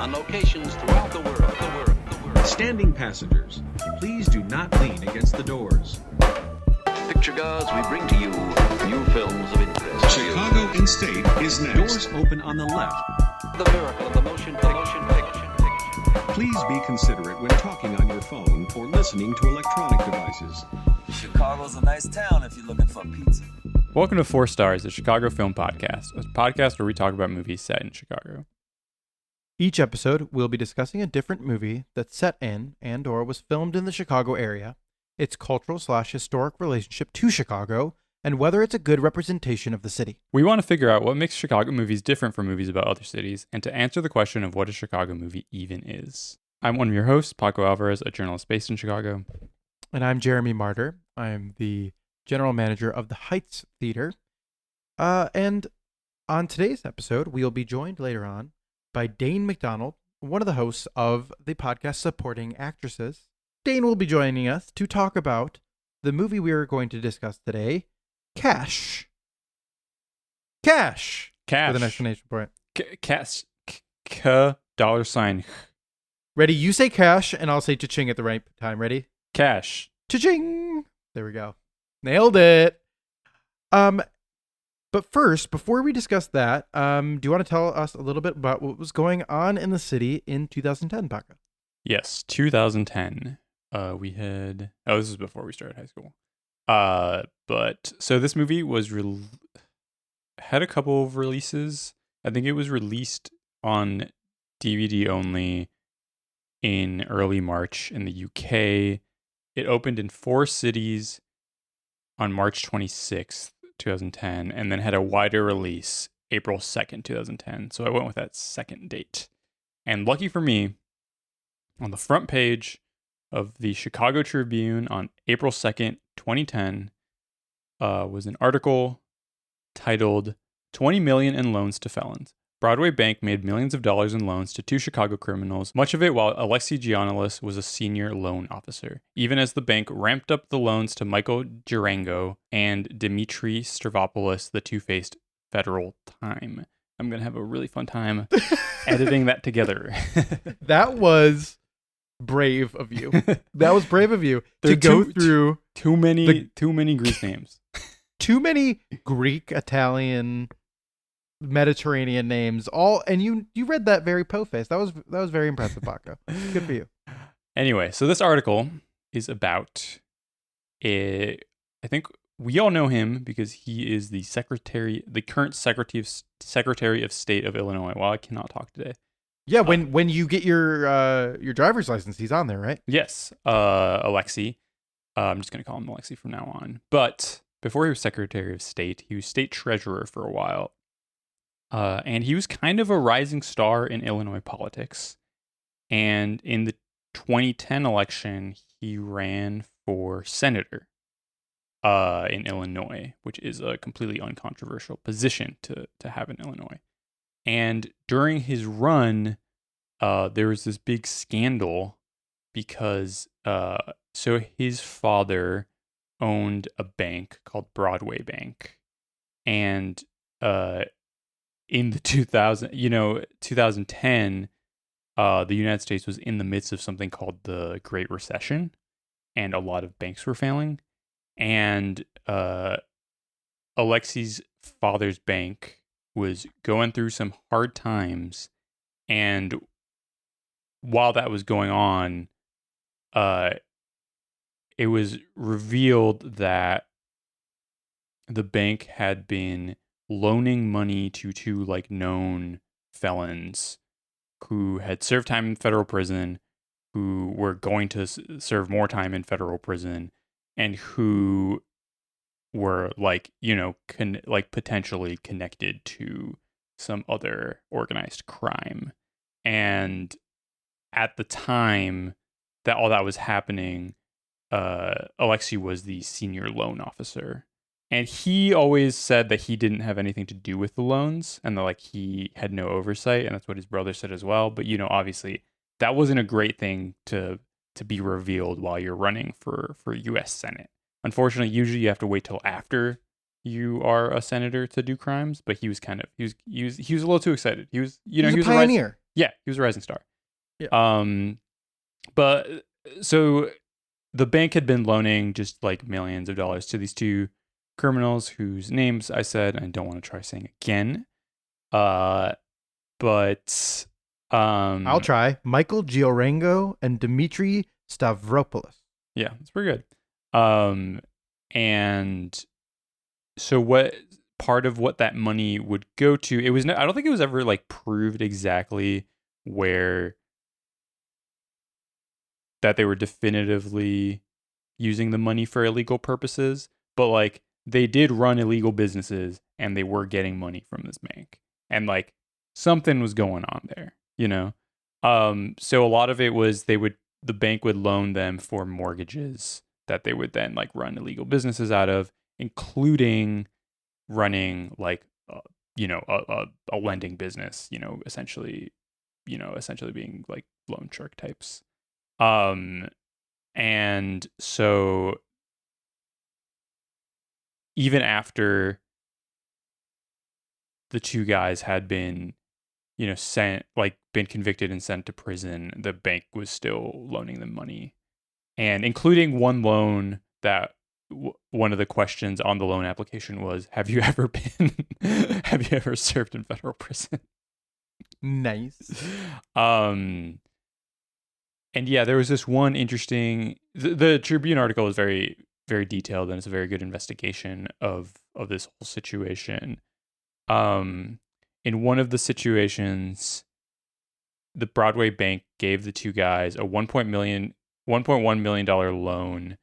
on locations throughout the world. Standing passengers, please do not lean against the doors. Picture goers, we bring to you new films of interest. Chicago in State is next. Doors open on the left. The miracle of the motion picture. Please be considerate when talking on your phone or listening to electronic devices. Chicago's a nice town if you're looking for pizza. Welcome to 4 Stars, the Chicago Film Podcast, a podcast where we talk about movies set in Chicago. Each episode, we'll be discussing a different movie that's set in and/or was filmed in the Chicago area, its cultural/historic relationship to Chicago, and whether it's a good representation of the city. We want to figure out what makes Chicago movies different from movies about other cities, and to answer the question of what a Chicago movie even is. I'm one of your hosts, Paco Alvarez, a journalist based in Chicago. And I'm Jeremy Martyr. I'm the general manager of the Heights Theater. And on today's episode, we'll be joined later on by Dane McDonald, one of the hosts of the podcast Supporting Actresses. Dane will be joining us to talk about the movie we are going to discuss today, Cash. Cash. With an exclamation point. Cash. $. Ready? You say cash, and I'll say cha-ching at the right time. Ready? Cash. Cha-ching. There we go. Nailed it. But first, before we discuss that, do you want to tell us a little bit about what was going on in the city in 2010, Paco? Yes, 2010. This is before we started high school. So this movie was had a couple of releases. I think it was released on DVD only in early March in the UK. It opened in 4 cities on March 26th. 2010, and then had a wider release April 2nd, 2010. So I went with that second date. And lucky for me, on the front page of the Chicago Tribune on April 2nd, 2010, was an article titled 20 million in loans to felons. Broadway Bank made millions of dollars in loans to 2 Chicago criminals, much of it while Alexei Giannoulis was a senior loan officer, even as the bank ramped up the loans to Michael Durango and Dimitri Stavropoulos, the two-faced federal time. I'm going to have a really fun time editing that together. That was brave of you. That was brave of you to go through too many Greek names. Too many Greek, Italian, Mediterranean names, and you read that very po-faced. That was very impressive, Paco. Good for you. Anyway, so this article is about I think we all know him because he is the current Secretary of State of Illinois. Well, I cannot talk today. Yeah, when you get your driver's license, he's on there, right? Yes, Alexei. I'm just gonna call him Alexei from now on. But before he was Secretary of State, he was State Treasurer for a while. And he was kind of a rising star in Illinois politics. And in the 2010 election, he ran for senator in Illinois, which is a completely uncontroversial position to have in Illinois. And during his run, there was this big scandal because so his father owned a bank called Broadway Bank. And in the 2010, the United States was in the midst of something called the Great Recession, and a lot of banks were failing. And Alexei's father's bank was going through some hard times, and while that was going on, it was revealed that the bank had been loaning money to 2 known felons who had served time in federal prison, who were going to serve more time in federal prison, and who were potentially connected to some other organized crime. And at the time that all that was happening, Alexei was the senior loan officer. And he always said that he didn't have anything to do with the loans and that he had no oversight. And that's what his brother said as well. But, obviously that wasn't a great thing to be revealed while you're running for U.S. Senate. Unfortunately, usually you have to wait till after you are a senator to do crimes. But he was he was a little too excited. He was, he was a pioneer. Yeah, he was a rising star. Yeah. But so the bank had been loaning just like millions of dollars to these two criminals whose names I said I don't want to try saying again. But I'll try. Michael Giorango and Dmitry Stavropoulos. yeah, it's pretty good. And so what part of what that money would go to, it was I don't think it was ever like proved exactly where that they were definitively using the money for illegal purposes, but like they did run illegal businesses and they were getting money from this bank. And like something was going on there, you know? So a lot of it was the bank would loan them for mortgages that they would then like run illegal businesses out of, including running like, a lending business, essentially being like loan shark types. And so even after the two guys had been, been convicted and sent to prison, the bank was still loaning them money, and including one loan that one of the questions on the loan application was, have you ever served in federal prison? Nice. And yeah, there was this one interesting, the Tribune article is very, very detailed, and it's a very good investigation of this whole situation. In one of the situations, the Broadway Bank gave the two guys a $1.1 million loan,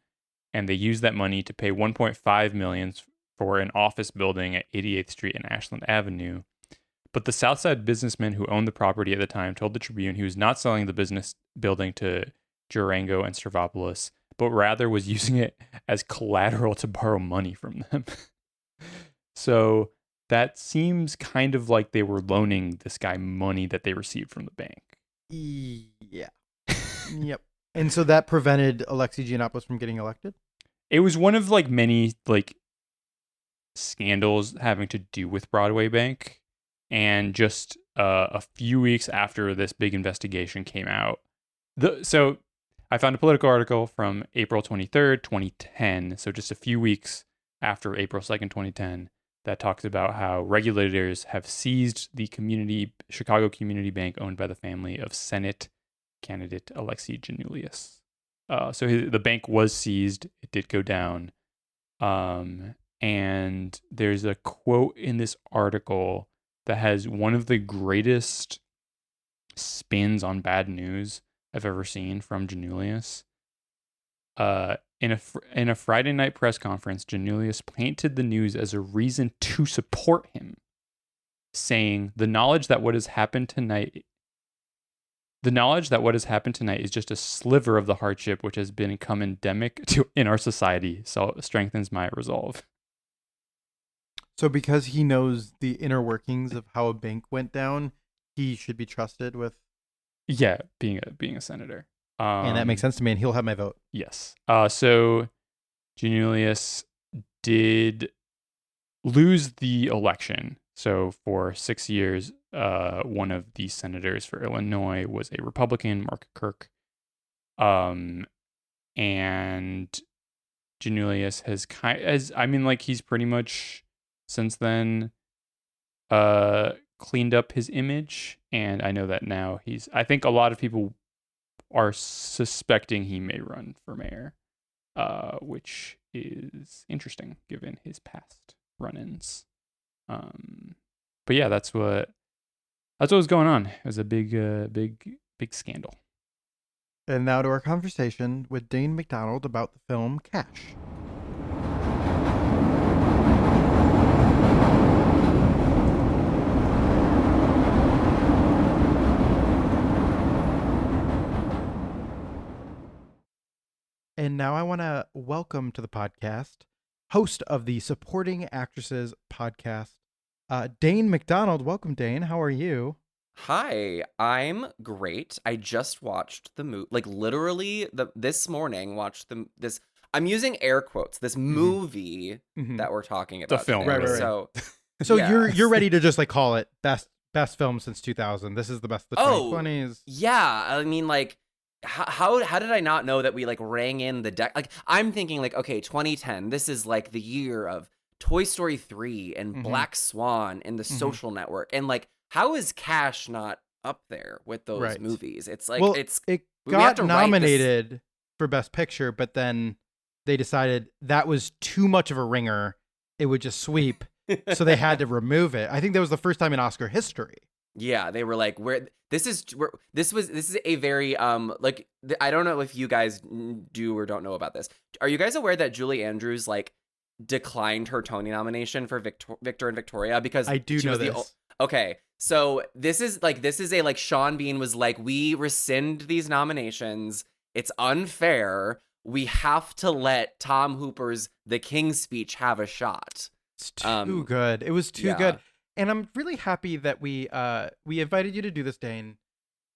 and they used that money to pay $1.5 million for an office building at 88th Street and Ashland Avenue. But the Southside businessman who owned the property at the time told the Tribune he was not selling the business building to Durango and Stavropoulos, but rather was using it as collateral to borrow money from them. So that seems kind of like they were loaning this guy money that they received from the bank. Yeah. Yep. And so that prevented Alexei Giannopoulos from getting elected? It was one of like many like scandals having to do with Broadway Bank. And just a few weeks after this big investigation came out, so I found a Politico article from April 23rd, 2010. So just a few weeks after April 2nd, 2010, that talks about how regulators have seized the Chicago Community Bank owned by the family of Senate candidate Alexei Giannoulias. So the bank was seized. It did go down. And there's a quote in this article that has one of the greatest spins on bad news I've ever seen from Giannoulias. In a Friday night press conference, Giannoulias painted the news as a reason to support him, saying, the knowledge that what has happened tonight is just a sliver of the hardship which has become endemic in our society, so strengthens my resolve. So because he knows the inner workings of how a bank went down, he should be trusted with. Yeah, being a senator. And that makes sense to me, and he'll have my vote. Yes. So Giannoulias did lose the election. So for 6 years, one of the senators for Illinois was a Republican, Mark Kirk. And Giannoulias he's pretty much since then cleaned up his image, and I know that now I think a lot of people are suspecting he may run for mayor, which is interesting given his past run-ins. But yeah, that's what was going on. It was a big scandal. And now to our conversation with Dane McDonald about the film Cash. And now I want to welcome to the podcast, host of the Supporting Actresses podcast, Dane McDonald. Welcome, Dane. How are you? Hi, I'm great. I just watched the movie, like literally this morning. This. I'm using air quotes. This movie that we're talking about. The film, today. right. So So yeah. you're ready to just like call it best best film since 2000. This is the best of the Oh, 2020s. yeah. I mean, like, how did I not know that we like rang in the deck? Like, I'm thinking like, okay, 2010. This is like the year of Toy Story 3 and Mhm. Black Swan and The Mhm. Social Network, and like, how is Cash not up there with those Right. movies? It's like Well, it's it we have got to write this- nominated for Best Picture, but then they decided that was too much of a ringer. It would just sweep, so they had to remove it. I think that was the first time in Oscar history. Yeah, they were like, this is a very I don't know if you guys do or don't know about this. Are you guys aware that Julie Andrews like declined her Tony nomination for Victor and Victoria because I do she know was this. Okay, so this is a like Sean Bean was like, we rescind these nominations. It's unfair. We have to let Tom Hooper's The King's Speech have a shot. It's too good. It was too yeah. good. And I'm really happy that we invited you to do this, Dane.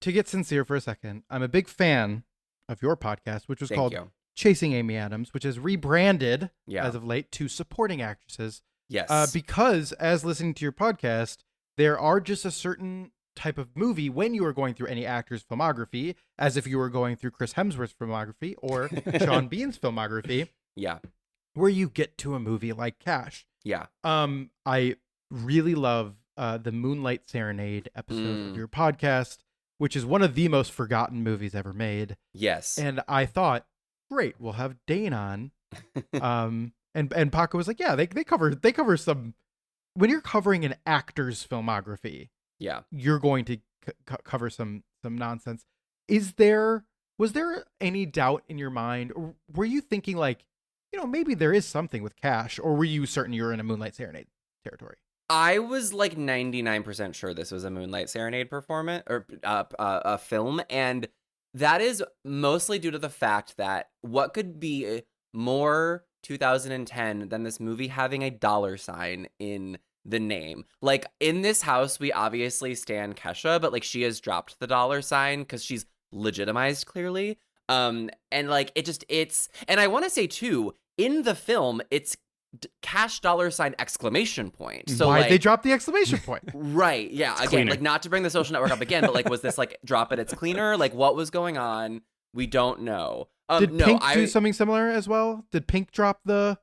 To get sincere for a second, I'm a big fan of your podcast, which was Thank called you. Chasing Amy Adams, which is rebranded Yeah. as of late to Supporting Actresses. Yes. Because as listening to your podcast, there are just a certain type of movie when you are going through any actor's filmography, as if you were going through Chris Hemsworth's filmography or Sean Bean's filmography, yeah. where you get to a movie like Cash. Yeah. I really love the Moonlight Serenade episode of your podcast, which is one of the most forgotten movies ever made. Yes. And I thought, great, we'll have Dane on. And Paco was like, yeah, they cover some. When you're covering an actor's filmography, yeah. you're going to cover some nonsense. Was there any doubt in your mind, or were you thinking like, maybe there is something with Cash, or were you certain you were in a Moonlight Serenade territory? I was like 99% sure this was a Moonlight Serenade performance or a film, and that is mostly due to the fact that what could be more 2010 than this movie having a $sign in the name. Like, in this house, we obviously stan Kesha, but like she has dropped the $sign because she's legitimized clearly. And like it's and I want to say too, in the film, it's Cash $! Exclamation point. So why like, they dropped the exclamation point? Right. Yeah. It's again, cleaner. like not to bring the Social Network up again, but like, was this like drop it? It's cleaner. Like, what was going on? We don't know. Did No, Pink do something similar as well? Did Pink drop the?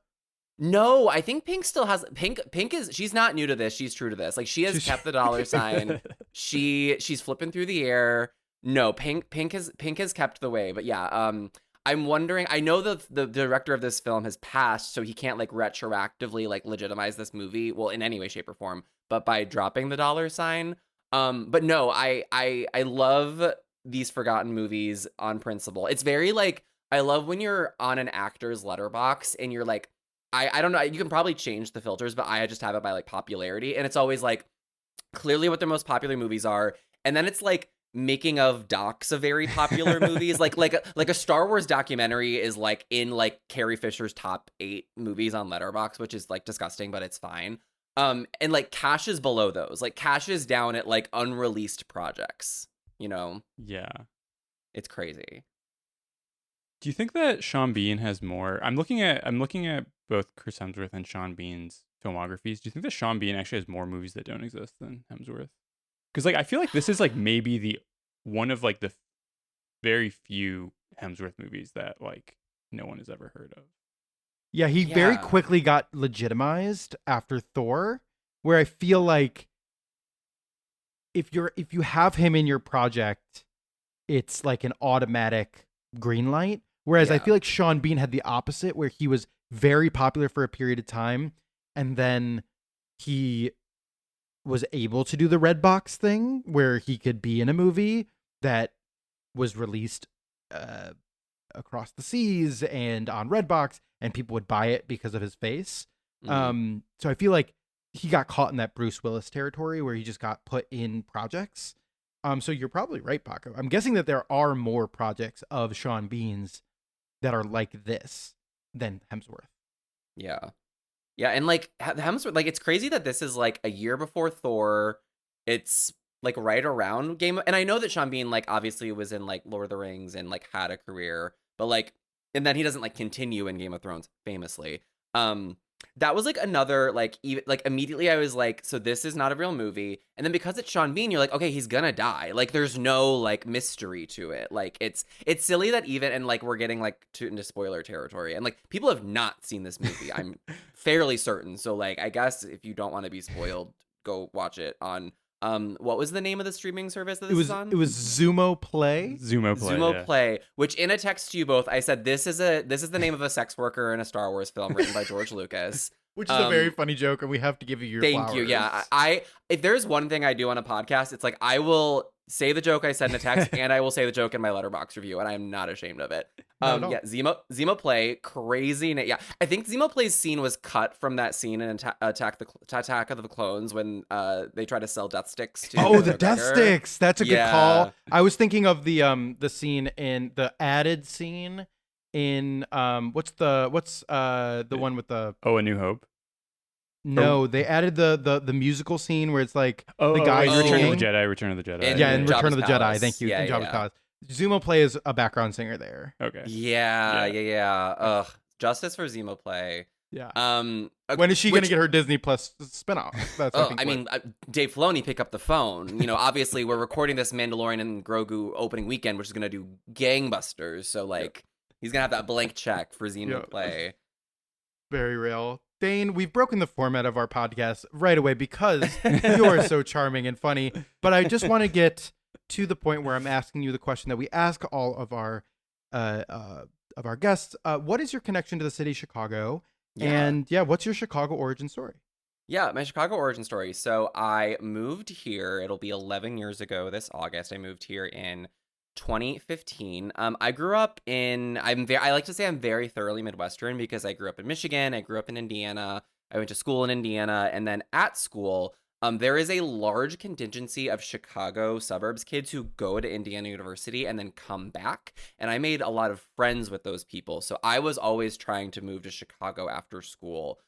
No, I think Pink still has Pink is she's not new to this. She's true to this. Like she has kept the $sign. She's flipping through the air. No, Pink has kept the way. But yeah, I'm wondering, I know the director of this film has passed, so he can't like retroactively like legitimize this movie, well, in any way, shape, or form, but by dropping the $sign. But no, I love these forgotten movies on principle. It's very like, I love when you're on an actor's letterbox and you're like, I don't know, you can probably change the filters, but I just have it by like popularity. And it's always like clearly what their most popular movies are. And then it's like making of docs of very popular movies. Like a Star Wars documentary is like in like Carrie Fisher's top 8 movies on Letterboxd, which is like disgusting, but it's fine. And like Cash is below those. Like Cash is down at like unreleased projects, Yeah. It's crazy. Do you think that Sean Bean has more? I'm looking at both Chris Hemsworth and Sean Bean's filmographies. Do you think that Sean Bean actually has more movies that don't exist than Hemsworth? Because like I feel like this is like maybe the one of like the very few Hemsworth movies that like no one has ever heard of. Yeah, he very Yeah. quickly got legitimized after Thor, where I feel like if you have him in your project, it's like an automatic green light. Whereas I Yeah. feel like Sean Bean had the opposite, where he was very popular for a period of time, and then he was able to do the red box thing, where he could be in a movie that was released across the seas and on Redbox, and people would buy it because of his face. Mhm. So I feel like he got caught in that Bruce Willis territory where he just got put in projects. So you're probably right, Paco. I'm guessing that there are more projects of Sean Bean's that are like this than Hemsworth. Yeah. Yeah, and like Hemsworth, like it's crazy that this is like a year before Thor. It's like right around and I know that Sean Bean like obviously was in like Lord of the Rings and like had a career, but like and then he doesn't like continue in Game of Thrones famously. that was like another like even like immediately I was like, so this is not a real movie. And then because it's Sean Bean, you're like, okay, he's gonna die. Like there's no like mystery to it. Like it's silly that even and like we're getting like into spoiler territory and like people have not seen this movie. I'm fairly certain. So like I guess if you don't want to be spoiled, go watch it on what was the name of the streaming service that this is on? It was Zumo Play. Zumo Play, which in a text to you both, I said this is the name of a sex worker in a Star Wars film written by George Lucas. Which is a very funny joke, and we have to give you your Thank flowers. you. Yeah, I if there's one thing I do on a podcast, it's like I will say the joke I said in a text, and I will say the joke in my Letterboxd review, and I am not ashamed of it. Yeah, Zemo Play, crazy. Yeah, I think Zemo Play's scene was cut from that scene in Attack of the Clones when they try to sell death sticks to. Oh, the death sticks. That's a good call. Yeah. I was thinking of the scene in the added scene in what's the one with the A New Hope. No, they added the musical scene where it's like the guy Return of the Jedi. Return of the Jedi. In Return of the Jabba's Jedi. Palace. Thank you. Yeah, in Jabba's yeah. Palace. Zumo Play is a background singer there. Okay. Yeah. Ugh, justice for Zemo Play. Yeah. When is she gonna get her Disney Plus spinoff? That's I mean, Dave Filoni, pick up the phone. You know, obviously we're recording this Mandalorian and Grogu opening weekend, which is gonna do gangbusters. So like, he's gonna have that blank check for Zemo Play. Very real. Dane, we've broken the format of our podcast right away because you are so charming and funny. But I just want to get to the point where I'm asking you the question that we ask all of our guests. What is your connection to the city of Chicago? Yeah. And what's your Chicago origin story? Yeah, my Chicago origin story. So I moved here. It'll be 11 years ago this August. I moved here in 2015. I grew up in. I like to say I'm very thoroughly Midwestern because I grew up in Michigan. I grew up in Indiana. I went to school in Indiana, and then at school, there is a large contingency of Chicago suburbs kids who go to Indiana University and then come back. And I made a lot of friends with those people. So I was always trying to move to Chicago after school.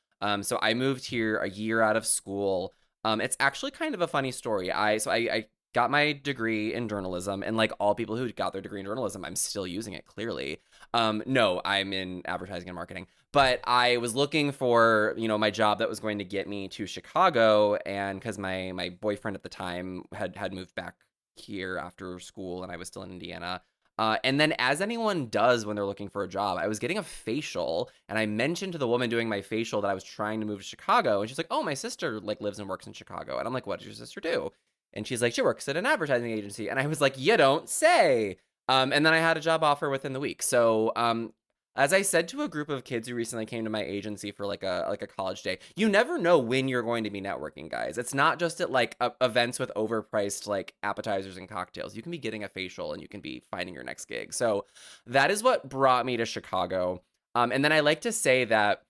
So I moved here a year out of school. It's actually kind of a funny story. I got my degree in journalism, and like all people who got their degree in journalism, I'm still using it clearly. No, I'm in advertising and marketing, but I was looking for, my job that was going to get me to Chicago. And cause my boyfriend at the time had moved back here after school and I was still in Indiana. And then as anyone does when they're looking for a job, I was getting a facial and I mentioned to the woman doing my facial that I was trying to move to Chicago. And she's like, oh, my sister like lives and works in Chicago. And I'm like, what does your sister do? And she's like, she works at an advertising agency. And I was like, you don't say. And then I had a job offer within the week. So as I said to a group of kids who recently came to my agency for like a college day, you never know when you're going to be networking, guys. It's not just at like events with overpriced like appetizers and cocktails. You can be getting a facial and you can be finding your next gig. So that is what brought me to Chicago. And then I like to say that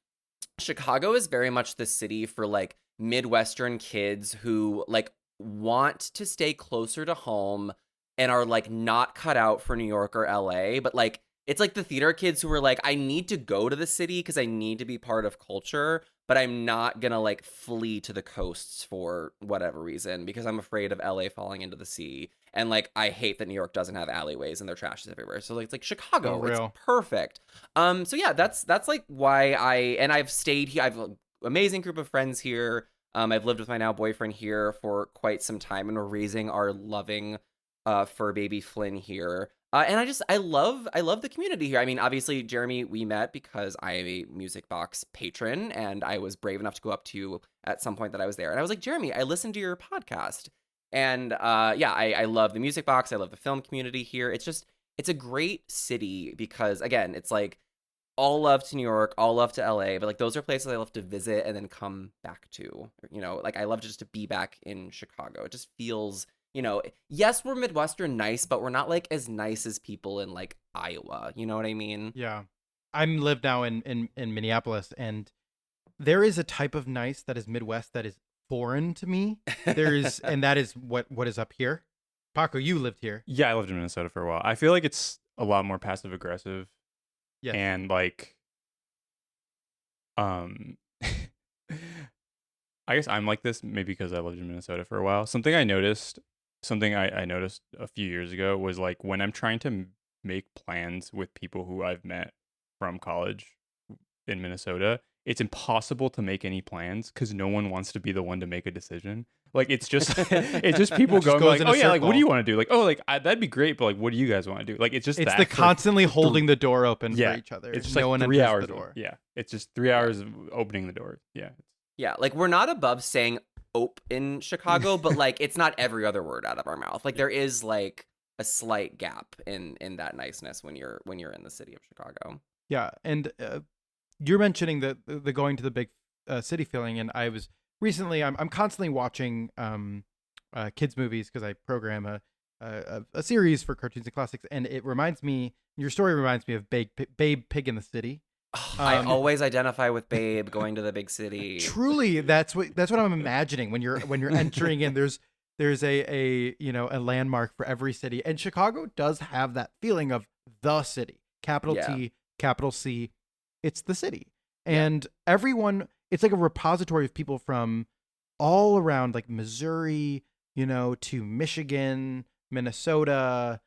Chicago is very much the city for like Midwestern kids who like want to stay closer to home and are like not cut out for New York or LA, but like it's like the theater kids who were like, I need to go to the city because I need to be part of culture, but I'm not gonna like flee to the coasts for whatever reason because I'm afraid of LA falling into the sea. And like I hate that New York doesn't have alleyways and their trash is everywhere. So like, it's like Chicago, it's perfect. So yeah, that's like why I've stayed here. I've an amazing group of friends here. I've lived with my now boyfriend here for quite some time, and we're raising our loving fur baby Flynn here. And I love the community here. I mean, obviously, Jeremy, we met because I am a Music Box patron, and I was brave enough to go up to you at some point that I was there. And I was like, Jeremy, I listened to your podcast. And I love the Music Box. I love the film community here. It's a great city because, again, it's like, all love to New York, all love to LA, but like those are places I love to visit and then come back to. Like I love just to be back in Chicago. It just feels, yes, we're Midwestern nice, but we're not like as nice as people in like Iowa. You know what I mean? Yeah. I'm live now in Minneapolis, and there is a type of nice that is Midwest that is foreign to me. There is, and that is what is up here. Paco, you lived here. Yeah, I lived in Minnesota for a while. I feel like it's a lot more passive aggressive. Yes. And like, I guess I'm like this maybe because I lived in Minnesota for a while. Something I noticed a few years ago was like when I'm trying to make plans with people who I've met from college in Minnesota, it's impossible to make any plans because no one wants to be the one to make a decision. Like it's just it's just people Just going goes like, in oh a yeah, like what do circle. you want to do? Like, oh, like that'd be great, but like what do you guys want to do? Like it's just It's that the for constantly holding the door open yeah, for each other. It's just no like one 3 enters hours the door. Yeah, it's just 3 hours of opening the door. Yeah. Yeah, like we're not above saying "ope" in Chicago, but like it's not every other word out of our mouth. Like there is like a slight gap in that niceness when you're in the city of Chicago. Yeah, and you're mentioning the going to the big city feeling, and I was recently I'm constantly watching kids movies because I program a series for cartoons and classics, and it reminds me your story reminds me of Babe Pig in the City. I always identify with Babe going to the big city. Truly, that's what I'm imagining when you're entering in. There's a a landmark for every city, and Chicago does have that feeling of the city, capital Yeah. T, capital C. It's the city, and everyone. It's like a repository of people from all around, like Missouri, to Michigan, Minnesota.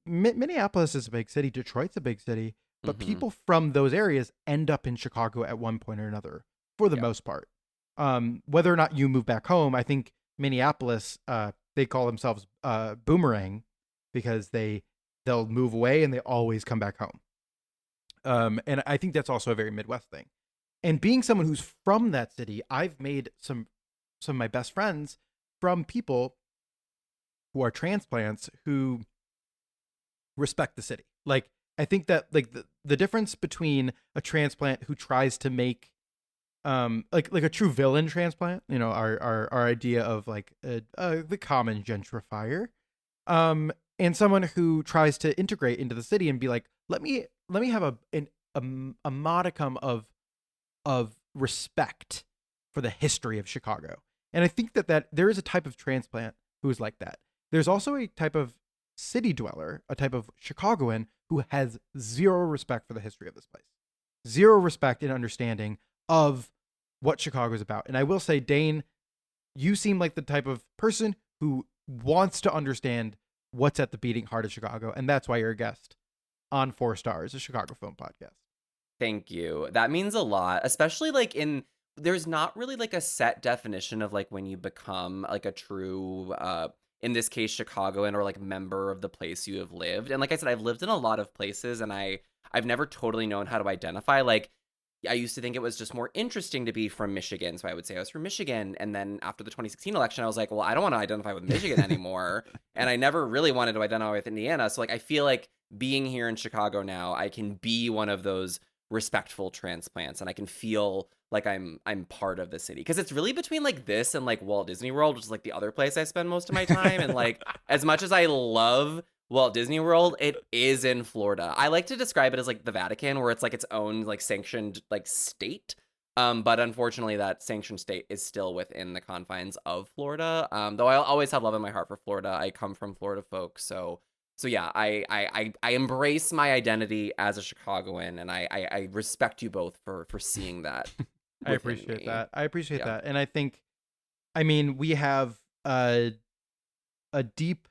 Minneapolis is a big city. Detroit's a big city. But Mhm. people from those areas end up in Chicago at one point or another, for the Yeah. most part. Whether or not you move back home, I think Minneapolis, they call themselves Boomerang because they'll move away and they always come back home. And I think that's also a very Midwest thing. And being someone who's from that city, I've made some of my best friends from people who are transplants who respect the city. Like I think that like the difference between a transplant who tries to make like a true villain transplant, our idea of like the common gentrifier, and someone who tries to integrate into the city and be like, let me have a modicum of respect for the history of Chicago. And I think that there is a type of transplant who is like that. There's also a type of city dweller, a type of Chicagoan who has zero respect for the history of this place, zero respect and understanding of what Chicago is about. And I will say, Dane, you seem like the type of person who wants to understand what's at the beating heart of Chicago, and that's why you're a guest on 4 Stars, a Chicago film podcast. Thank you. That means a lot, especially like there's not really like a set definition of like when you become like a true in this case Chicagoan or like member of the place you have lived. And like I said, I've lived in a lot of places and I've never totally known how to identify. Like I used to think it was just more interesting to be from Michigan, so I would say I was from Michigan. And then after the 2016 election, I was like, well, I don't want to identify with Michigan anymore. And I never really wanted to identify with Indiana. So like I feel like being here in Chicago now, I can be one of those respectful transplants and I can feel like I'm part of the city, because it's really between like this and like Walt Disney World, which is like the other place I spend most of my time. And like as much as I love Walt Disney World, it is in Florida. I like to describe it as like the Vatican, where it's like its own like sanctioned like state, but unfortunately that sanctioned state is still within the confines of Florida. Though I always have love in my heart for Florida. I come from Florida folks, so yeah, I embrace my identity as a Chicagoan, and I respect you both for seeing that. I appreciate me. that. I appreciate Yeah. that. And I think, I mean, we have a deep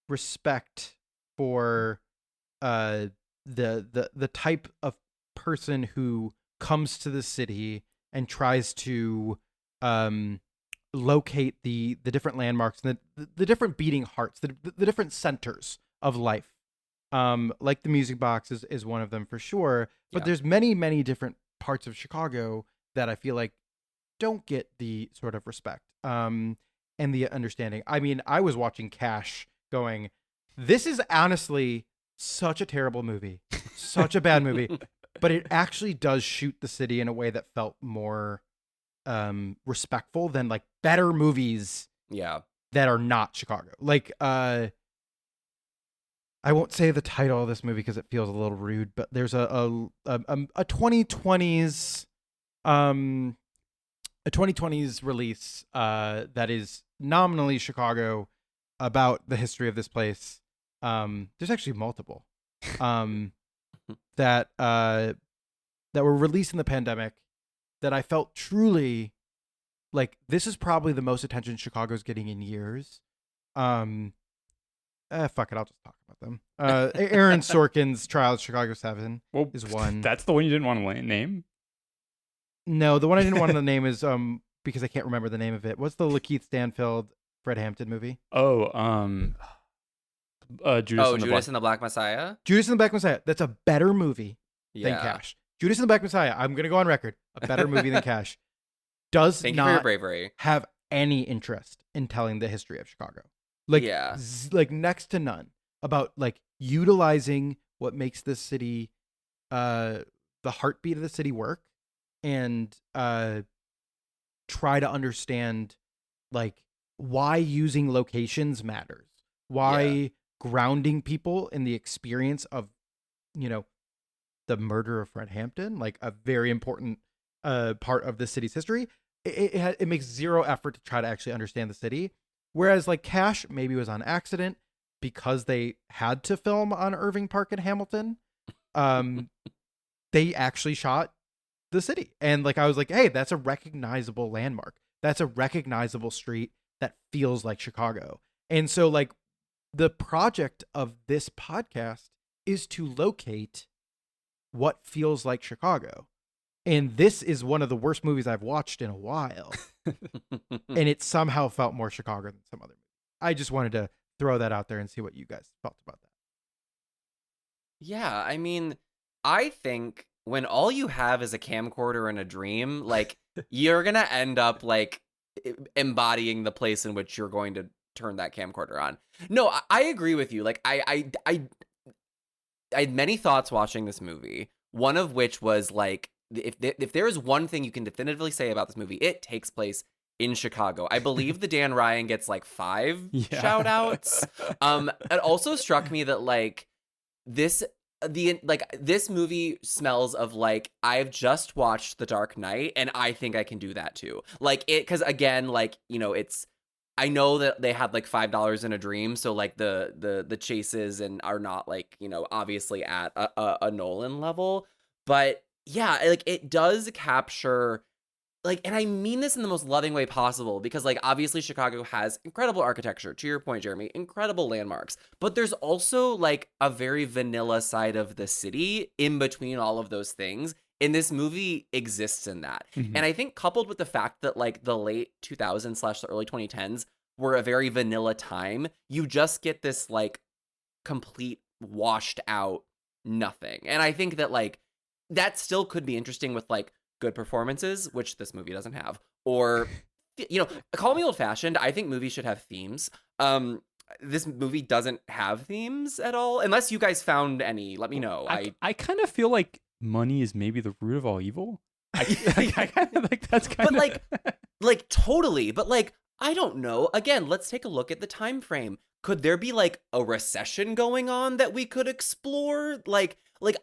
respect for the type of person who comes to the city and tries to locate the different landmarks and the different beating hearts, the different centers of life. Like the Music Box is one of them for sure, but Yeah. there's many different parts of Chicago that I feel like don't get the sort of respect and the understanding. I mean, I was watching Cash going, this is honestly such a terrible movie, such a bad movie, but it actually does shoot the city in a way that felt more respectful than like better movies Yeah. that are not Chicago. Like I won't say the title of this movie because it feels a little rude, but there's a 2020s release that is nominally Chicago about the history of this place. There's actually multiple that were released in the pandemic that I felt truly like this is probably the most attention Chicago's getting in years. Fuck it, I'll just talk about them. Aaron Sorkin's Trial of Chicago 7 Well, is one. That's the one you didn't want to name? No, the one I didn't want to name is because I can't remember the name of it. What's the Lakeith Stanfield Fred Hampton movie? Oh, Judas and the Judas Black. and the Black Messiah. Judas and the Black Messiah. That's a better movie than Yeah. Cash. Judas and the Black Messiah. I'm gonna go on record. A better movie than Cash. Does Thank you for your not bravery. have any interest in telling the history of Chicago. Like, Yeah. like next to none about like utilizing what makes this city, the heartbeat of the city work, and try to understand like why using locations matters, why grounding people in the experience of, the murder of Fred Hampton, like a very important part of the city's history. It makes zero effort to try to actually understand the city. Whereas like Cash maybe was on accident because they had to film on Irving Park in Hamilton. They actually shot the city. And like I was like, hey, that's a recognizable landmark. That's a recognizable street that feels like Chicago. And so like the project of this podcast is to locate what feels like Chicago. And this is one of the worst movies I've watched in a while. And it somehow felt more Chicago than some other movies. I just wanted to throw that out there and see what you guys felt about that. Yeah, I mean, I think when all you have is a camcorder and a dream, like you're gonna end up like embodying the place in which you're going to turn that camcorder on. No, I agree with you. Like I had many thoughts watching this movie. One of which was like, if there is one thing you can definitively say about this movie, it takes place in Chicago. I believe the Dan Ryan gets like 5 shout outs. It also struck me that like this movie smells of like, I've just watched The Dark Knight and I think I can do that too. Like it, because again, like, I know that they had like $5 in a dream, so like the chases and are not like, obviously at a Nolan level, but yeah, like it does capture like, and I mean this in the most loving way possible, because like obviously Chicago has incredible architecture, to your point, Jeremy, incredible landmarks, but there's also like a very vanilla side of the city in between all of those things. And this movie exists in that. Mhm. And I think coupled with the fact that like the late 2000s / the early 2010s were a very vanilla time, you just get this like complete washed out nothing. And I think that like that still could be interesting with like good performances, which this movie doesn't have, or call me old fashioned, I think movies should have themes. This movie doesn't have themes at all, unless you guys found any. Let me know. I kind of feel like money is maybe the root of all evil. I kind of like that's kind but of like totally, but like I don't know. Again, let's take a look at the time frame. Could there be like a recession going on that we could explore? Like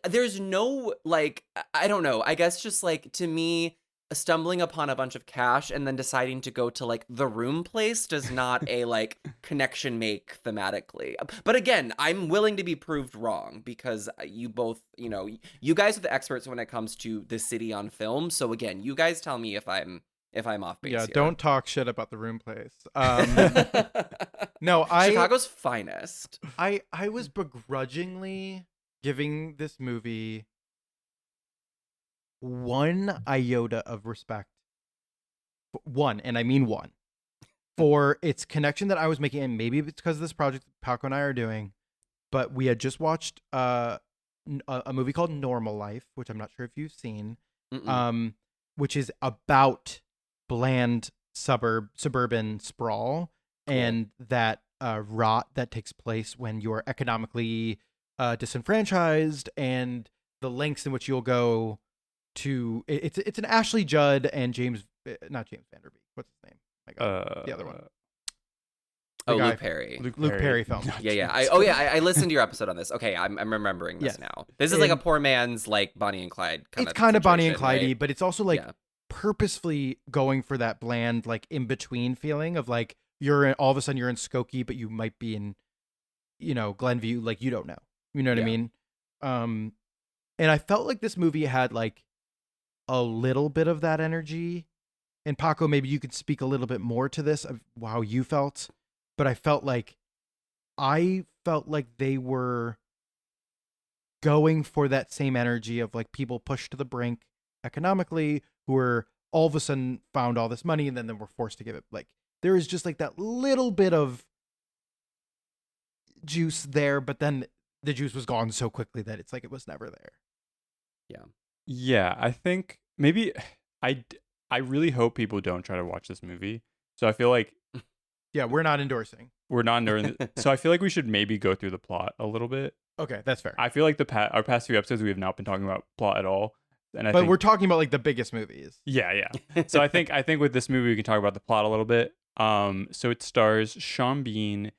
there's no like, I don't know. I guess just like, to me, stumbling upon a bunch of cash and then deciding to go to like the Room place does not a like connection make thematically. But again, I'm willing to be proved wrong, because you both, you guys are the experts when it comes to the city on film. So again, you guys tell me if I'm off base. Yeah, here. don't talk shit about the Room place. No, Chicago's finest. I was begrudgingly giving this movie one iota of respect. One, and I mean one, for its connection that I was making, and maybe it's because of this project that Paco and I are doing, but we had just watched a movie called Normal Life, which I'm not sure if you've seen, which is about bland suburban sprawl. Cool. And that rot that takes place when you're economically disenfranchised, and the lengths in which you'll go to. It's an Ashley Judd and not James Vanderbeek. What's his name? My God, the other one. Luke Perry. Luke Perry film. Yeah. I listened to your episode on this. Okay, I'm remembering this now. This is like a poor man's like Bonnie and Clyde kind of. It's kind of Bonnie and Clyde-y, right? But it's also like purposefully going for that bland, like in between feeling of like all of a sudden you're in Skokie, but you might be in, Glenview. Like you don't know. You know what I mean? And I felt like this movie had like a little bit of that energy. And Paco, maybe you could speak a little bit more to this of how you felt. But I felt like they were going for that same energy of like people pushed to the brink economically, who were all of a sudden found all this money and then were forced to give it. Like there is just like that little bit of juice there, but then the juice was gone so quickly that it's like it was never there. Yeah, I think maybe I really hope people don't try to watch this movie. So I feel like Yeah, we're not endorsing. we're not enduring. So I feel like we should maybe go through the plot a little bit. Okay, that's fair. I feel like our past few episodes we have not been talking about plot at all, and But we're talking about like the biggest movies. yeah. So I think with this movie we can talk about the plot a little bit. So it stars Sean Bean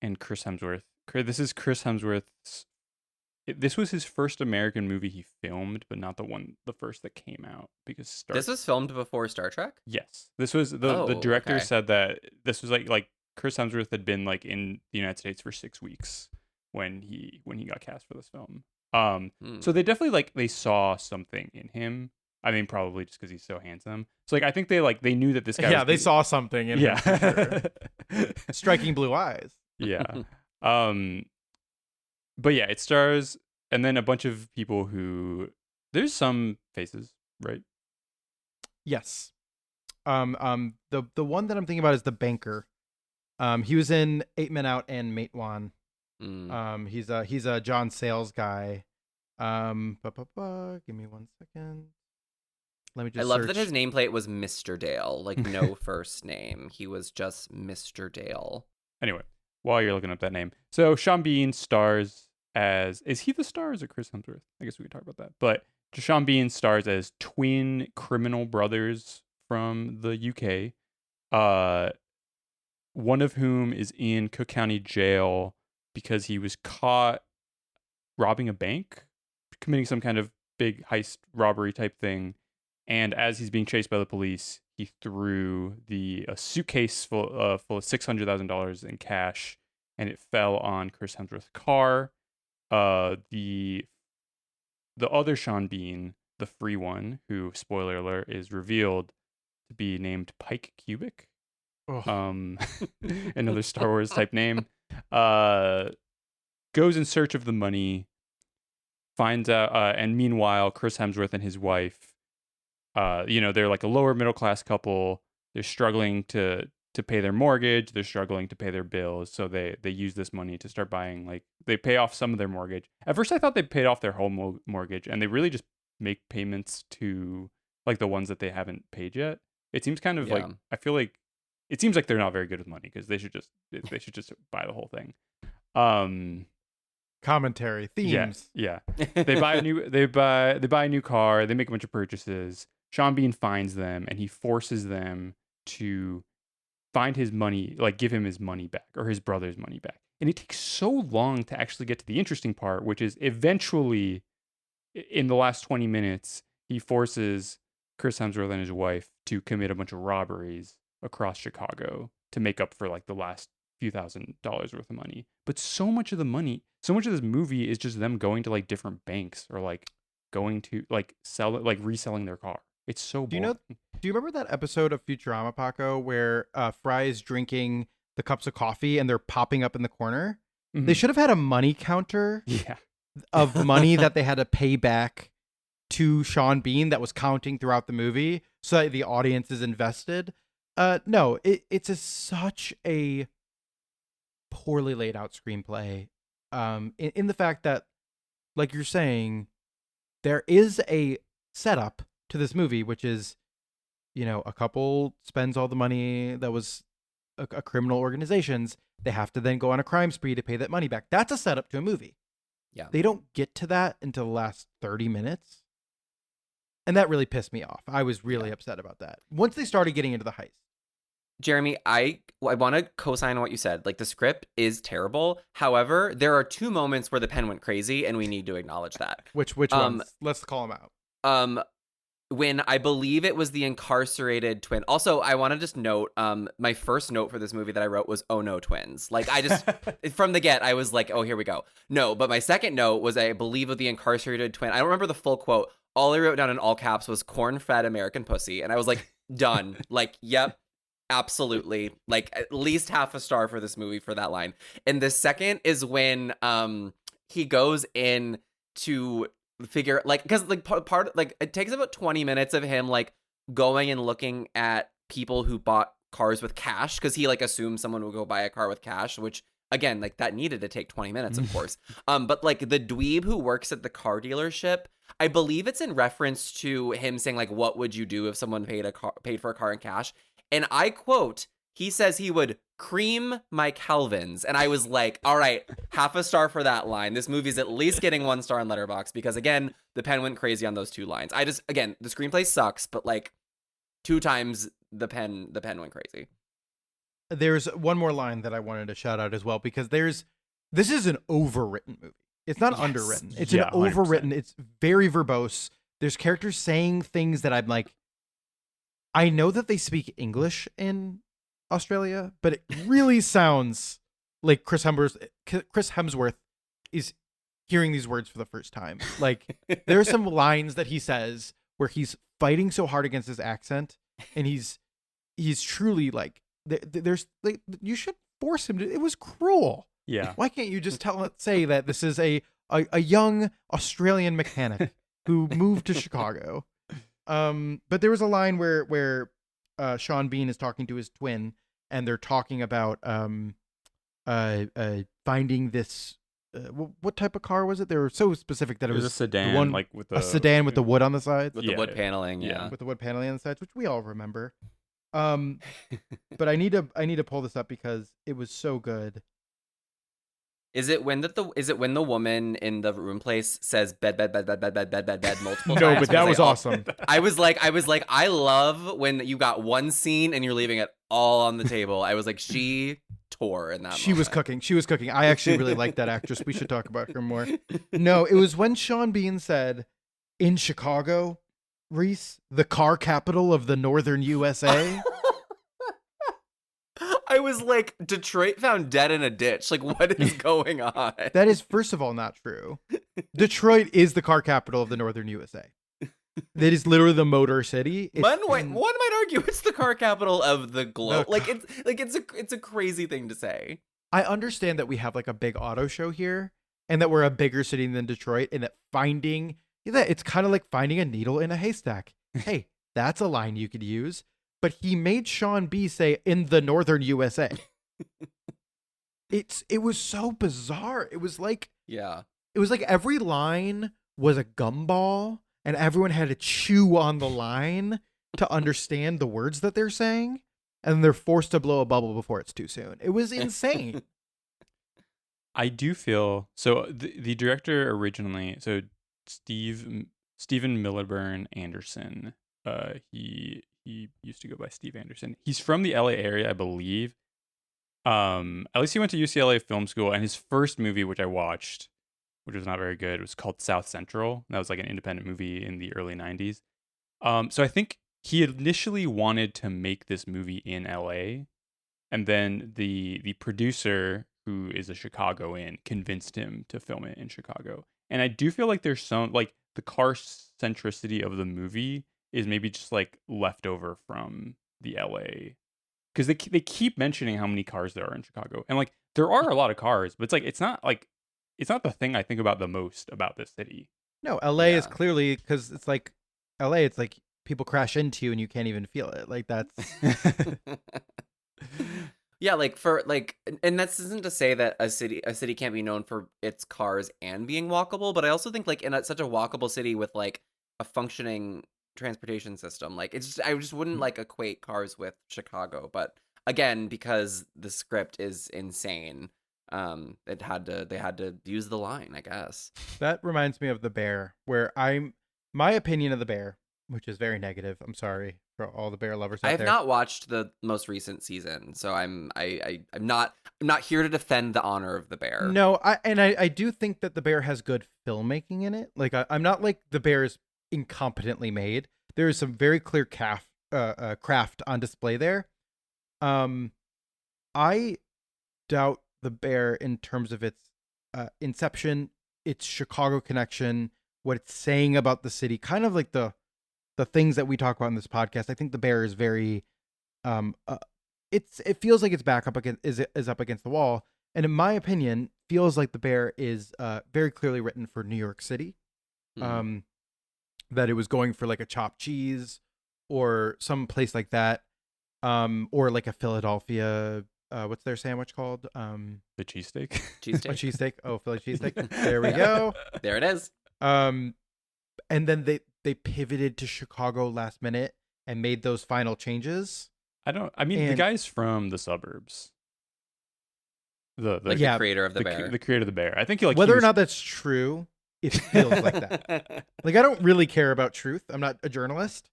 and Chris Hemsworth. This is Chris Hemsworth's. This was his first American movie he filmed, but not the first that came out because This was filmed before Star Trek? Yes, this was the director okay. said that this was like Chris Hemsworth had been like in the United States for 6 weeks when he got cast for this film. So they definitely like they saw something in him. I mean, probably just because he's so handsome. So like I think they knew that this guy. Yeah, they saw something in him. For sure. Striking blue eyes. Yeah. But yeah, it stars and then a bunch of people who there's some faces, right? Yes. The one that I'm thinking about is the banker. He was in 8 Men Out and Mate One. He's a John Sayles guy. Give me 1 second. Let me just I love search. that his nameplate was Mr. Dale, like no first name. He was just Mr. Dale. Anyway, while you're looking up that name, so Sean Bean stars as is he the star or is it Chris Hemsworth? I guess we can talk about that. But Sean Bean stars as twin criminal brothers from the UK. One of whom is in Cook County Jail because he was caught robbing a bank, committing some kind of big heist robbery type thing. And as he's being chased by the police, he threw a suitcase full of $600,000 in cash, and it fell on Chris Hemsworth's car. The other Sean Bean, the free one, who spoiler alert is revealed to be named Pike Cubic. Another Star Wars type name, goes in search of the money, finds out, and meanwhile, Chris Hemsworth and his wife, they're like a lower middle class couple. They're struggling to pay their mortgage. They're struggling to pay their bills. So they use this money to start buying, like, they pay off some of their mortgage. At first, I thought they paid off their whole mortgage, and they really just make payments to like the ones that they haven't paid yet. It seems kind of like, I feel like it seems like they're not very good with money because they should just buy the whole thing. Commentary themes. Yeah. They buy a new car. They make a bunch of purchases. Sean Bean finds them and he forces them to find his money, like give him his money back or his brother's money back. And it takes so long to actually get to the interesting part, which is eventually in the last 20 minutes, he forces Chris Hemsworth and his wife to commit a bunch of robberies across Chicago to make up for like the last few $1,000s worth of money. But so much of this movie is just them going to like different banks or like going to like reselling their car. It's so boring. Do you remember that episode of Futurama, Paco, where Fry is drinking the cups of coffee and they're popping up in the corner? Mm-hmm. They should have had a money counter of money that they had to pay back to Sean Bean that was counting throughout the movie so that the audience is invested. No, it's such a poorly laid out screenplay. In the fact that, like you're saying, there is a setup to this movie, which is, a couple spends all the money that was a criminal organization's. They have to then go on a crime spree to pay that money back. That's a setup to a movie. Yeah. They don't get to that until the last 30 minutes. And that really pissed me off. I was really upset about that. Once they started getting into the heist. Jeremy, I want to co-sign on what you said. Like, the script is terrible. However, there are 2 moments where the pen went crazy, and we need to acknowledge that. Which ones? Let's call them out. When I believe it was the incarcerated twin. Also, I want to just note, my first note for this movie that I wrote was, "Oh no, twins." Like, I just, from the get, I was like, oh, here we go. No, but my second note was, I believe, of the incarcerated twin. I don't remember the full quote. All I wrote down in all caps was corn-fed American pussy. And I was like, done. Like, yep. Absolutely. Like, at least half a star for this movie for that line. And the second is when he goes in to figure like because like part like it takes about 20 minutes of him like going and looking at people who bought cars with cash because he like assumes someone will go buy a car with cash, which again like that needed to take 20 minutes of course. But like the dweeb who works at the car dealership, I believe it's in reference to him saying like, what would you do if someone paid for a car in cash? And I quote, he says he would cream my Calvins. And I was like, all right, half a star for that line. This movie's at least getting 1 star on Letterboxd because again, the pen went crazy on those 2 lines. Again, the screenplay sucks, but like 2 times the pen went crazy. There's one more line that I wanted to shout out as well because this is an overwritten movie. It's not underwritten. It's an overwritten. 100%. It's very verbose. There's characters saying things that I'm like, I know that they speak English in Australia, but it really sounds like Chris Hemsworth is hearing these words for the first time. Like there are some lines that he says where he's fighting so hard against his accent, and he's truly like, there's like, you should force him to. It was cruel. Yeah. Why can't you just say that this is a young Australian mechanic who moved to Chicago? But there was a line where Sean Bean is talking to his twin, and they're talking about finding this. What type of car was it? They were so specific that it was a sedan, like with a sedan with the wood on the sides, with the wood paneling, with the wood paneling on the sides, which we all remember. But I need to pull this up because it was so good. Is it when the woman in the room place says bed multiple times? No, but that was awesome. I was like, I love when you got one scene and you're leaving it all on the table. I was like, she tore in that. She was cooking. I actually really like that actress. We should talk about her more. No, it was when Sean Bean said, "In Chicago, Reese, the car capital of the northern USA." I was like, Detroit found dead in a ditch. Like, what is going on? That is, first of all, not true. Detroit is the car capital of the northern USA. That is literally the Motor City. One might argue it's the car capital of the globe. It's a crazy thing to say. I understand that we have like a big auto show here, and that we're a bigger city than Detroit, and that it's kind of like finding a needle in a haystack. Hey, that's a line you could use. But he made Sean B say in the northern USA. It was so bizarre. It was like every line was a gumball, and everyone had to chew on the line to understand the words that they're saying, and they're forced to blow a bubble before it's too soon. It was insane. I do feel so. The director originally, so Stephen Milburn Anderson. He used to go by Steve Anderson. He's from the LA area, I believe. At least he went to UCLA Film School, and his first movie, which I watched, which was not very good, was called South Central. And that was like an independent movie in the early 90s. So I think he initially wanted to make this movie in LA, and then the producer, who is a Chicagoan, convinced him to film it in Chicago. And I do feel like there's some, like, the car centricity of the movie is maybe just like leftover from the LA, because they keep mentioning how many cars there are in Chicago, and like there are a lot of cars, but it's not the thing I think about the most about this city. No, LA is clearly, because it's like LA. It's like people crash into you and you can't even feel it. Like that's. Yeah, like and that isn't to say that a city can't be known for its cars and being walkable, but I also think like in such a walkable city with like a functioning transportation system, like I just wouldn't like equate cars with Chicago. But again, because the script is insane, they had to use the line, I guess. That reminds me of The Bear, where my opinion of The Bear, which is very negative. I'm sorry for all the bear lovers out there. I have not watched the most recent season, so I'm not here to defend the honor of The Bear. No, I do think that The Bear has good filmmaking in it. Like I'm not like The Bear is incompetently made. There is some very clear craft on display there. I doubt The Bear in terms of its inception, its Chicago connection, what it's saying about the city, kind of like the things that we talk about in this podcast. I think The Bear is very it feels like it's back up against is up against the wall, and in my opinion feels like The Bear is very clearly written for New York City. that it was going for like a chopped cheese or some place like that, or like a Philadelphia. What's their sandwich called? The cheesesteak. A cheesesteak. Oh, Philly cheesesteak. There we go. There it is. And then they pivoted to Chicago last minute and made those final changes. The guy's from the suburbs. The creator of the bear. The creator of the bear. I think whether or not that's true, it feels like that. Like, I don't really care about truth. I'm not a journalist.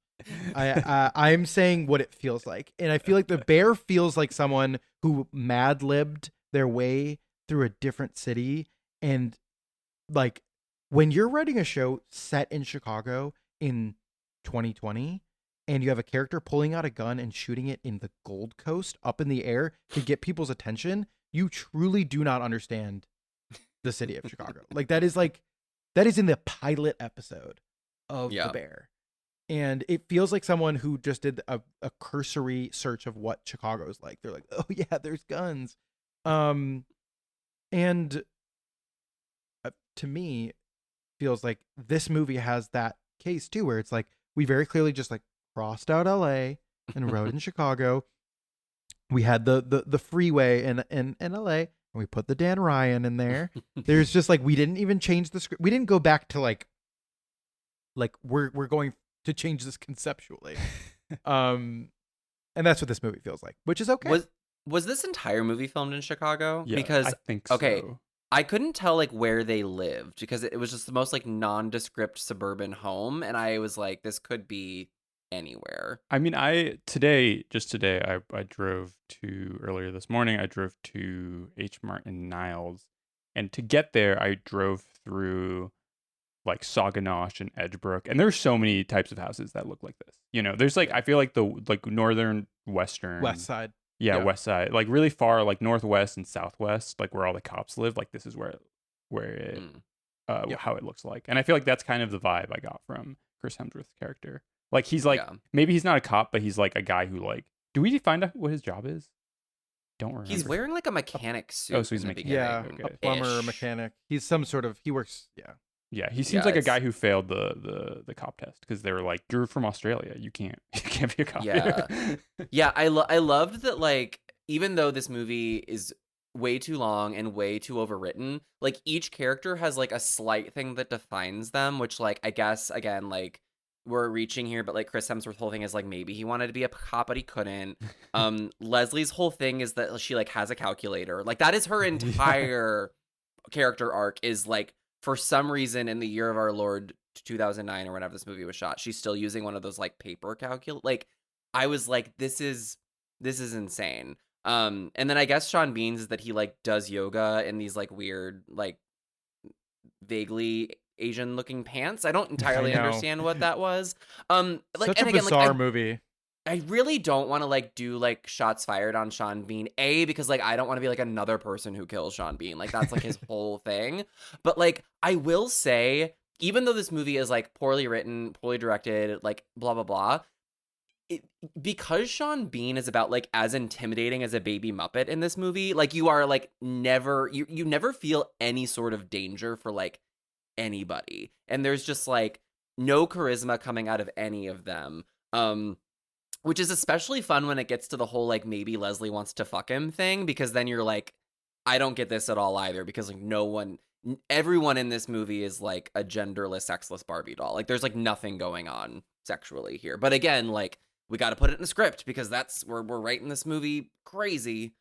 I'm saying what it feels like, and I feel like the bear feels like someone who mad-libbed their way through a different city. And like, when you're writing a show set in Chicago in 2020 and you have a character pulling out a gun and shooting it in the Gold Coast up in the air to get people's attention, you truly do not understand the city of Chicago. Like, that is in the pilot episode of The Bear. And it feels like someone who just did a cursory search of what Chicago is like. They're like, oh yeah, there's guns. And to me, feels like this movie has that case too, where it's like, we very clearly just like crossed out LA and rode in Chicago. We had the freeway in LA, and we put the Dan Ryan in there. There's just like, we didn't even change the script. We didn't go back to like we're going to change this conceptually. And that's what this movie feels like, which is okay. Was this entire movie filmed in Chicago? Yeah, because I think okay, so. I couldn't tell like where they lived because it was just the most like nondescript suburban home, and I was like, this could be anywhere. I mean, today I drove to, earlier this morning, I drove to H Mart in Niles, and to get there I drove through like Sauganash and Edgebrook, and there's so many types of houses that look like this. You know, there's like, I feel like the like northern western West side. Yeah, west side, like really far, like northwest and southwest, like where all the cops live. Like, this is where it how it looks like. And I feel like that's kind of the vibe I got from Chris Hemsworth's character. Like, he's like, maybe he's not a cop, but he's like a guy who, like, do we find out what his job is? Don't remember. He's wearing like a mechanic suit. Oh, so he's a mechanic. Yeah, okay. a plumber, a mechanic. He's some sort of, he works, Yeah, he seems like a guy who failed the cop test, because they were like, you're from Australia, you can't be a cop. Yeah, I loved that, like, even though this movie is way too long and way too overwritten, like, each character has like a slight thing that defines them, which, like, I guess again, like, we're reaching here, but like Chris Hemsworth's whole thing is like, maybe he wanted to be a cop but he couldn't. Leslie's whole thing is that she like has a calculator. Like, that is her entire character arc, is like, for some reason in the year of our Lord 2009 or whenever this movie was shot, she's still using one of those like paper calculator. Like, I was like, this is insane. And then I guess Sean Bean's is that he like does yoga in these like weird, like vaguely Asian looking pants. I don't entirely understand what that was. Like, such and a again, bizarre like, movie. I really don't want to like do like shots fired on Sean Bean, because like I don't want to be like another person who kills Sean Bean. Like, that's like his whole thing. But like, I will say, even though this movie is like poorly written, poorly directed, like blah blah blah, because Sean Bean is about like as intimidating as a baby Muppet in this movie, like, you are like never you never feel any sort of danger for like anybody, and there's just like no charisma coming out of any of them. Which is especially fun when it gets to the whole like, maybe Leslie wants to fuck him thing, because then you're like, I don't get this at all either, because like everyone in this movie is like a genderless, sexless Barbie doll. Like, there's like nothing going on sexually here. But again, like, we got to put it in the script, because we're writing this movie crazy.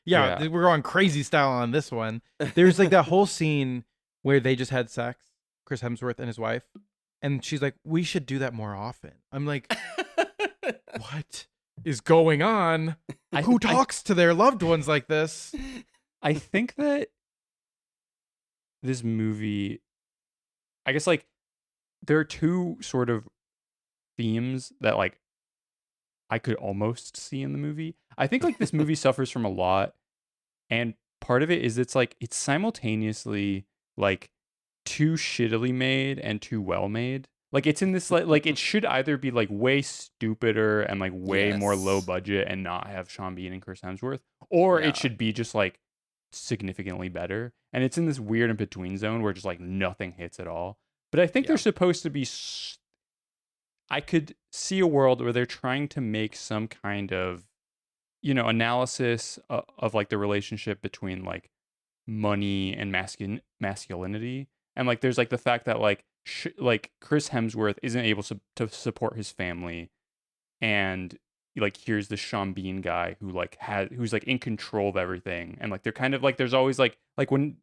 Yeah, we're going crazy style on this one. There's like that whole scene where they just had sex, Chris Hemsworth and his wife, and she's like, we should do that more often. I'm like, what is going on? Who talks to their loved ones like this? I think that this movie, I guess, like, there are two sort of themes that like I could almost see in the movie. I think like this movie suffers from a lot, and part of it is it's simultaneously like too shittily made and too well made. Like, it's in this like it should either be like way stupider and like way more low budget and not have Sean Bean and Chris Hemsworth, or it should be just like significantly better. And it's in this weird in between zone where just like nothing hits at all. But I think Yeah. they're supposed to be. I could see a world where they're trying to make some kind of, analysis of like the relationship between like money and masculinity, and like there's like the fact that like like Chris Hemsworth isn't able to support his family, and like here's the Sean Bean guy who's like in control of everything, and like they're kind of like there's always like when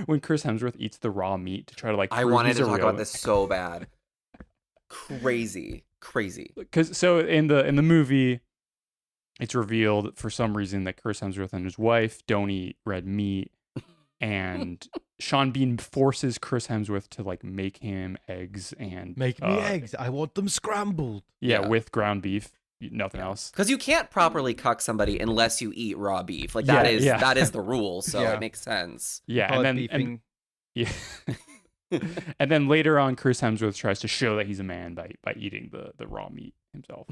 when Chris Hemsworth eats the raw meat to try to like I prove wanted he's to a talk real about this so bad. Crazy. because so in the movie it's revealed for some reason that Chris Hemsworth and his wife don't eat red meat, and Sean Bean forces Chris Hemsworth to like make him eggs and Make me eggs. I want them scrambled. Yeah, Yeah. with ground beef, nothing else. Because you can't properly cuck somebody unless you eat raw beef. Like Yeah, that is the rule. So Yeah. it makes sense. Yeah, Call and it then beefing. yeah. And then later on, Chris Hemsworth tries to show that he's a man by eating the raw meat himself.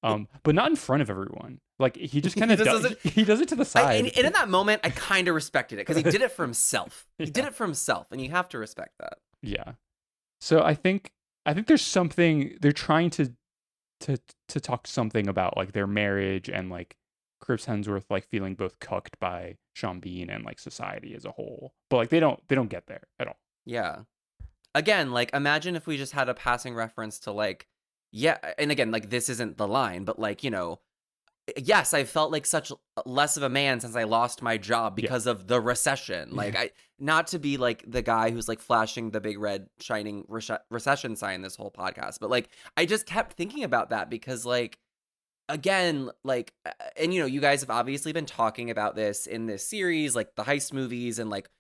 But not in front of everyone. Like he just kind of just does. doesn't- He does it to the side. And in that moment, I kind of respected it because he did it for himself. He did it for himself, and you have to respect that. Yeah. So I think there's something they're trying to talk something about like their marriage and like Chris Hemsworth like feeling both cucked by Sean Bean and like society as a whole. But like they don't get there at all. Yeah. Again, like imagine if we just had a passing reference to like, yeah, and again, like this isn't the line, but like, yes, I felt like such less of a man since I lost my job because of the recession. Like not to be like the guy who's like flashing the big red shining recession sign this whole podcast, but like I just kept thinking about that because like again, like and you guys have obviously been talking about this in this series, like the heist movies and like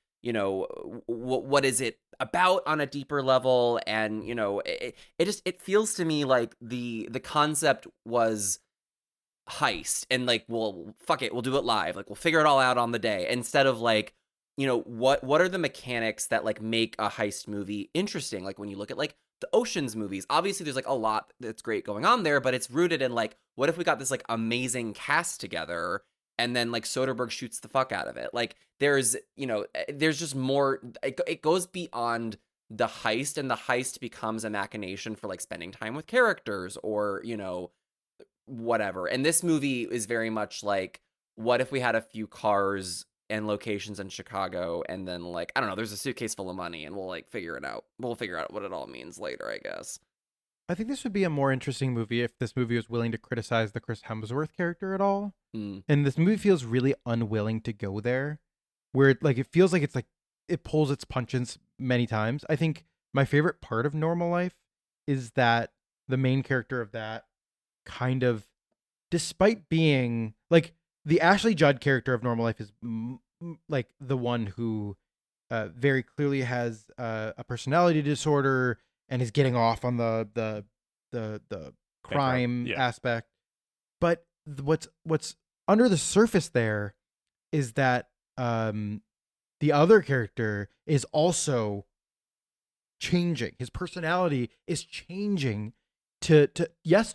what is it about on a deeper level, and it feels to me like the concept was heist and like, well, fuck it, we'll do it live, like we'll figure it all out on the day, instead of like what are the mechanics that like make a heist movie interesting. Like when you look at like the Ocean's movies, obviously there's like a lot that's great going on there, but it's rooted in like, what if we got this like amazing cast together and then like Soderbergh shoots the fuck out of it. Like there's just more, it goes beyond the heist, and the heist becomes a machination for like spending time with characters or whatever. And this movie is very much like, what if we had a few cars and locations in Chicago, and then like, I don't know, there's a suitcase full of money and we'll like figure it out. We'll figure out what it all means later, I guess. I think this would be a more interesting movie if this movie was willing to criticize the Chris Hemsworth character at all. And this movie feels really unwilling to go there, where it feels like it pulls its punches many times. I think my favorite part of Normal Life is that the main character of that kind of, despite being like the Ashley Judd character of Normal Life is like the one who very clearly has a personality disorder and is getting off on the crime aspect. But what's under the surface there is that the other character is also changing. His personality is changing to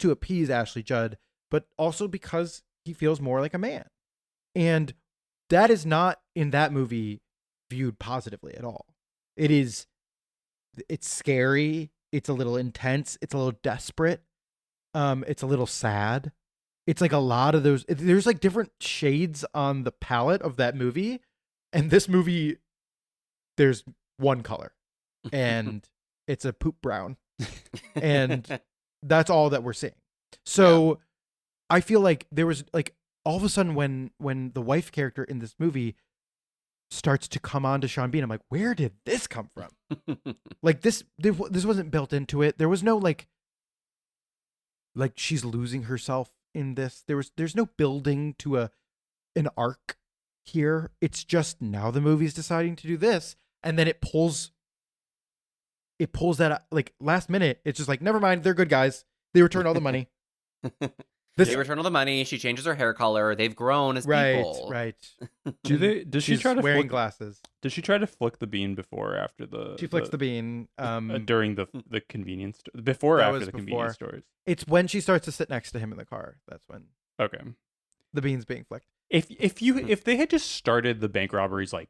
appease Ashley Judd, but also because he feels more like a man. And that is not in that movie viewed positively at all. It's scary, it's a little intense, it's a little desperate, it's a little sad. It's like a lot of those, there's like different shades on the palette of that movie, and this movie there's one color and it's a poop brown, and that's all that we're seeing. So I feel like there was like all of a sudden when the wife character in this movie starts to come on to Sean Bean, I'm like, where did this come from? Like this wasn't built into it. There was no like she's losing herself in this. There's no building to an arc here. It's just now the movie's deciding to do this, and then it pulls that like last minute. It's just like, never mind, they're good guys. They returned all the money. They return all the money. She changes her hair color. They've grown as people. Right. Does she try to wearing flick, glasses? Does she try to flick the bean before or after the? She flicks the bean. During the convenience before or That after was the before. convenience stores. It's when she starts to sit next to him in the car. That's when Okay. the bean's being flicked. If they had just started the bank robberies like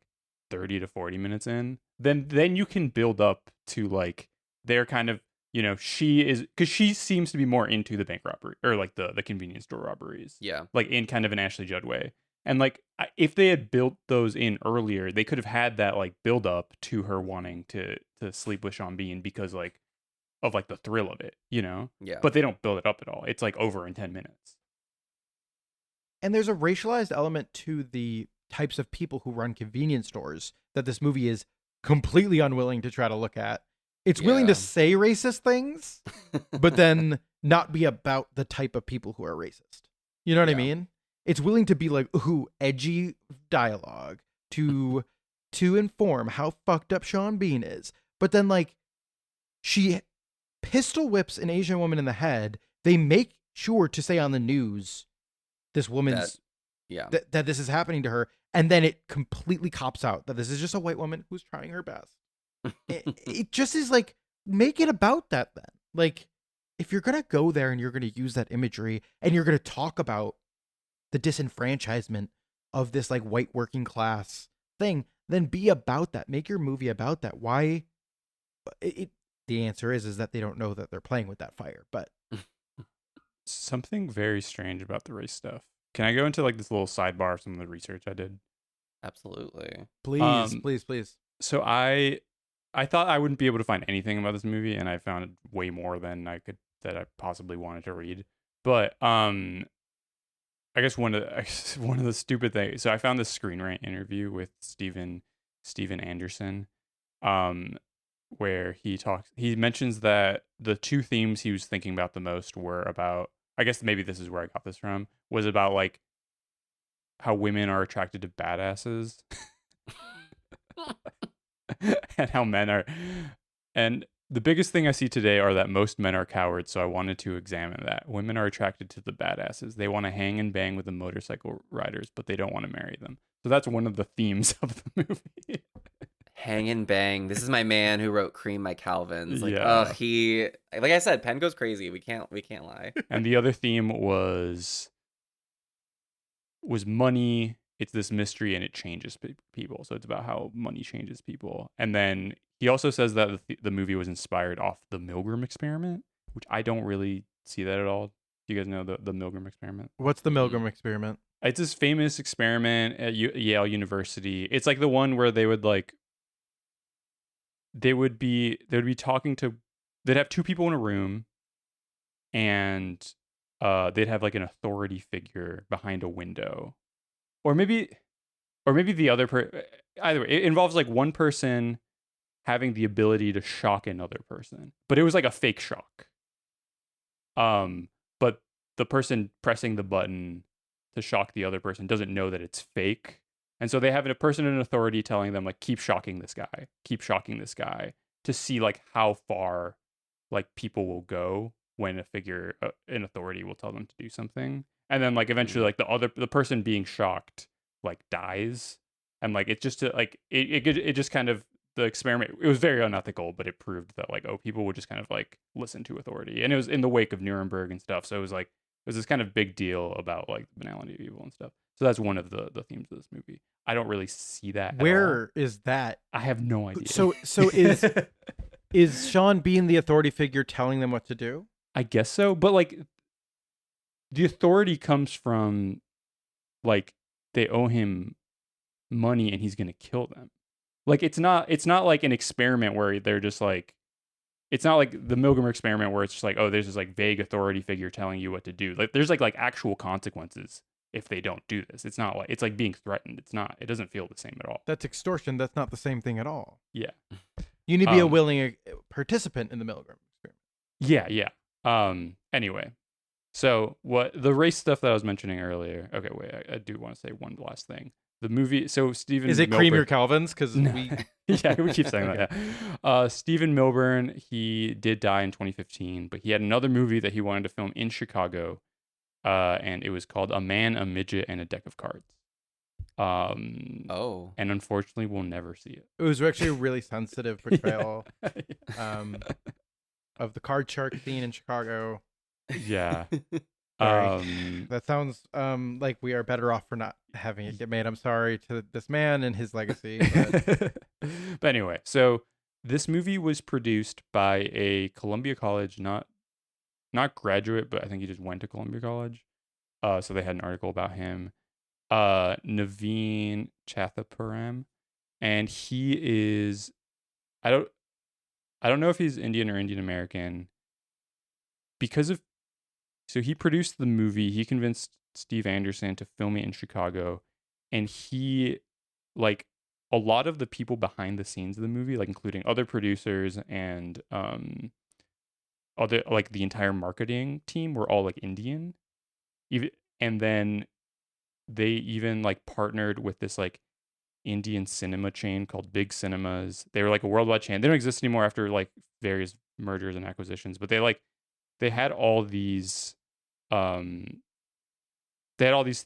30 to 40 minutes in, then you can build up to like they're kind of, you know, she is, because she seems to be more into the bank robbery or like the convenience store robberies. Yeah. Like in kind of an Ashley Judd way. And like if they had built those in earlier, they could have had that like build up to her wanting to sleep with Sean Bean because like of like the thrill of it, you know? Yeah. But they don't build it up at all. It's like over in 10 minutes. And there's a racialized element to the types of people who run convenience stores that this movie is completely unwilling to try to look at. It's willing Yeah. to say racist things, but then not be about the type of people who are racist. You know what I Yeah. mean? It's willing to be like, ooh, edgy dialogue to inform how fucked up Sean Bean is. But then like she pistol whips an Asian woman in the head. They make sure to say on the news this woman's Yeah. that this is happening to her, and then it completely cops out that this is just a white woman who's trying her best. It just is like, make it about that then. Like, if you're gonna go there and you're gonna use that imagery and you're gonna talk about the disenfranchisement of this like white working class thing, then be about that. Make your movie about that. Why? The answer is that they don't know that they're playing with that fire, but Something very strange about the race stuff. Can I go into like this little sidebar of some of the research I did? Absolutely. please, please. So I thought I wouldn't be able to find anything about this movie, and I found way more than I possibly wanted to read. But I guess one of the stupid things. So I found this Screen Rant interview with Steven Anderson, where he mentions that the two themes he was thinking about the most were about, I guess maybe this is where I got this from, was about like how women are attracted to badasses and how men are. And the biggest thing I see today are that most men are cowards, so I wanted to examine that. Women are attracted to the badasses. They want to hang and bang with the motorcycle riders, but they don't want to marry them. So that's one of the themes of the movie. Hang and bang. This is my man who wrote Cream My Calvins. Like, Yeah. he, like I said, pen goes crazy. We can't lie. And the other theme was money. It's this mystery and it changes people. So it's about how money changes people. And then he also says that the movie was inspired off the Milgram experiment, which I don't really see that at all. Do you guys know the Milgram experiment? What's the Milgram experiment? It's this famous experiment at Yale University. It's like the one where they would be talking to, they'd have two people in a room, and they'd have like an authority figure behind a window, or maybe the other either way, it involves like one person having the ability to shock another person, but it was like a fake shock. But the person pressing the button to shock the other person doesn't know that it's fake. And so they have a person in authority telling them like, keep shocking this guy to see like how far like people will go when a figure in authority will tell them to do something. And then like eventually like the person being shocked like dies. And like it's just it just kind of, the experiment, it was very unethical, but it proved that like, oh, people would just kind of like listen to authority. And it was in the wake of Nuremberg and stuff. So it was this kind of big deal about like the banality of evil and stuff. So that's one of the themes of this movie. I don't really see that. Where is that? I have no idea. So is Sean Bean the authority figure telling them what to do? I guess so, but like the authority comes from like they owe him money and he's gonna kill them. Like it's not like an experiment where they're just like, it's not like the Milgram experiment where it's just like, oh, there's this like vague authority figure telling you what to do. Like there's like actual consequences if they don't do this. It's not like, it's like being threatened. It doesn't feel the same at all. That's extortion. That's not the same thing at all. Yeah. You need to be a willing participant in the Milgram experiment. Yeah. Anyway, so what the race stuff that I was mentioning earlier. Okay, wait, I do want to say one last thing. The movie, so Stephen Is it Milburn, Cream Your Calvins? Because No. we yeah, we keep saying that. Yeah. Stephen Milburn, he did die in 2015, but he had another movie that he wanted to film in Chicago, and it was called A Man, a Midget, and a Deck of Cards. And unfortunately, we'll never see it. It was actually a really sensitive portrayal Yeah. of the card shark scene in Chicago. Yeah. Sorry. That sounds like we are better off for not having it get made. I'm sorry to this man and his legacy. But But anyway, so this movie was produced by a Columbia College, not graduate, but I think he just went to Columbia College. So they had an article about him. Naveen Chathaparam, and he is I don't know if he's Indian or Indian American. So he produced the movie. He convinced Steve Anderson to film it in Chicago, and he, like, a lot of the people behind the scenes of the movie, like including other producers and other, like, the entire marketing team, were all like Indian. And then they even like partnered with this like Indian cinema chain called Big Cinemas. They were like a worldwide chain. They don't exist anymore after like various mergers and acquisitions, but they had all these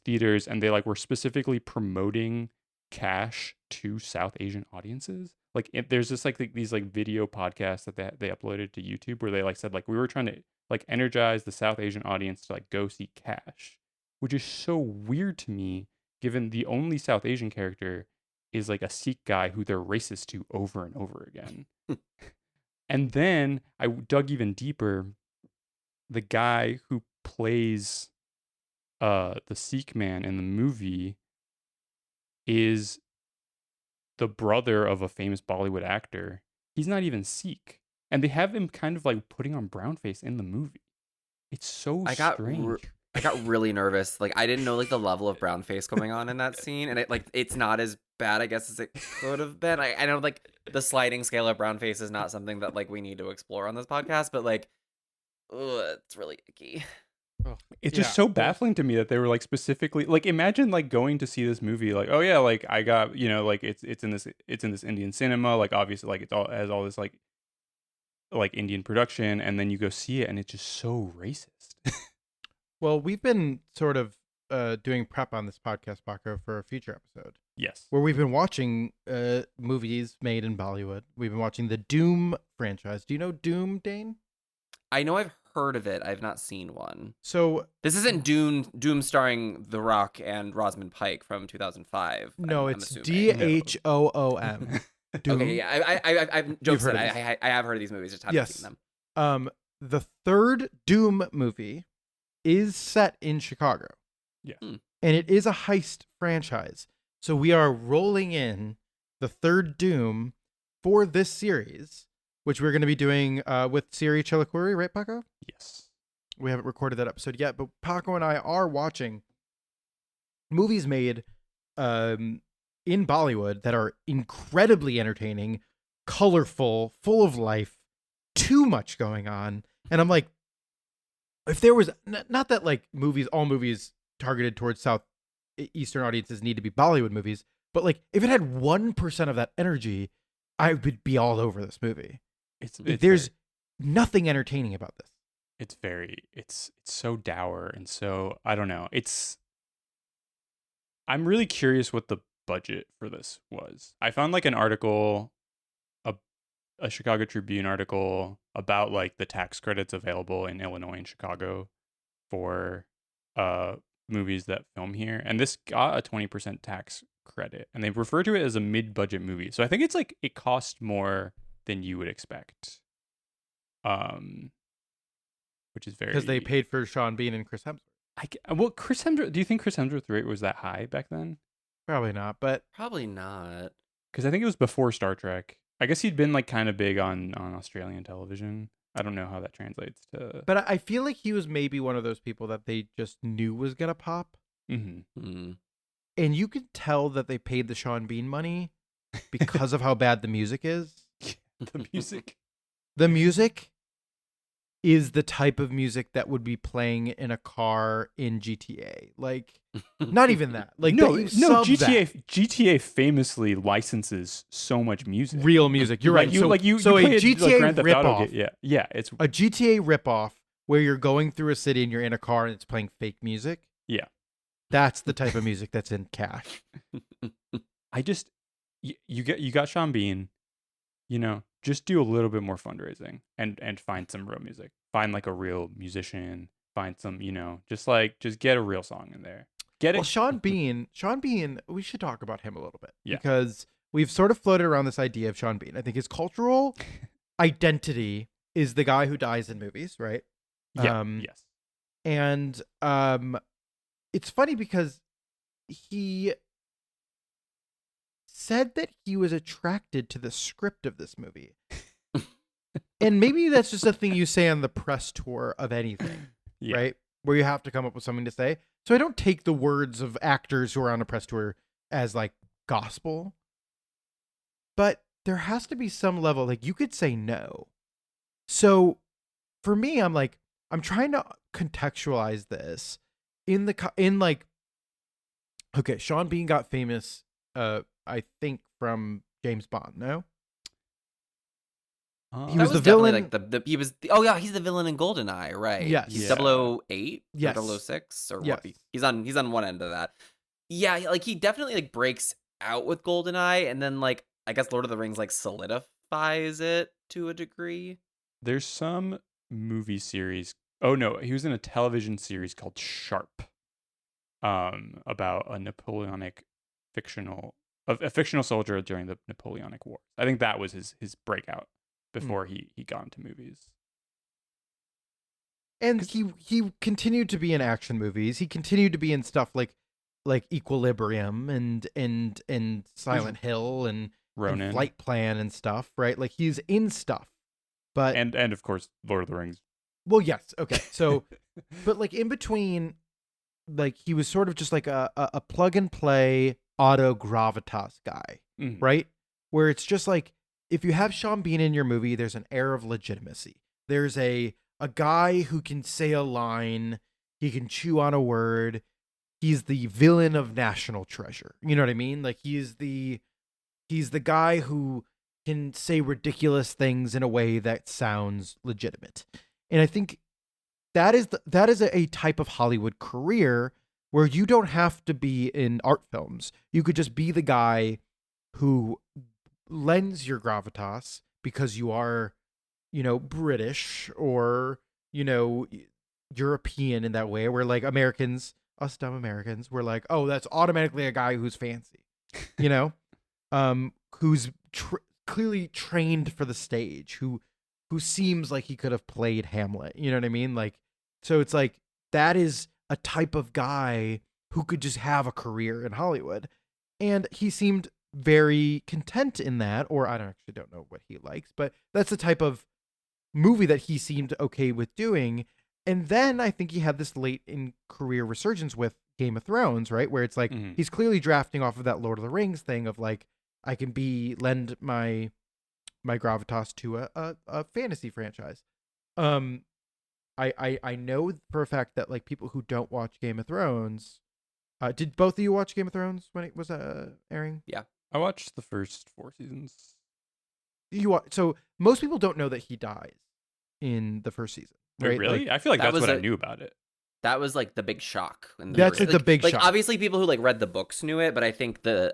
theaters, and they like were specifically promoting Cash to South Asian audiences. Like there's just like these like video podcasts that they uploaded to YouTube where they like said like we were trying to like energize the South Asian audience to like go see Cash, which is so weird to me given the only South Asian character is like a Sikh guy who they're racist to over and over again. And then I dug even deeper. The guy who plays the Sikh man in the movie is the brother of a famous Bollywood actor. He's not even Sikh. And they have him kind of like putting on brownface in the movie. It's so strange. I got really nervous. Like, I didn't know like the level of brown face going on in that scene, and it's not as bad, I guess, as it could have been. I know like the sliding scale of brown face is not something that like we need to explore on this podcast, but like, it's really icky. It's just so baffling to me that they were like specifically like, imagine like going to see this movie like, oh yeah, like I got, you know, like it's in this Indian cinema, like obviously like has all this like Indian production, and then you go see it and it's just so racist. Well, we've been sort of doing prep on this podcast, Paco, for a future episode. Yes. Where we've been watching movies made in Bollywood. We've been watching the Doom franchise. Do you know Doom, Dane? I know I've heard of it. I've not seen one. So this isn't Doom starring The Rock and Rosamund Pike from 2005. No, I'm it's assuming. DHOOM. Doom. Okay, yeah, I've jokes that I have heard of these movies, just haven't seen them. The third Doom movie is set in Chicago. Yeah. And it is a heist franchise. So we are rolling in the third Doom for this series, which we're going to be doing with Siri Chilakuri, right, Paco? Yes. We haven't recorded that episode yet, but Paco and I are watching movies made in Bollywood that are incredibly entertaining, colorful, full of life, too much going on. And I'm like, if there was not that like all movies targeted towards Southeastern audiences need to be Bollywood movies, but like if it had 1% of that energy, I would be all over this movie. There's nothing entertaining about this. It's so dour and so, I don't know. I'm really curious what the budget for this was. I found like an article, a Chicago Tribune article about like the tax credits available in Illinois and Chicago for movies that film here, and this got a 20% tax credit, and they refer to it as a mid-budget movie. So I think it's like it cost more than you would expect, which is very, because they paid for Sean Bean and Chris Hemsworth. Chris Hemsworth. Do you think Chris Hemsworth's rate was that high back then? Probably not, but probably not, because I think it was before Star Trek. I guess he'd been like kind of big on Australian television. I don't know how that translates to. But I feel like he was maybe one of those people that they just knew was gonna pop. Mm-hmm. And you could tell that they paid the Sean Bean money because of how bad the music is. The music is the type of music that would be playing in a car in GTA. Like, not even that. Like, GTA famously licenses so much music. Real music. You're right. So, a GTA ripoff. Yeah, it's a GTA ripoff where you're going through a city and you're in a car and it's playing fake music. Yeah. That's the type of music that's in Cash. You got Sean Bean, you know, just do a little bit more fundraising and find some real music. Find like a real musician, find some, you know, just get a real song in there. Get it. Well, Sean Bean, we should talk about him a little bit. Yeah. Because we've sort of floated around this idea of Sean Bean. I think his cultural identity is the guy who dies in movies, right? Yeah. Yes. And it's funny because he said that he was attracted to the script of this movie. And maybe that's just a thing you say on the press tour of anything, right? Where you have to come up with something to say. So I don't take the words of actors who are on a press tour as like gospel. But there has to be some level, like you could say no. So for me, I'm trying to contextualize this okay, Sean Bean got famous, I think from James Bond, no? He was the villain. Like he's the villain in GoldenEye, right? Yes. He's Yeah. 008 Yes. or 006 or Yes. what? He's on one end of that. Yeah, like he definitely like breaks out with GoldenEye, and then like I guess Lord of the Rings like solidifies it to a degree. There's some movie series. Oh no, he was in a television series called Sharp, about a Napoleonic a fictional soldier during the Napoleonic Wars. I think that was his breakout before he got into movies. And he continued to be in action movies. He continued to be in stuff like Equilibrium and Silent Hill and Ronin. Flight Plan and stuff, right? Like he's in stuff. But and of course Lord of the Rings. well, yes, okay. So but like in between, like he was sort of just like a plug and play auto gravitas guy, Mhm. right? Where it's just like if you have Sean Bean in your movie, there's an air of legitimacy. There's a guy who can say a line, he can chew on a word. He's the villain of National Treasure. You know what I mean? Like he's the guy who can say ridiculous things in a way that sounds legitimate. And I think that is a type of Hollywood career where you don't have to be in art films. You could just be the guy who lends your gravitas because you are, British or, European in that way, where like Americans, us dumb Americans, we're like, oh, that's automatically a guy who's fancy, who's clearly trained for the stage, who seems like he could have played Hamlet. You know what I mean? Like, so it's like that is a type of guy who could just have a career in Hollywood. And he seemed very content in that, or I don't know what he likes, but that's the type of movie that he seemed okay with doing. And then I think he had this late in career resurgence with Game of Thrones, right? Where it's like he's clearly drafting off of that Lord of the Rings thing of like, I can lend my gravitas to a fantasy franchise. I know for a fact that like people who don't watch Game of Thrones, did both of you watch Game of Thrones when it was airing? Yeah. I watched the first 4 seasons. So most people don't know that he dies in the first season. Wait, Right? really? Like, I feel like that that's was what I a- knew about it. That was like the big shock. That's like the big shock. Obviously, people who like read the books knew it, but I think the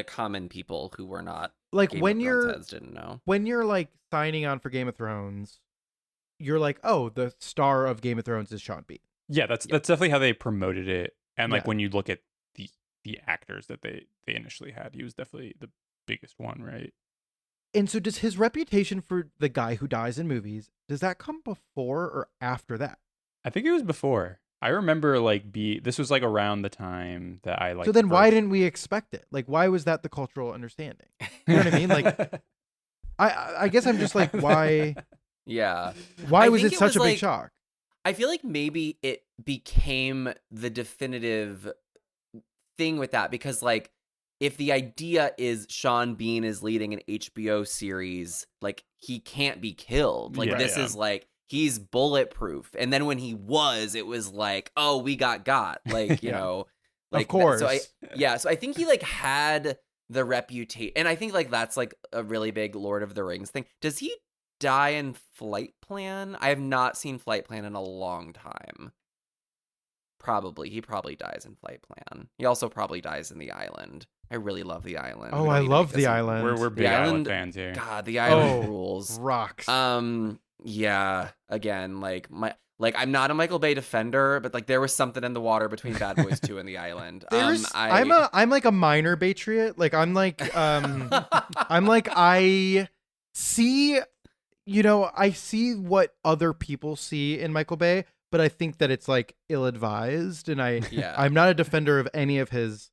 common people who were not like Game when of Thrones you're heads didn't know. when you're like signing on for Game of Thrones, you're like, oh, the star of Game of Thrones is Sean Bean. Yeah, that's definitely how they promoted it. And like Yeah. when you look at the actors that they initially had, he was definitely the biggest one, right? And so does his reputation for the guy who dies in movies, does that come before or after that? I think it was before. I remember this was like around the time that I like. So then why didn't we expect it? Like, why was that the cultural understanding? You know what I mean? Like, I guess I'm just like, why Yeah. why I was think it it such was a big like- shock? I feel like maybe it became the definitive thing with that because, like, if the idea is Sean Bean is leading an HBO series, like, he can't be killed. Like, Yeah, this yeah. is like, he's bulletproof. And then when he it was like, oh, we got. Like, you Yeah. know. Like, Of course. So I think he, like, had the reputation. And I think, like, that's, like, a really big Lord of the Rings thing. Does he die in Flight Plan? I have not seen Flight Plan in a long time. He probably dies in Flight Plan. He also probably dies in The Island. I really love The Island. Oh, We don't I need to love make The this Island. We're big The Island Island- fans here. God, The Island Oh. rules. Rocks. Yeah, again, like Like, I'm not a Michael Bay defender, but like there was something in the water between Bad Boys 2 and The Island. I'm like a minor patriot. Like I see, I see what other people see in Michael Bay, but I think that it's like ill-advised, and I'm not a defender of any of his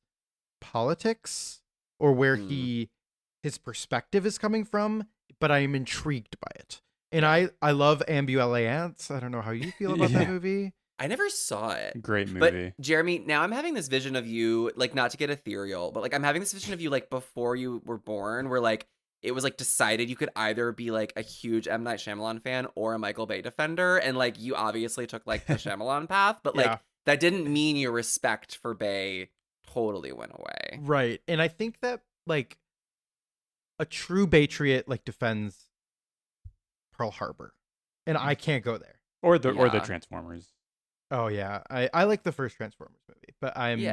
politics or where his perspective is coming from, but I am intrigued by it. And I love Ambulance. I don't know how you feel about that movie. I never saw it. Great movie. But Jeremy, now I'm having this vision of you, like, not to get ethereal, but like I'm having this vision of you like before you were born, where like it was like decided you could either be like a huge M. Night Shyamalan fan or a Michael Bay defender, and like you obviously took like the Shyamalan path, but like that didn't mean your respect for Bay totally went away. Right. And I think that like a true patriot like defends Pearl Harbor, and I can't go there. Or the Transformers. Oh yeah, I like the first Transformers movie, but I'm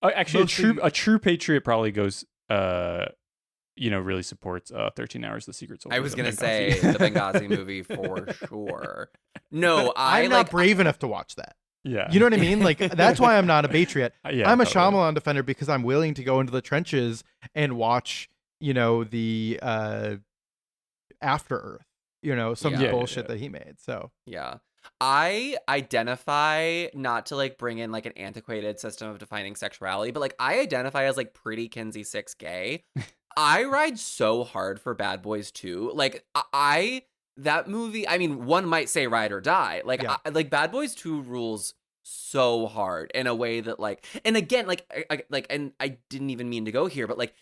actually a true patriot probably goes really supports 13 Hours the Secret Soldier. I was gonna say the Benghazi movie for sure. No, I'm not brave enough to watch that. Yeah, you know what I mean. Like that's why I'm not a patriot. I'm a totally. Shyamalan defender because I'm willing to go into the trenches and watch the After Earth, some bullshit that he made. So yeah, I identify, not to like bring in like an antiquated system of defining sexuality, but like I identify as like pretty Kinsey 6 gay. I ride so hard for Bad Boys 2. Like that movie, I mean, one might say ride or die. Like like Bad Boys 2 rules so hard in a way that like, and again, and I didn't even mean to go here, but like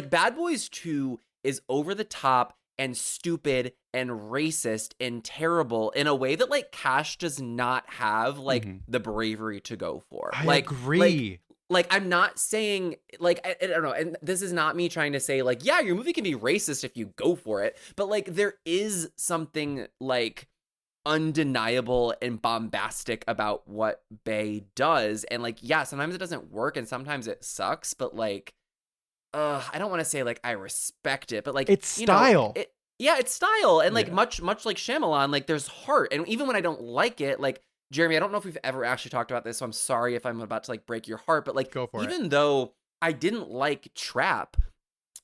Bad Boys 2 is over the top and stupid and racist and terrible in a way that like Cash does not have like the bravery to go for. I agree. Like I'm not saying like I don't know, and this is not me trying to say like yeah, your movie can be racist if you go for it, but like there is something like undeniable and bombastic about what Bay does, and like yeah, sometimes it doesn't work and sometimes it sucks, but like I don't want to say like I respect it, but like it's style. It's style, and like much like Shyamalan, like there's heart, and even when I don't like it, like Jeremy, I don't know if we've ever actually talked about this, so I'm sorry if I'm about to like break your heart, but like even though I didn't like Trap,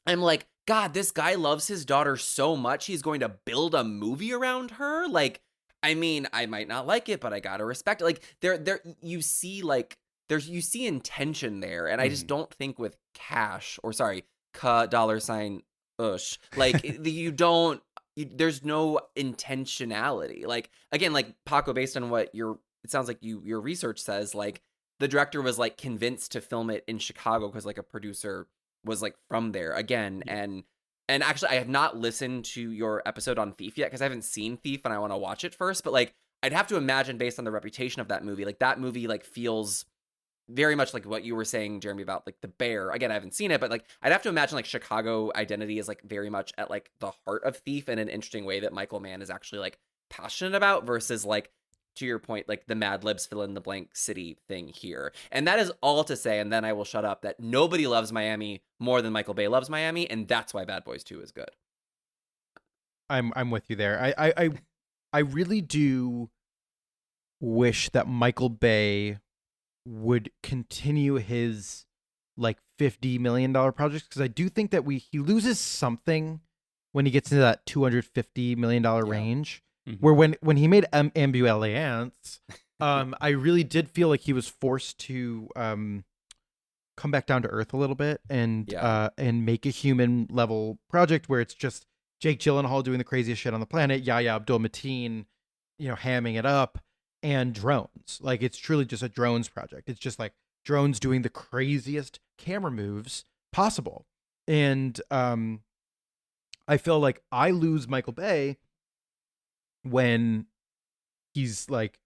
I'm like, God, this guy loves his daughter so much, he's going to build a movie around her. Like, I mean, I might not like it, but I gotta respect it. Like you see intention there, and I just don't think with Cash $, like there's no intentionality. Like again, like Paco, based on what it sounds like your research says, like the director was like convinced to film it in Chicago because like a producer was like from there again. And actually I have not listened to your episode on Thief yet because I haven't seen Thief and I want to watch it first, but like I'd have to imagine based on the reputation of that movie, like that movie like feels very much like what you were saying, Jeremy, about like The Bear. Again, I haven't seen it, but like I'd have to imagine like Chicago identity is like very much at like the heart of Thief in an interesting way that Michael Mann is actually like passionate about, versus like, to your point, like the Mad Libs fill in the blank city thing here. And that is all to say, and then I will shut up, that nobody loves Miami more than Michael Bay loves Miami, and that's why Bad Boys 2 is good. I'm with you there. I really do wish that Michael Bay would continue his like $50 million projects, because I do think that he loses something when he gets into that $250 million range. Where when he made Ambulance, I really did feel like he was forced to come back down to earth a little bit and make a human level project where it's just Jake Gyllenhaal doing the craziest shit on the planet, Yahya Abdul-Mateen, hamming it up, and drones. Like it's truly just a drones project. It's just like drones doing the craziest camera moves possible. And I feel like I lose Michael Bay when he's like,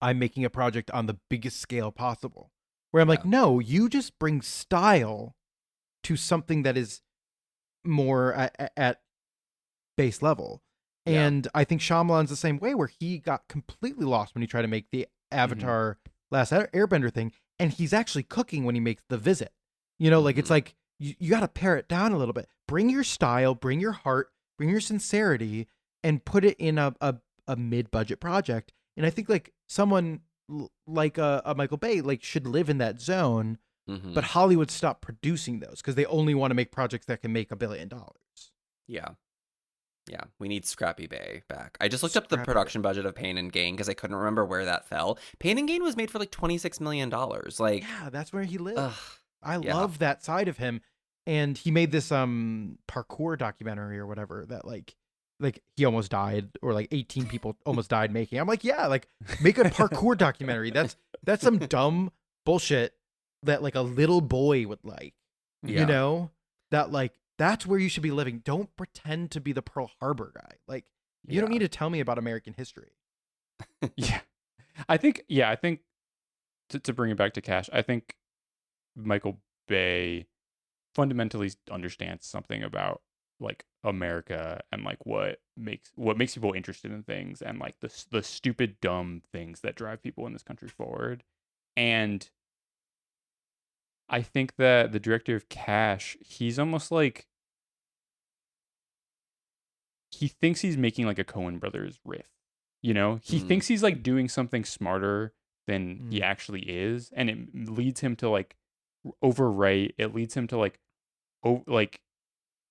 I'm making a project on the biggest scale possible, where I'm like, no, you just bring style to something that is more at base level. And I think Shyamalan's the same way, where he got completely lost when he tried to make the Avatar Last Airbender thing, and he's actually cooking when he makes The Visit. Like it's like you got to pare it down a little bit. Bring your style, bring your heart, bring your sincerity, and put it in a a mid-budget project. And I think like someone like a Michael Bay like should live in that zone, but Hollywood stopped producing those because they only want to make projects that can make $1 billion. Yeah. Yeah, we need Scrappy Bay back. I just looked up the production budget of Pain and Gain because I couldn't remember where that fell. Pain and Gain was made for like $26 million. Like, yeah, that's where he lived. ugh, I yeah. love that side of him. And he made this parkour documentary or whatever that like he almost died, or like 18 people almost died making. I'm like, yeah, like make a parkour documentary. That's some dumb bullshit that like a little boy would like. Yeah. You know? That like that's where you should be living. Don't pretend to be the Pearl Harbor guy. Like you don't need to tell me about American history. Yeah. I think to bring it back to Cash, I think Michael Bay fundamentally understands something about like America and like what makes people interested in things, and like the stupid dumb things that drive people in this country forward. And I think that the director of Cash, he's almost like he thinks he's making like a Coen Brothers riff. You know, he thinks he's like doing something smarter than he actually is, and it leads him to like overwrite. It leads him to like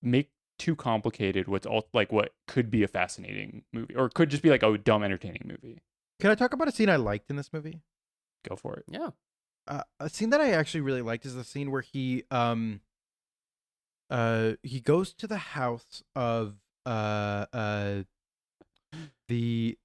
make too complicated what's all like what could be a fascinating movie, or could just be like a dumb entertaining movie. Can I talk about a scene I liked in this movie? Go for it. Yeah. A scene that I actually really liked is the scene where he goes to the house of the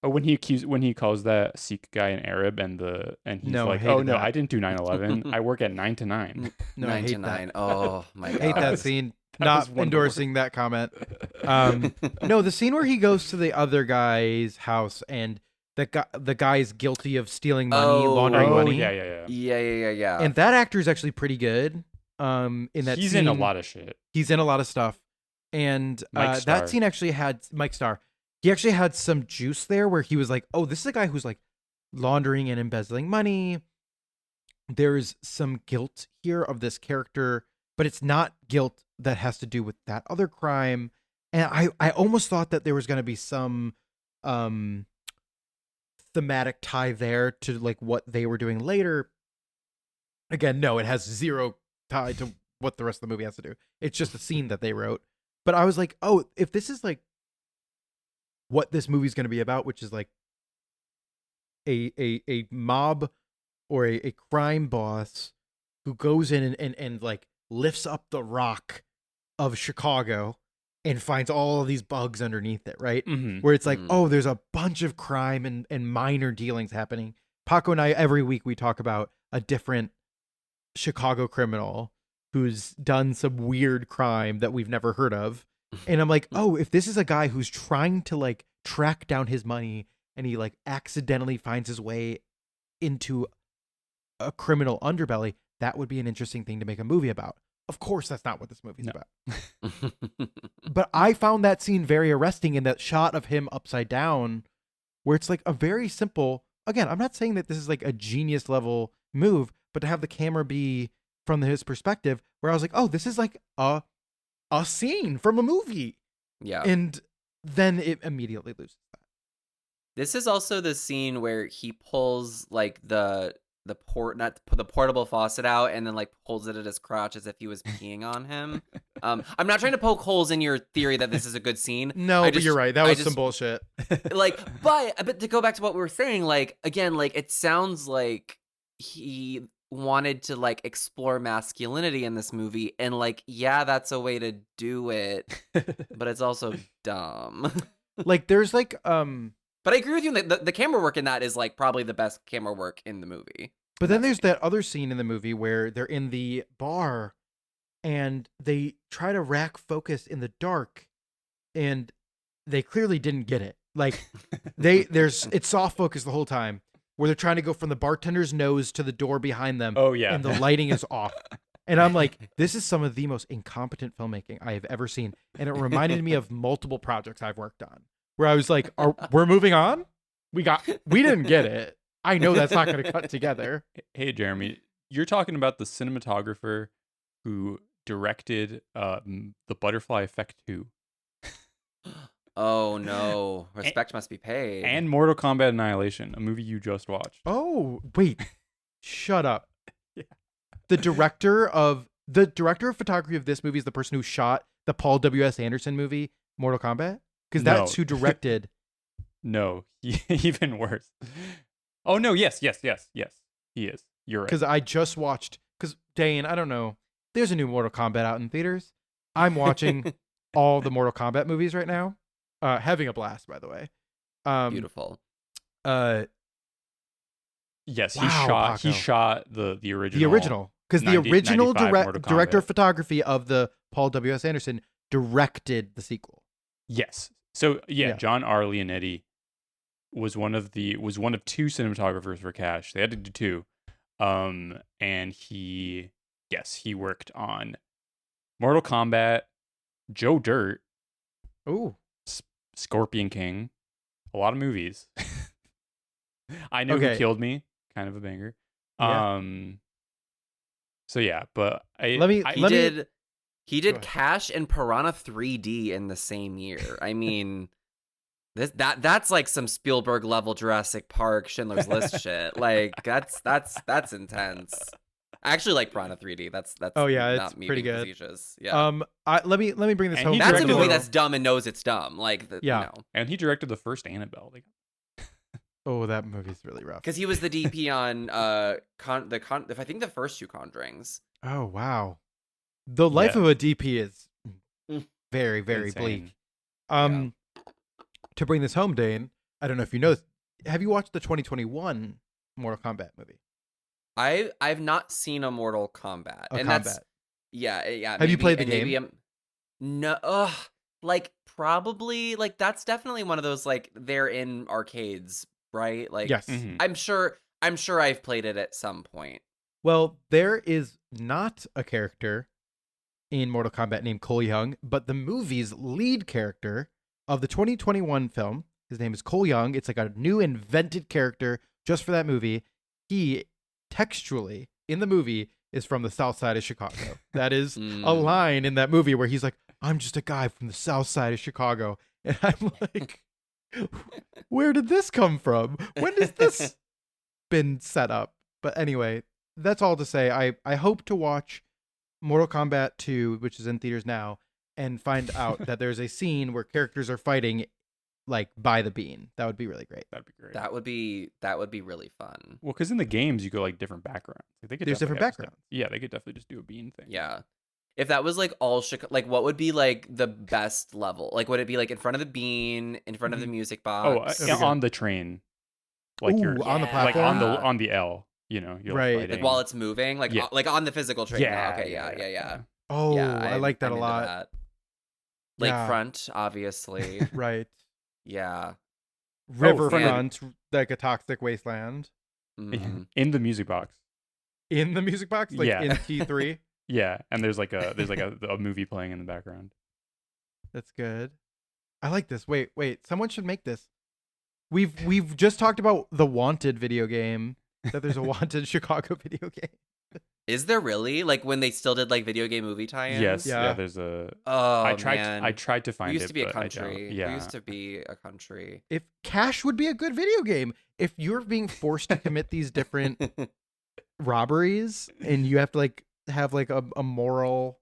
when he calls that Sikh guy an Arab, and he's No, I like, hated oh no, that. I didn't do 9/11. I work at 9 to 9. No, 9 I to hate 9. that. Oh my god. Hate that scene. that Not was one of the endorsing that comment. No, the scene where he goes to the other guy's house and the guy is guilty of stealing money, laundering money. Yeah. And that actor is actually pretty good. In that He's scene, in a lot of shit. He's in a lot of stuff. And Mike Starr. that scene actually had Mike Starr. He actually had some juice there where he was like, oh, this is a guy who's like laundering and embezzling money. There's some guilt here of this character, but it's not guilt that has to do with that other crime. And I almost thought that there was going to be some thematic tie there to like what they were doing later. Again, no, it has zero tie to what the rest of the movie has to do. It's just a scene that they wrote. But I was like, oh, if this is like what this movie's going to be about, which is like a mob or a crime boss who goes in and like lifts up the rock of Chicago and finds all of these bugs underneath it, right? Where it's like, oh, there's a bunch of crime and minor dealings happening. Paco and I, every week, we talk about a different Chicago criminal who's done some weird crime that we've never heard of. And I'm like, oh, if this is a guy who's trying to like track down his money and he like accidentally finds his way into a criminal underbelly, that would be an interesting thing to make a movie about. Of course, that's not what this movie's about. But I found that scene very arresting in that shot of him upside down, where it's like a very simple, again, I'm not saying that this is like a genius level move, but to have the camera be from his perspective, where I was like, oh, this is like a scene from a movie. Yeah. And then it immediately loses that. This is also the scene where he pulls like the portable faucet out and then like pulls it at his crotch as if he was peeing on him. I'm not trying to poke holes in your theory that this is a good scene. No, but you're right. That was some bullshit. Like, but to go back to what we were saying, like again, like it sounds like he wanted to like explore masculinity in this movie, and like, yeah, that's a way to do it, but it's also dumb. Like there's like But I agree with you that the camera work in that is like probably the best camera work in the movie. But then there's that other scene in the movie where they're in the bar and they try to rack focus in the dark, and they clearly didn't get it. Like it's soft focus the whole time, where they're trying to go from the bartender's nose to the door behind them. Oh yeah. And the lighting is off. And I'm like, this is some of the most incompetent filmmaking I have ever seen. And it reminded me of multiple projects I've worked on, where I was like, we're moving on? We didn't get it. I know that's not going to cut together. Hey, Jeremy, you're talking about the cinematographer who directed the Butterfly Effect 2. Oh no, respect must be paid. And Mortal Kombat Annihilation, a movie you just watched. Oh, wait. Shut up. Yeah. The director of photography of this movie is the person who shot the Paul W.S. Anderson movie, Mortal Kombat? Because No. that's who directed. No, even worse. Oh no, yes, he is. You're right. Because I just watched, because Dane, I don't know, there's a new Mortal Kombat out in theaters. I'm watching all the Mortal Kombat movies right now. Having a blast, by the way. Beautiful. Yes, Wow, he shot the original. The original. Because the 90 original 95 Mortal director of Kombat. photography of the Paul W.S. Anderson directed the sequel. Yes. So Yeah. John R. Leonetti was one of two cinematographers for Cash. They had to do two. And he worked on Mortal Kombat, Joe Dirt, Ooh. Scorpion King, a lot of movies. I Know Okay. Who Killed Me, kind of a banger. Yeah. So yeah, but He Go did ahead. Cash and Piranha 3D in the same year. I mean, that's like some Spielberg level Jurassic Park, Schindler's List shit. Like that's intense. I actually like Piranha 3D. That's Oh, yeah, not it's me pretty being good. facetious. Yeah. Let me bring this And home. he That's a directed movie the- that's dumb and knows it's dumb. Like, Yeah. you know, and he directed the first Annabelle. Like, Oh, that movie's really rough. because he was the DP on I think the first two Conjurings. Oh, wow. The life Yeah. of a DP is Mm. very, very insane. bleak. To bring this home, Dane, I don't know if you know this. Have you watched the 2021 Mortal Kombat movie? I've not seen a Mortal Kombat, and that's yeah. Have you played the maybe game? No, like probably like that's definitely one of those like they're in arcades, right? Like Yes. Mhm. I'm sure I've played it at some point. Well, there is not a character in Mortal Kombat named Cole Young, but the movie's lead character of the 2021 film, his name is Cole Young. It's like a new invented character just for that movie. He textually in the movie is from the South Side of Chicago. That is a Mm. line in that movie where he's like, "I'm just a guy from the South Side of Chicago," and I'm like, "Where did this come from? When has this been set up?" But anyway, that's all to say. I hope to watch Mortal Kombat 2, which is in theaters now, and find out that there's a scene where characters are fighting like by the bean. That would be really great. That'd be great. That would be really fun. Well, because in the games you go like different backgrounds. Like, they could There's definitely different have backgrounds. Yeah, they could definitely just do a bean thing. Yeah. If that was like all Chicago, like what would be like the best level? Like would it be like in front of the bean, in front of the music Oh, box? That'd be good. on the train. Like Ooh, you're on the Yeah. like platform. on the L. You know, you're Right. fighting. Like while it's moving, like Yeah. like on the physical train. Yeah. Okay. Yeah. Oh, Yeah, I like that I'm a into lot. that. Yeah. Lakefront, obviously. Right. Yeah. Riverfront, like a toxic wasteland. Mhm. in the music box. In the music box, like Yeah. in T3. Yeah, and there's like a movie playing in the background. That's good. I like this. Wait. Someone should make this. We've just talked about the Wanted video game. That there's a Wanted Chicago video game. Is there really like when they still did like video game movie tie-ins? Yes, Yeah. yeah. There's a. Oh I tried. man. I tried to find We used it, to be a but I don't. country. Yeah. We used to be a country. If Cash would be a good video game, if you're being forced to commit these different robberies and you have to like have like a moral,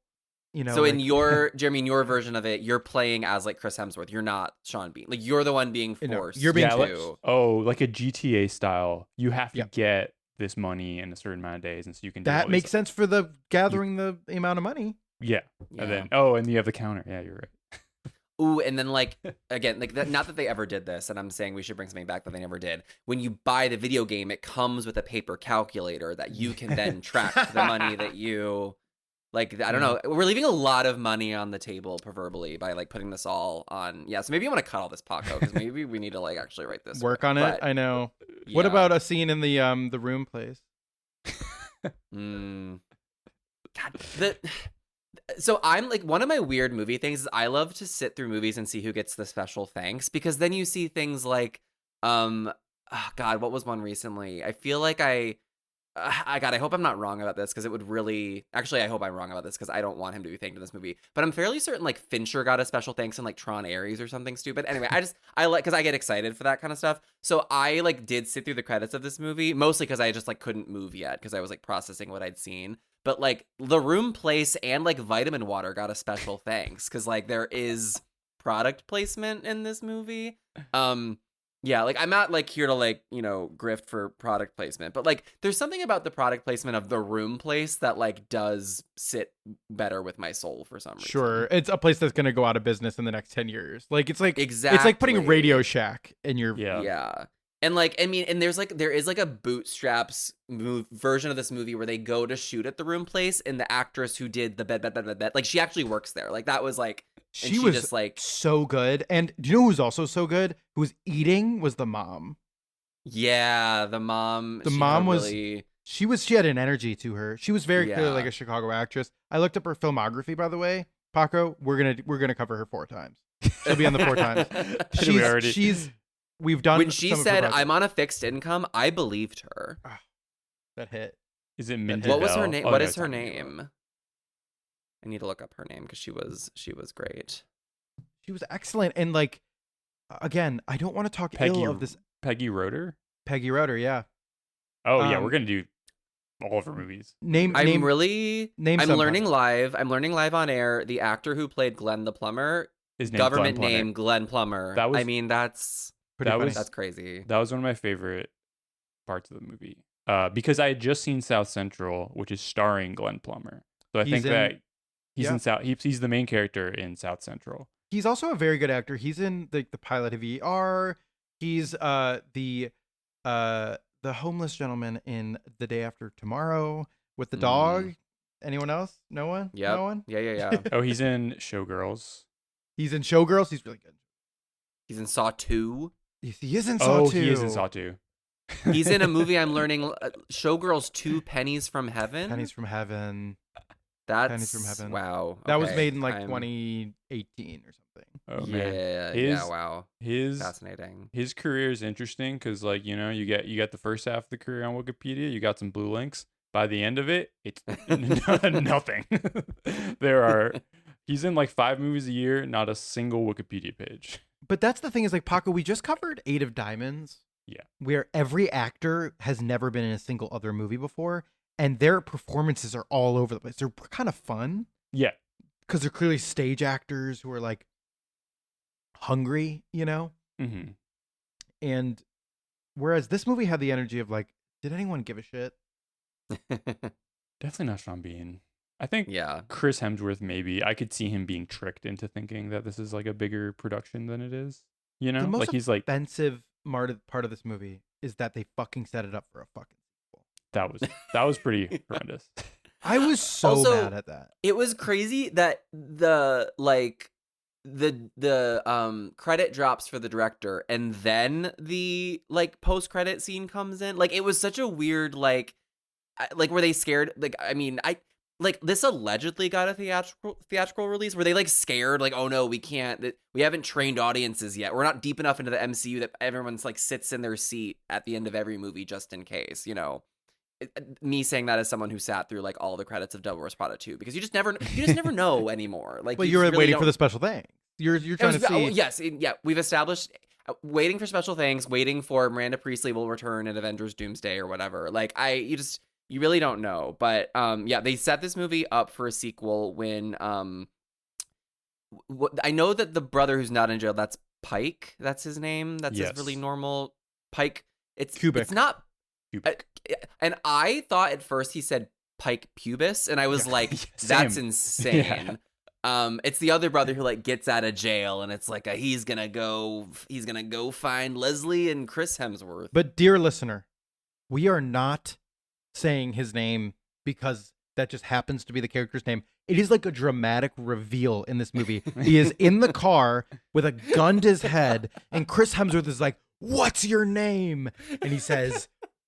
you know. So in like- your Jeremy, in your version of it, you're playing as like Chris Hemsworth. You're not Sean Bean. Like you're the one being You know, forced. you're being Yeah, like, to. like a GTA style. You have to Yep. get this money in a certain amount of days, and so you can. Do that all makes these, sense for the gathering the amount of money. Yeah, Yeah. and then and you have the counter. Yeah, you're right. Ooh, and then like again, like that, not that they ever did this, and I'm saying we should bring something back that they never did. When you buy the video game, it comes with a paper calculator that you can then track the money that you like. I don't know. We're leaving a lot of money on the table, proverbially, by like putting this all on. Yeah, so maybe you want to cut all this, Paco, because maybe we need to like actually write this. Work on it. But, I know. What yeah. about a scene in the room, please? God, so I'm like one of my weird movie things is I love to sit through movies and see who gets the special thanks because then you see things like God, what was one recently? I feel like I I hope I'm not wrong about this because it would really. Actually, I hope I'm wrong about this because I don't want him to be thanked in this movie. But I'm fairly certain like Fincher got a special thanks in like Tron Ares or something stupid. Anyway, I like because I get excited for that kind of stuff. So I like did sit through the credits of this movie mostly because I just like couldn't move yet because I was like processing what I'd seen. But like The Room Place and like Vitamin Water got a special thanks because like there is product placement in this movie. Yeah, like I'm not like here to like, you know, grift for product placement, but like there's something about the product placement of The Room Place that like does sit better with my soul for some reason. Sure, it's a place that's gonna go out of business in the next 10 years. Like it's like Exactly. it's like putting Radio Shack in your Yeah. And like I mean, and there is like a bootstraps version of this movie where they go to shoot at The Room Place, and the actress who did the bed, like she actually works there. Like that was like she was just like so good. And do you know who's also so good? Who was eating was the mom. Yeah, the mom. The mom was really... she had an energy to her. She was very clearly like a Chicago actress. I looked up her filmography, by the way. Paco, we're gonna cover her 4 times. She'll be on the 4 times. We've done. When she said, "I'm on a fixed income," I believed her. That hit. Is it Mindy? What was her name? What is her name? I need to look up her name because she was great. She was excellent, and like, again, I don't want to talk ill of this. Peggy Roeder. Peggy Roeder, yeah. Oh yeah, we're gonna do all of her movies. I'm learning live. I'm learning live on air. The actor who played Glenn the plumber. His name government name Glenn Plumber. That's crazy. That was one of my favorite parts of the movie. Because I had just seen South Central, which is starring Glenn Plumber. So I think that he's the main character in South Central. He's also a very good actor. He's in the pilot of ER. He's the homeless gentleman in The Day After Tomorrow with the dog. Anyone else? No one? Yeah. No one? Yeah. Oh, he's in Showgirls. He's in Showgirls. He's really good. He's in Saw 2. He is in Saw 2. He is in Saw 2. He's in a movie I'm learning, Showgirls 2, Pennies from Heaven. Pennies from Heaven. Pennies from Heaven. Wow. That was made in like 2018 or something. Oh man. Wow. Fascinating. His career is interesting because like, you know, you get the first half of the career on Wikipedia, you got some blue links. By the end of it, it's nothing. He's in like 5 movies a year, not a single Wikipedia page. But that's the thing is like, Paco, we just covered 8 of Diamonds. Yeah. Where every actor has never been in a single other movie before, and their performances are all over the place. They're kind of fun. Yeah. Because they're clearly stage actors who are like hungry, you know? Mm-hmm. And whereas this movie had the energy of like, did anyone give a shit? Definitely not Sean Bean. I think Chris Hemsworth, maybe. I could see him being tricked into thinking that this is like a bigger production than it is. You know? The most like he's like offensive part of this movie is that they fucking set it up for a fucking sequel. That was pretty horrendous. I was so mad at that. It was crazy that the credit drops for the director and then the like post-credit scene comes in. Like it was such a weird like were they scared? Like I mean, this allegedly got a theatrical release. Were they like scared? Like, oh no, we can't. We haven't trained audiences yet. We're not deep enough into the MCU that everyone's like sits in their seat at the end of every movie just in case. You know, me saying that as someone who sat through like all the credits of Devil Wears Prada 2 because you just never know anymore. Like, well, you're really waiting for the special thing. You're trying to see. Oh, yes, yeah. We've established waiting for special things, waiting for Miranda Priestley will return in Avengers Doomsday or whatever. Like you really don't know, but they set this movie up for a sequel when I know that the brother who's not in jail, that's Pike. That's his name. That's his really normal Pike. It's Cubic. It's not. And I thought at first he said Pike Pubis, and I was like, that's insane. Yeah. It's the other brother who like gets out of jail, and it's like he's gonna go find Leslie and Chris Hemsworth. But dear listener, we are not saying his name because that just happens to be the character's name. It is like a dramatic reveal in this movie. He is in the car with a gun to his head, and Chris Hemsworth is like, "What's your name?" And he says,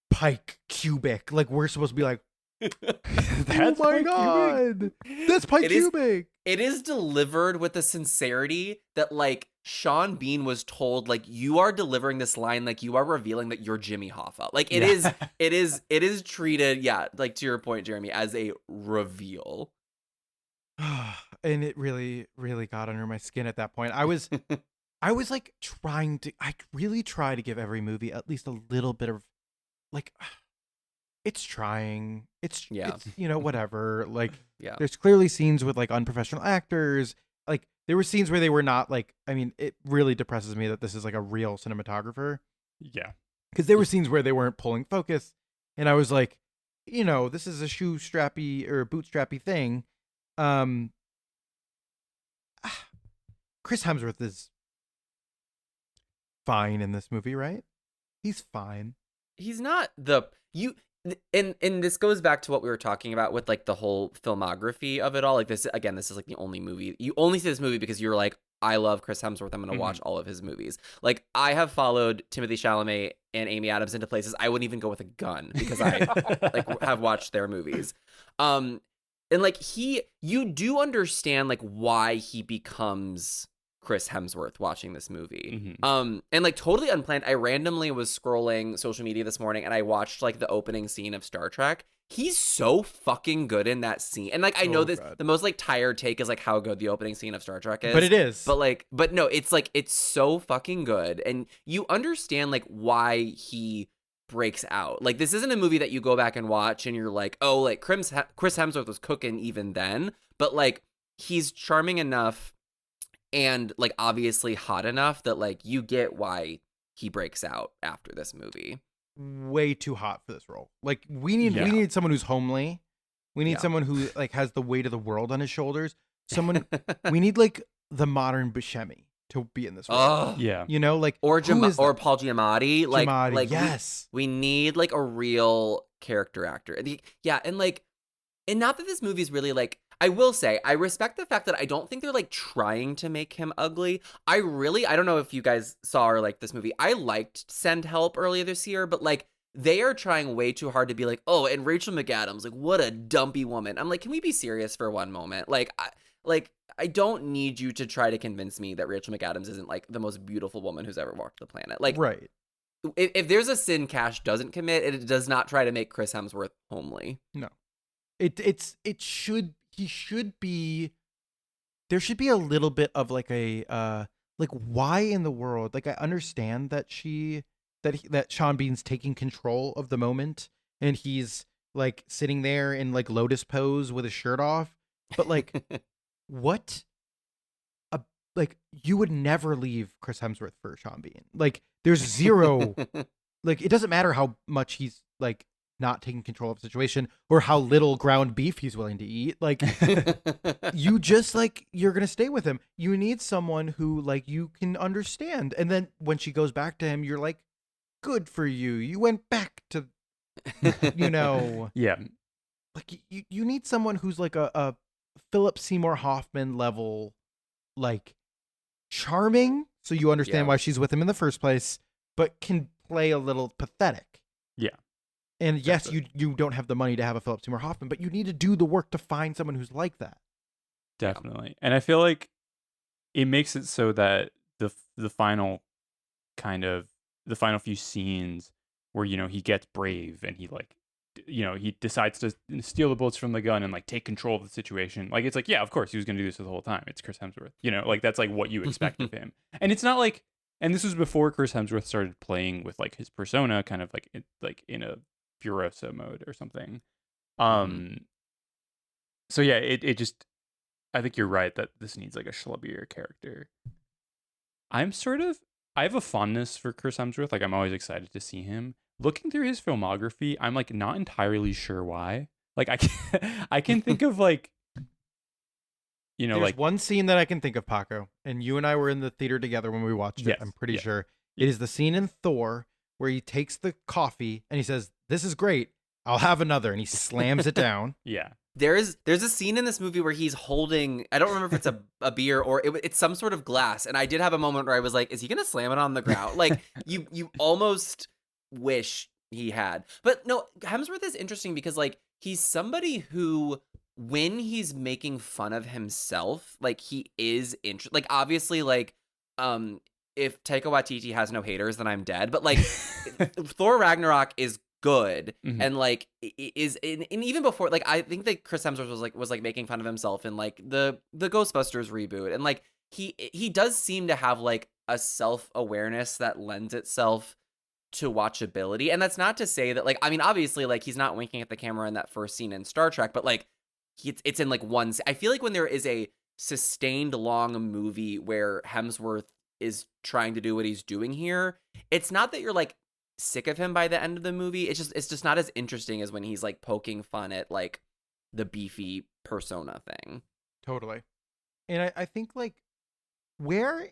"Pike Cubic." Like we're supposed to be like, "Oh my god, that's Pike Cubic." It is delivered with a sincerity that like Sean Bean was told, like, you are delivering this line like you are revealing that you're Jimmy Hoffa. Like it is treated, like to your point, Jeremy, as a reveal. And it really, really got under my skin at that point. I was like I really try to give every movie at least a little bit of like, it's trying. It's whatever. Like, there's clearly scenes with like unprofessional actors. Like, there were scenes where they were not like, I mean, it really depresses me that this is like a real cinematographer. Yeah. Because there were scenes where they weren't pulling focus. And I was like, this is a shoestrappy or bootstrappy thing. Chris Hemsworth is fine in this movie, right? He's fine. He's not and this goes back to what we were talking about with like the whole filmography of it all. Like this is like the only movie you only see this movie because you're like, I love Chris Hemsworth. I'm gonna watch all of his movies. Like I have followed Timothée Chalamet and Amy Adams into places I wouldn't even go with a gun because I like have watched their movies. And like you do understand like why he becomes Chris Hemsworth watching this movie. And like totally unplanned, I randomly was scrolling social media this morning and I watched like the opening scene of Star Trek. He's so fucking good in that scene. And like I know this the most like tired take is like how good the opening scene of Star Trek is. But it is. But no, it's like it's so fucking good. And you understand like why he breaks out. Like this isn't a movie that you go back and watch and you're like, oh, like Chris Hemsworth was cooking even then. But like he's charming enough and like obviously hot enough that like you get why he breaks out after this movie. Way too hot for this role. Like we need someone who's homely. We need someone who like has the weight of the world on his shoulders. Someone we need like the modern Buscemi to be in this role. Yeah. Like or Paul Giamatti. Like yes. We need like a real character actor. Yeah, and not that this movie's really like, I will say, I respect the fact that I don't think they're like trying to make him ugly. I don't know if you guys saw or like this movie. I liked Send Help earlier this year, but like they are trying way too hard to be like, oh, and Rachel McAdams, like what a dumpy woman. I'm like, can we be serious for one moment? I don't need you to try to convince me that Rachel McAdams isn't like the most beautiful woman who's ever walked the planet. Like, right. If there's a sin Cash doesn't commit, it does not try to make Chris Hemsworth homely. No. He should be, there should be a little bit of like a like why in the world, like I understand that that Sean Bean's taking control of the moment and he's like sitting there in like lotus pose with his shirt off, but like what like you would never leave Chris Hemsworth for Sean Bean. Like there's zero like it doesn't matter how much he's like not taking control of the situation or how little ground beef he's willing to eat. Like you just like, you're going to stay with him. You need someone who like you can understand. And then when she goes back to him, you're like, good for you. You went back to, Yeah. Like you need someone who's like a Philip Seymour Hoffman level, like charming. So you understand why she's with him in the first place, but can play a little pathetic. Yeah. And yes, you don't have the money to have a Philip Seymour Hoffman, but you need to do the work to find someone who's like that. Definitely. And I feel like it makes it so that the final few scenes where, he gets brave and he like, he decides to steal the bullets from the gun and like take control of the situation. Like, it's like, yeah, of course he was going to do this the whole time. It's Chris Hemsworth, like that's like what you expect of him. And it's not like, and this was before Chris Hemsworth started playing with like his persona kind of like in a Furiosa mode or something. So yeah, it just, I think you're right that this needs like a schlubbier character. I have a fondness for Chris Hemsworth. Like I'm always excited to see him. Looking through his filmography, I'm like not entirely sure why. Like I can think of like, There's like one scene that I can think of, Paco, and you and I were in the theater together when we watched it. Yes, I'm pretty sure it is the scene in Thor where he takes the coffee and he says, "This is great. I'll have another," and he slams it down. Yeah. There's a scene in this movie where he's holding, I don't remember if it's a beer or it's some sort of glass, and I did have a moment where I was like, is he gonna slam it on the ground? Like you almost wish he had. But no, Hemsworth is interesting because like he's somebody who, when he's making fun of himself, like he is like obviously like if Taika Waititi has no haters, then I'm dead. But like, Thor Ragnarok is good, and like and even before, like I think that Chris Hemsworth was making fun of himself in like the Ghostbusters reboot, and like he does seem to have like a self-awareness that lends itself to watchability. And that's not to say that, like, I mean, obviously, like, he's not winking at the camera in that first scene in Star Trek, but like it's in like one. I feel like when there is a sustained long movie where Hemsworth is trying to do what he's doing here, it's not that you're like sick of him by the end of the movie. It's just not as interesting as when he's like poking fun at like the beefy persona thing. Totally. And I think like where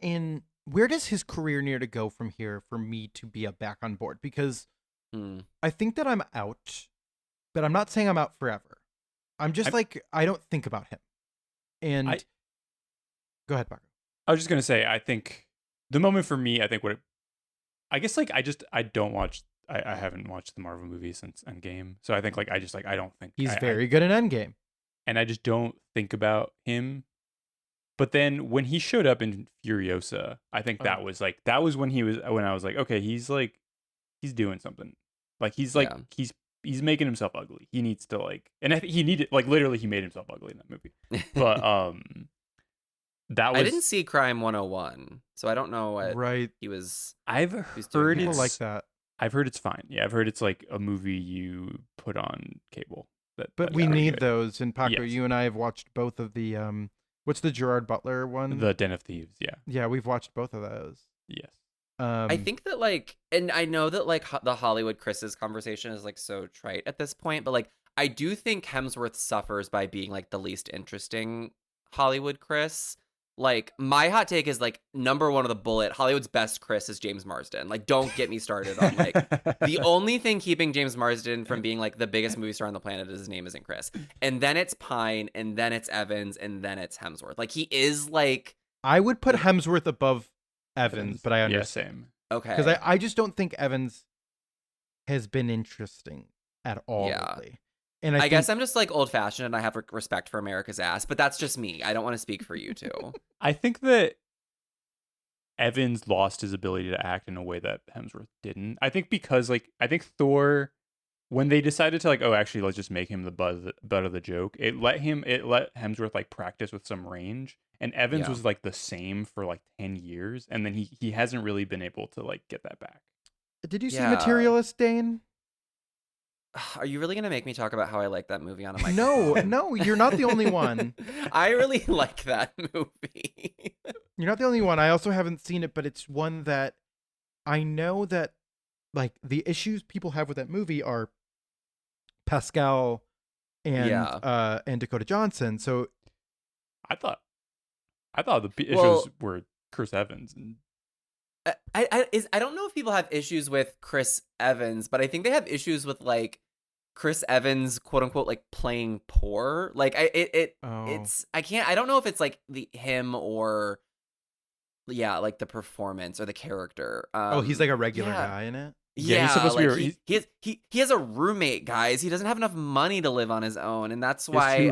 does his career need to go from here for me to be back on board? Because I think that I'm out, but I'm not saying I'm out forever. I'm just I don't think about him. And go ahead, Paco. I was just gonna say, I think the moment for me, I think I haven't watched the Marvel movie since Endgame, so I think like I don't think he's very good in Endgame, and I just don't think about him. But then when he showed up in Furiosa, I think that was when I was like, okay, he's doing something. Like he's he's making himself ugly. He needs to like, and I think he needed like literally he made himself ugly in that movie. But that was I didn't see Crime 101, so I don't know what he was. I've heard people like that. I've heard it's fine. Yeah, I've heard it's like a movie you put on cable. But we need those. And Paco, Yes. you and I have watched both of the what's the Gerard Butler one? The Den of Thieves. Yeah. Yeah, we've watched both of those. Yes. I think that like, and I know that like the Hollywood Chris's conversation is like so trite at this point, but like I do think Hemsworth suffers by being like the least interesting Hollywood Chris. Like my hot take is like number one of the bullet, Hollywood's best Chris is James Marsden. Like don't get me started on like the only thing keeping James Marsden from being like the biggest movie star on the planet is his name isn't Chris. And then it's Pine, and then it's Evans, and then it's Hemsworth. Like he is like, I would put Hemsworth above Evans, but I understand. Yeah, same. Okay. Because I just don't think Evans has been interesting at all lately. And I guess I'm just like old fashioned and I have respect for America's ass, but that's just me. I don't want to speak for you two. I think that Evans lost his ability to act in a way that Hemsworth didn't. I think because like I think Thor, when they decided to like, oh, actually let's just make him the butt of the joke, it let Hemsworth like practice with some range. And Evans was like the same for like 10 years, and then he hasn't really been able to like get that back. Did you see Materialist, Dane? Are you really going to make me talk about how I like that movie on a microphone? No, you're not the only one. I really like that movie. You're not the only one. I also haven't seen it, but it's one that I know that like the issues people have with that movie are Pascal and Dakota Johnson. So I thought the issues were Chris Evans and I don't know if people have issues with Chris Evans, but I think they have issues with like Chris Evans, quote unquote, like playing poor. Like it's I don't know if it's like him or like the performance or the character. He's like a regular guy in it. Yeah, he's supposed to be. He has a roommate, guys. He doesn't have enough money to live on his own, and that's why.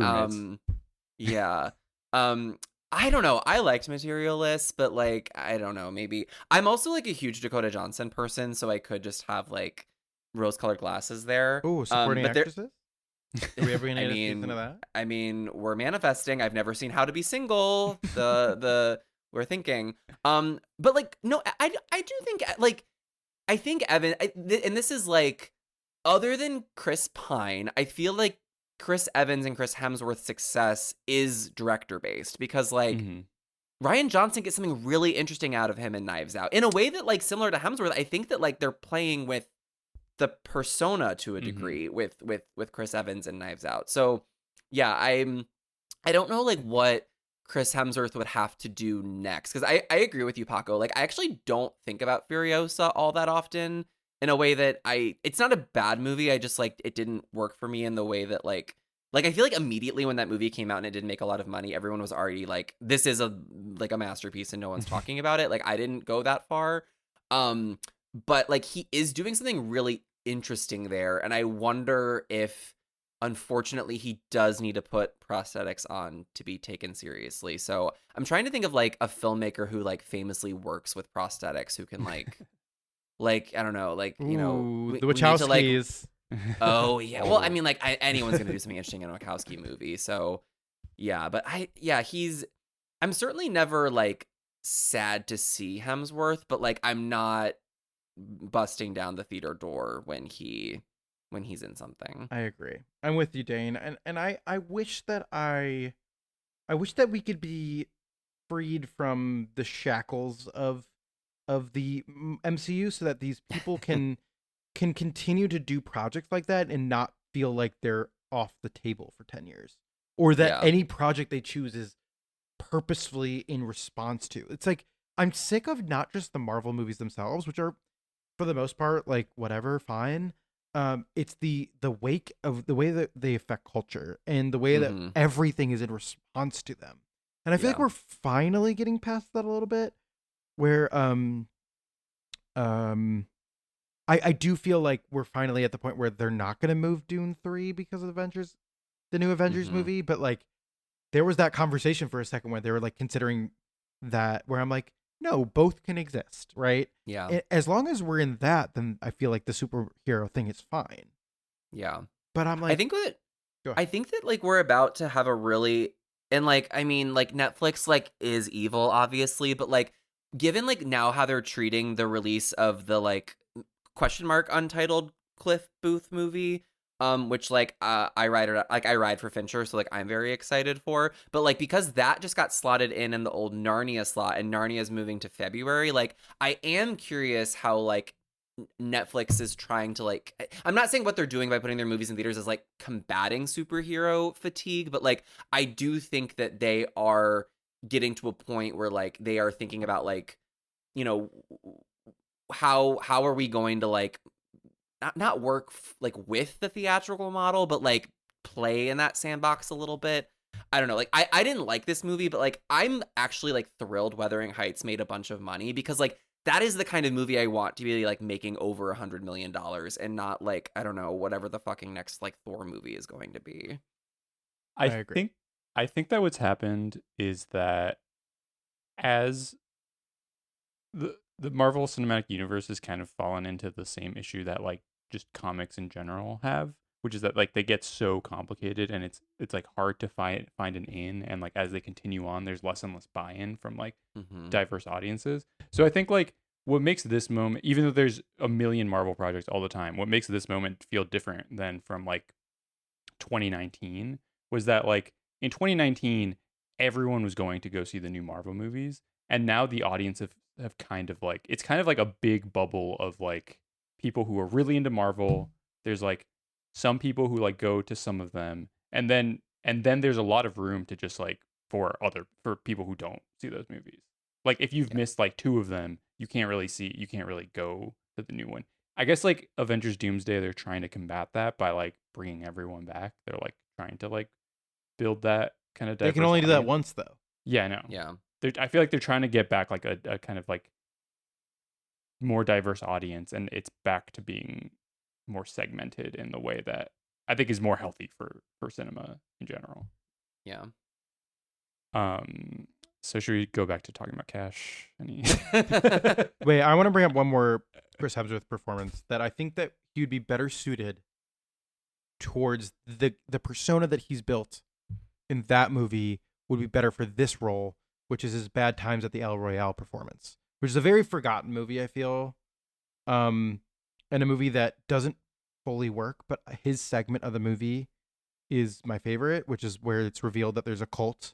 I don't know. I liked Materialist, but like I don't know. Maybe I'm also like a huge Dakota Johnson person, so I could just have like rose-colored glasses there. Oh, supporting actresses. Are we ever gonna get a season of that? I mean, we're manifesting. I've never seen How to Be Single. The we're thinking. But like no, I do think like I think Evan, and this is like other than Chris Pine, I feel like Chris Evans and Chris Hemsworth's success is director based because like Ryan Johnson gets something really interesting out of him in Knives Out in a way that like similar to Hemsworth. I think that like they're playing with the persona to a degree with Chris Evans and Knives Out. So yeah, I don't know like what Chris Hemsworth would have to do next because I agree with you, Paco. Like I actually don't think about Furiosa all that often. In a way that it's not a bad movie. I just like it didn't work for me in the way that like I feel like immediately when that movie came out and it didn't make a lot of money, everyone was already like, this is a masterpiece and no one's talking about it. Like I didn't go that far. But like he is doing something really interesting there. And I wonder if unfortunately he does need to put prosthetics on to be taken seriously. So I'm trying to think of like a filmmaker who like famously works with prosthetics who can like I don't know, like Ooh, the we need to like Wachowskis. oh yeah. Well, I mean like anyone's gonna do something interesting in a Wachowski movie. So yeah, but I'm certainly never like sad to see Hemsworth, but like I'm not busting down the theater door when he's in something. I agree. I'm with you, Dane. And I wish that I wish that we could be freed from the shackles of the MCU so that these people can continue to do projects like that and not feel like they're off the table for 10 years, or that Yeah. any project they choose is purposefully in response to. It's like I'm sick of not just the Marvel movies themselves, which are for the most part like whatever, fine. It's the wake of the way that they affect culture and the way that Mhm. everything is in response to them. And I feel like Yeah. we're finally getting past that a little bit, where I do feel like we're finally at the point where they're not going to move Dune 3 because of Avengers, the new Avengers Mhm. movie, but like there was that conversation for a second where they were like considering that, where I'm like, no, both can exist, right? Yeah. As long as we're in that, then I feel like the superhero thing is fine. Yeah. But I'm like, Go I ahead. think that like we're about to have a really, and like I mean like Netflix like is evil obviously, but like given like now how they're treating the release of the like question mark untitled Cliff Booth movie, which like I ride for Fincher, so like I'm very excited for, but like because that just got slotted in the old Narnia slot and Narnia's moving to February, like I am curious how like Netflix is trying to like, I'm not saying what they're doing by putting their movies in theaters is like combating superhero fatigue, but like I do think that they are getting to a point where like they are thinking about like, you know, how are we going to like not work like with the theatrical model, but like play in that sandbox a little bit. I don't know. Like I didn't like this movie, but like I'm actually like thrilled Wuthering Heights made a bunch of money, because like that is the kind of movie I want to be like making over $100 million, and not like, I don't know, whatever the fucking next like Thor movie is going to be. I agree. think that what's happened is that as the Marvel Cinematic Universe has kind of fallen into the same issue that like just comics in general have, which is that like they get so complicated and it's like hard to find an in, and like as they continue on, there's less and less buy-in from like Mm-hmm. diverse audiences. So I think like what makes this moment, even though there's a million Marvel projects all the time, what makes this moment feel different than from like 2019 was that like in 2019 everyone was going to go see the new Marvel movies, and now the audience have kind of like, it's kind of like a big bubble of like people who are really into Marvel. There's like some people who like go to some of them, and then there's a lot of room to just like for people who don't see those movies. Like if you've missed like two of them, you can't really go to the new one. I guess like Avengers Doomsday, they're trying to combat that by like bringing everyone back. They're like trying to like build that kind of They diverse can only do that audience. once though. Yeah, I know. Yeah. I feel like they're trying to get back like a kind of like more diverse audience, and it's back to being more segmented in the way that I think is more healthy for cinema in general. Yeah. So should we go back to talking about Cash? Wait, I want to bring up one more Chris Hemsworth performance that I think that he would be better suited towards the persona that he's built in that movie, would be better for this role, which is his Bad Times at the El Royale performance, which is a very forgotten movie, I feel, and a movie that doesn't fully work, but his segment of the movie is my favorite, which is where it's revealed that there's a cult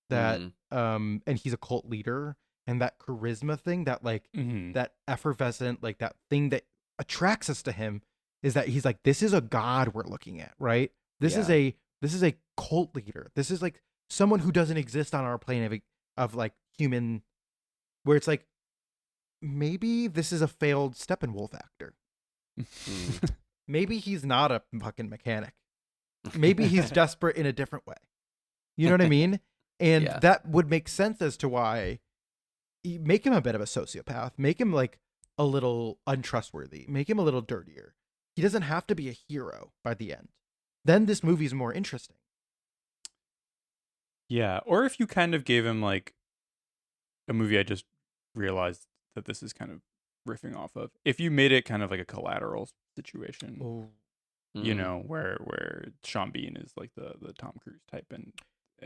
that and he's a cult leader, and that charisma thing, that like that effervescent, like that thing that attracts us to him, is that he's like, this is a god we're looking at, right? This is a cult leader. This is like someone who doesn't exist on our plane of like human, where it's like, maybe this is a failed Steppenwolf actor. Maybe he's not a fucking mechanic. Maybe he's desperate in a different way. You know what I mean? And that would make sense as to why make him a bit of a sociopath. Make him like a little untrustworthy. Make him a little dirtier. He doesn't have to be a hero by the end. then this movie is more interesting. Yeah, or if you kind of gave him like a movie I just realized that this is kind of riffing off of. If you made it kind of like a Collateral situation, Oh, you know, where Sean Bean is like the Tom Cruise type, and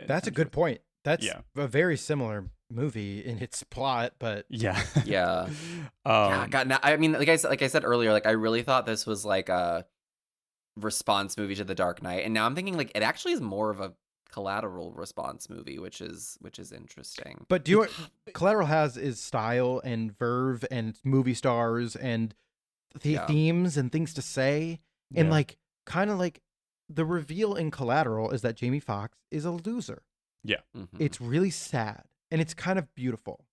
that's a good point. That's Yeah. a very similar movie in its plot, but yeah, Yeah. Yeah, God, now, I mean, like I said earlier, like I really thought this was like a response movie to The Dark Knight, and now I'm thinking like it actually is more of a Collateral response movie, which is interesting. But do you know what Collateral has is style and verve and movie stars and Yeah. themes and things to say. And Yeah. like kind of like the reveal in Collateral is that Jamie Foxx is a loser. Mhm. It's really sad and it's kind of beautiful.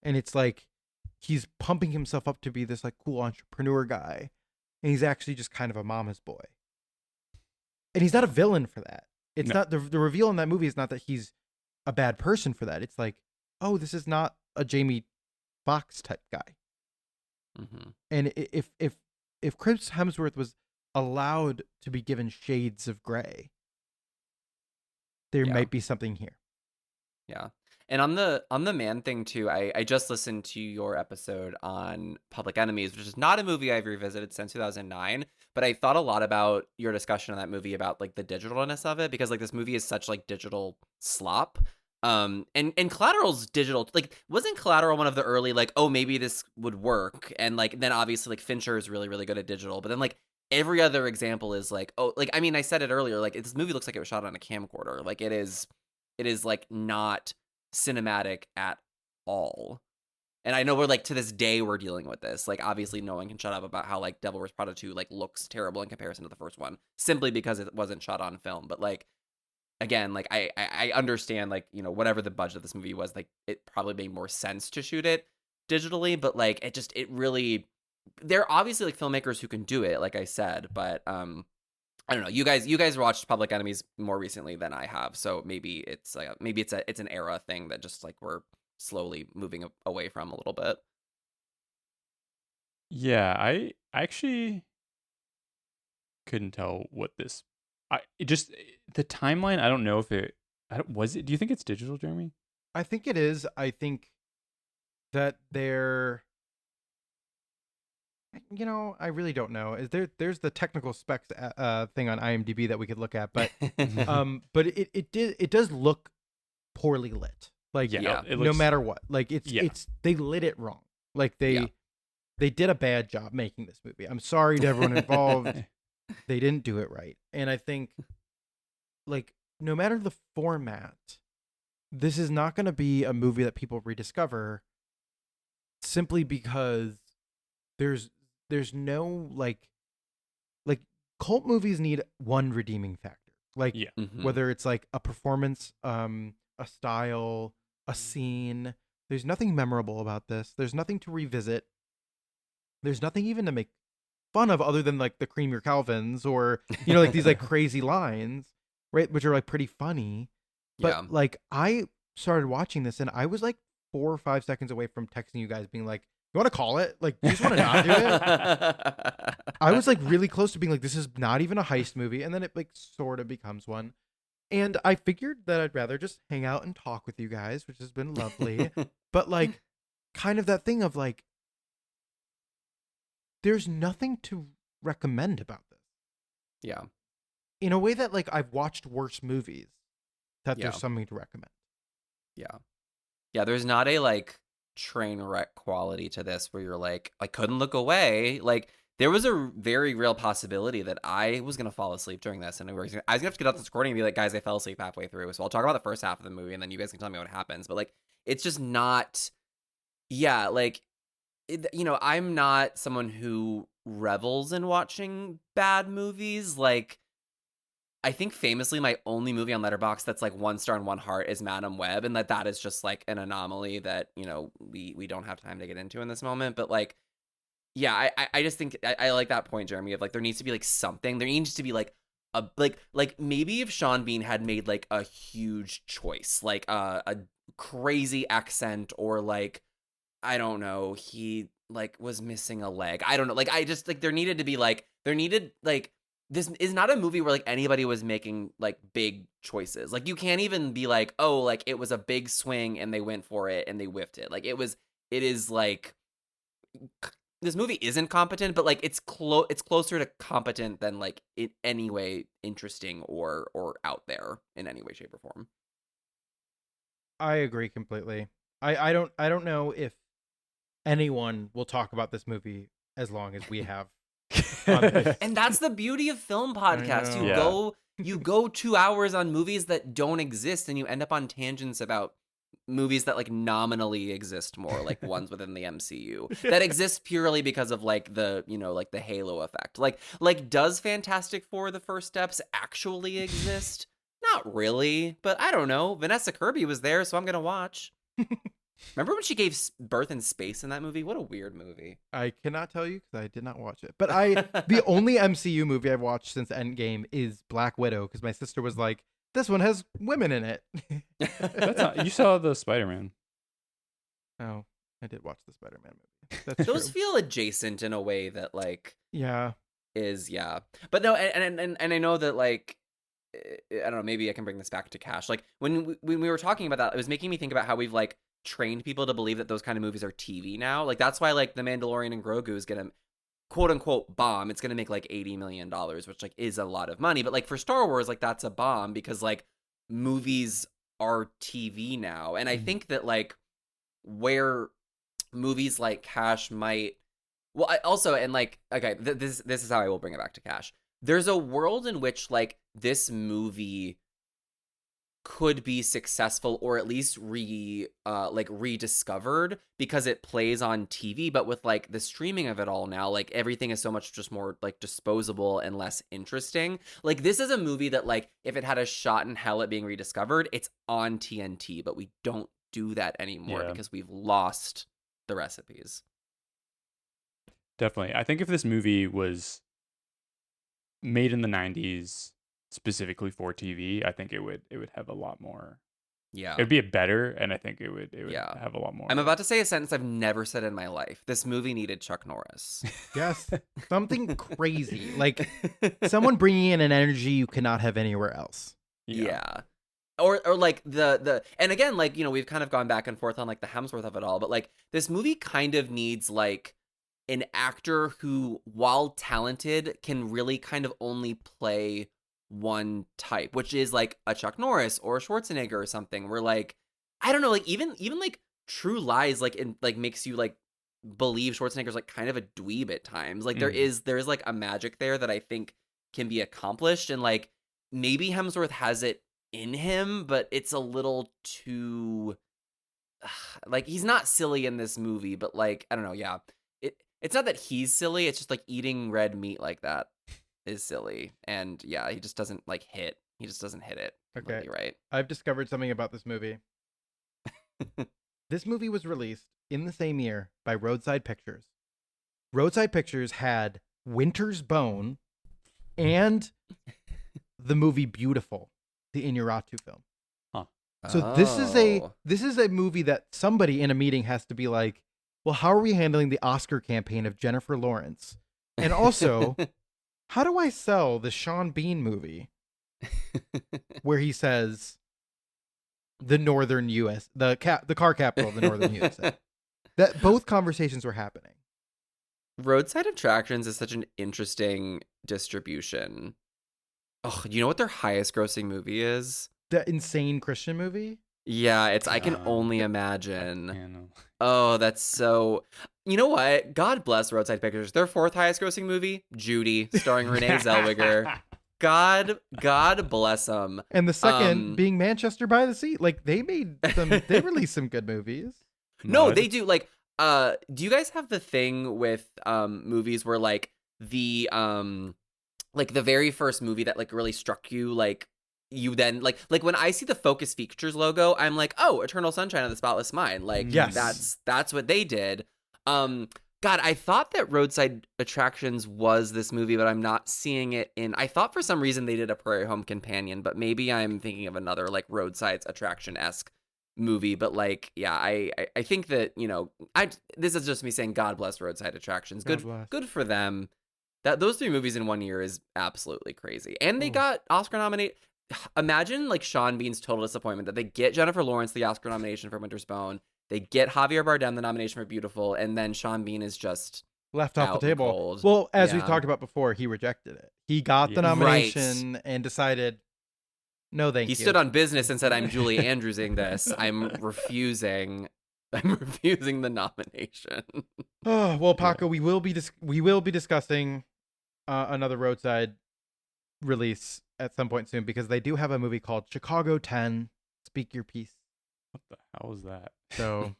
And it's like he's pumping himself up to be this like cool entrepreneur guy. And he's actually just kind of a mama's boy. And he's not a villain for that. It's No. not the reveal in that movie is not that he's a bad person for that. It's like, oh, this is not a Jamie Foxx type guy. Mhm. And if Chris Hemsworth was allowed to be given shades of gray, there Yeah. might be something here. Yeah. And on the man thing too, I just listened to your episode on Public Enemies, which is not a movie I've revisited since 2009, but I thought a lot about your discussion on that movie about like the digitalness of it, because like this movie is such like digital slop. And Collateral's digital, like wasn't Collateral one of the early like, oh, maybe this would work, and like then obviously like Fincher is really good at digital, but then like every other example is like, oh, like I mean I said it earlier, like this movie looks like it was shot on a camcorder, like it is like not cinematic at all. And I know we're like to this day we're dealing with this. Like obviously no one can shut up about how like Devil Wears Prada 2 like looks terrible in comparison to the first one simply because it wasn't shot on film. But like again, like I understand like, you know, whatever the budget of this movie was, like it probably made more sense to shoot it digitally, but like it really, there are obviously like filmmakers who can do it, like I said, but I don't know. You guys watched Public Enemies more recently than I have, so maybe it's an era thing that just like we're slowly moving away from a little bit. Yeah, I actually couldn't tell what this. The timeline. I don't know if it. Was it? Do you think it's digital, Jeremy? I think it is. I think that they're, you know, I really don't know. There's the technical specs thing on IMDb that we could look at, but but it does look poorly lit. Like Yeah. It no looks, matter what. Like it's they lit it wrong. Like they did a bad job making this movie. I'm sorry to everyone involved. They didn't do it right. And I think like no matter the format, this is not going to be a movie that people rediscover simply because there's no like cult movies need one redeeming factor. Like Yeah. Mhm. whether it's like a performance, a style, a scene, there's nothing memorable about this. There's nothing to revisit. There's nothing even to make fun of other than like the cream your Calvins or, you know, like these like crazy lines, right? Which are like pretty funny. But Yeah. like I started watching this and I was like 4 or 5 seconds away from texting you guys being like, you want to call it? Like, you just want to not do it? I was like really close to being like, this is not even a heist movie. And then it like sort of becomes one. And I figured that I'd rather just hang out and talk with you guys, which has been lovely. But like kind of that thing of like, there's nothing to recommend about this. Yeah. In a way that like I've watched worse movies, that Yeah. there's something to recommend. Yeah. Yeah, there's not a like train wreck quality to this where you're like, I couldn't look away. Like there was a very real possibility that I was gonna fall asleep during this, and I was gonna have to get out this recording and be like, guys, I fell asleep halfway through. So I'll talk about the first half of the movie, and then you guys can tell me what happens. But like, it's just not. Yeah, like, you know, I'm not someone who revels in watching bad movies. Like, I think famously my only movie on Letterboxd that's like 1 star and 1 heart is Madam Web, and that is just like an anomaly that, you know, we don't have time to get into in this moment. But like, yeah, I just think I like that point, Jeremy, of like there needs to be like something. There needs to be like a like maybe if Sean Bean had made like a huge choice, like a crazy accent, or like I don't know, he like was missing a leg. I don't know. Like I just like there needed this is not a movie where like anybody was making like big choices. Like you can't even be like, oh, like it was a big swing and they went for it and they whiffed it. Like it is like this movie isn't competent, but like it's closer to competent than like in any way interesting or out there in any way, shape, or form. I agree completely. I don't know if anyone will talk about this movie as long as we have. And that's the beauty of film podcasts. You go 2 hours on movies that don't exist, and you end up on tangents about movies that like nominally exist more, like ones within the MCU that exist purely because of like the, you know, like the halo effect. Like does Fantastic Four: The First Steps actually exist? Not really, but I don't know. Vanessa Kirby was there, so I'm gonna watch. Remember when she gave birth in space in that movie? What a weird movie. I cannot tell you because I did not watch it. But the only MCU movie I've watched since Endgame is Black Widow because my sister was like, this one has women in it. That's not, you saw the Spider-Man. Oh, I did watch the Spider-Man movie. That's Those true. feel adjacent in a way that like Yeah. is but no, and I know that like I don't know, maybe I can bring this back to Cash. Like when we were talking about that, it was making me think about how we've like trained people to believe that those kind of movies are TV now. Like that's why like The Mandalorian and Grogu is gonna quote unquote bomb. It's gonna make like $80 million, which like is a lot of money. But like for Star Wars, like that's a bomb because like movies are TV now. And I think that like where movies like Cash might, well, I also, and like, okay, this is how I will bring it back to Cash. There's a world in which like this movie could be successful or at least rediscovered because it plays on TV, but with like the streaming of it all now, like everything is so much just more like disposable and less interesting. Like this is a movie that like if it had a shot in hell at being rediscovered, it's on TNT, but we don't do that anymore because we've lost the recipes. Definitely. I think if this movie was made in the 90s specifically for TV, I think it would have a lot more. Yeah. It'd be better, and I think it would have a lot more. I'm about to say a sentence I've never said in my life. This movie needed Chuck Norris. Yes. Something crazy. Like someone bringing in an energy you cannot have anywhere else. Yeah. Or like the and again, like, you know, we've kind of gone back and forth on like the Hemsworth of it all, but like this movie kind of needs like an actor who, while talented, can really kind of only play one type, which is like a Chuck Norris or a Schwarzenegger or something, where like, I don't know, like even like True Lies like makes you like believe Schwarzenegger's like kind of a dweeb at times. Like there is like a magic there that I think can be accomplished, and like maybe Hemsworth has it in him, but it's a little too like he's not silly in this movie, but like I don't know, it's not that he's silly, it's just like eating red meat like that is silly, and he just doesn't like hit. He just doesn't hit it. Okay, right. I've discovered something about this movie. This movie was released in the same year by Roadside Pictures. Roadside Pictures had Winter's Bone and the movie Beautiful, the Inarritu film. Huh. So this is a movie that somebody in a meeting has to be like, well, how are we handling the Oscar campaign of Jennifer Lawrence? And also, how do I sell the Sean Bean movie where he says the northern U.S., the car capital of the northern USA? That both conversations were happening. Roadside Attractions is such an interesting distribution. Oh, you know what their highest grossing movie is? The insane Christian movie? Yeah, it's I can only imagine. Oh, that's so. You know what? God bless Roadside Pictures. Their fourth highest grossing movie, Judy, starring Renee Zellweger. God bless them. And the second being Manchester by the Sea. Like they released some good movies. No, they do. Like, do you guys have the thing with movies where like the very first movie that like really struck you, like you then like when I see the Focus Features logo, I'm like, oh, Eternal Sunshine of the Spotless Mind. Like, yes. that's what they did. God, I thought that Roadside Attractions was this movie, but I'm not seeing it in. I thought for some reason they did a Prairie Home Companion, but maybe I'm thinking of another like Roadside Attraction-esque movie. But like, yeah, I think that, you know, this is just me saying God bless Roadside Attractions. Good for them. those 3 movies in one year is absolutely crazy. And they Ooh. got Oscar nominated. Imagine like Sean Bean's total disappointment that they get Jennifer Lawrence the Oscar nomination for Winter's Bone, they get Javier Bardem the nomination for Beautiful, and then Sean Bean is just Left off out the in the table. cold. Well, as we Yeah. talked about before, he rejected it. He got the Yeah. nomination and decided, no, thank He you. stood on business and said, "I'm Julie Andrewsing this. I'm refusing. I'm refusing the nomination." Oh, well, Paco, we will be discussing another roadside release at some point soon because they do have a movie called Chicago 10. Speak your piece. What the hell is that? So,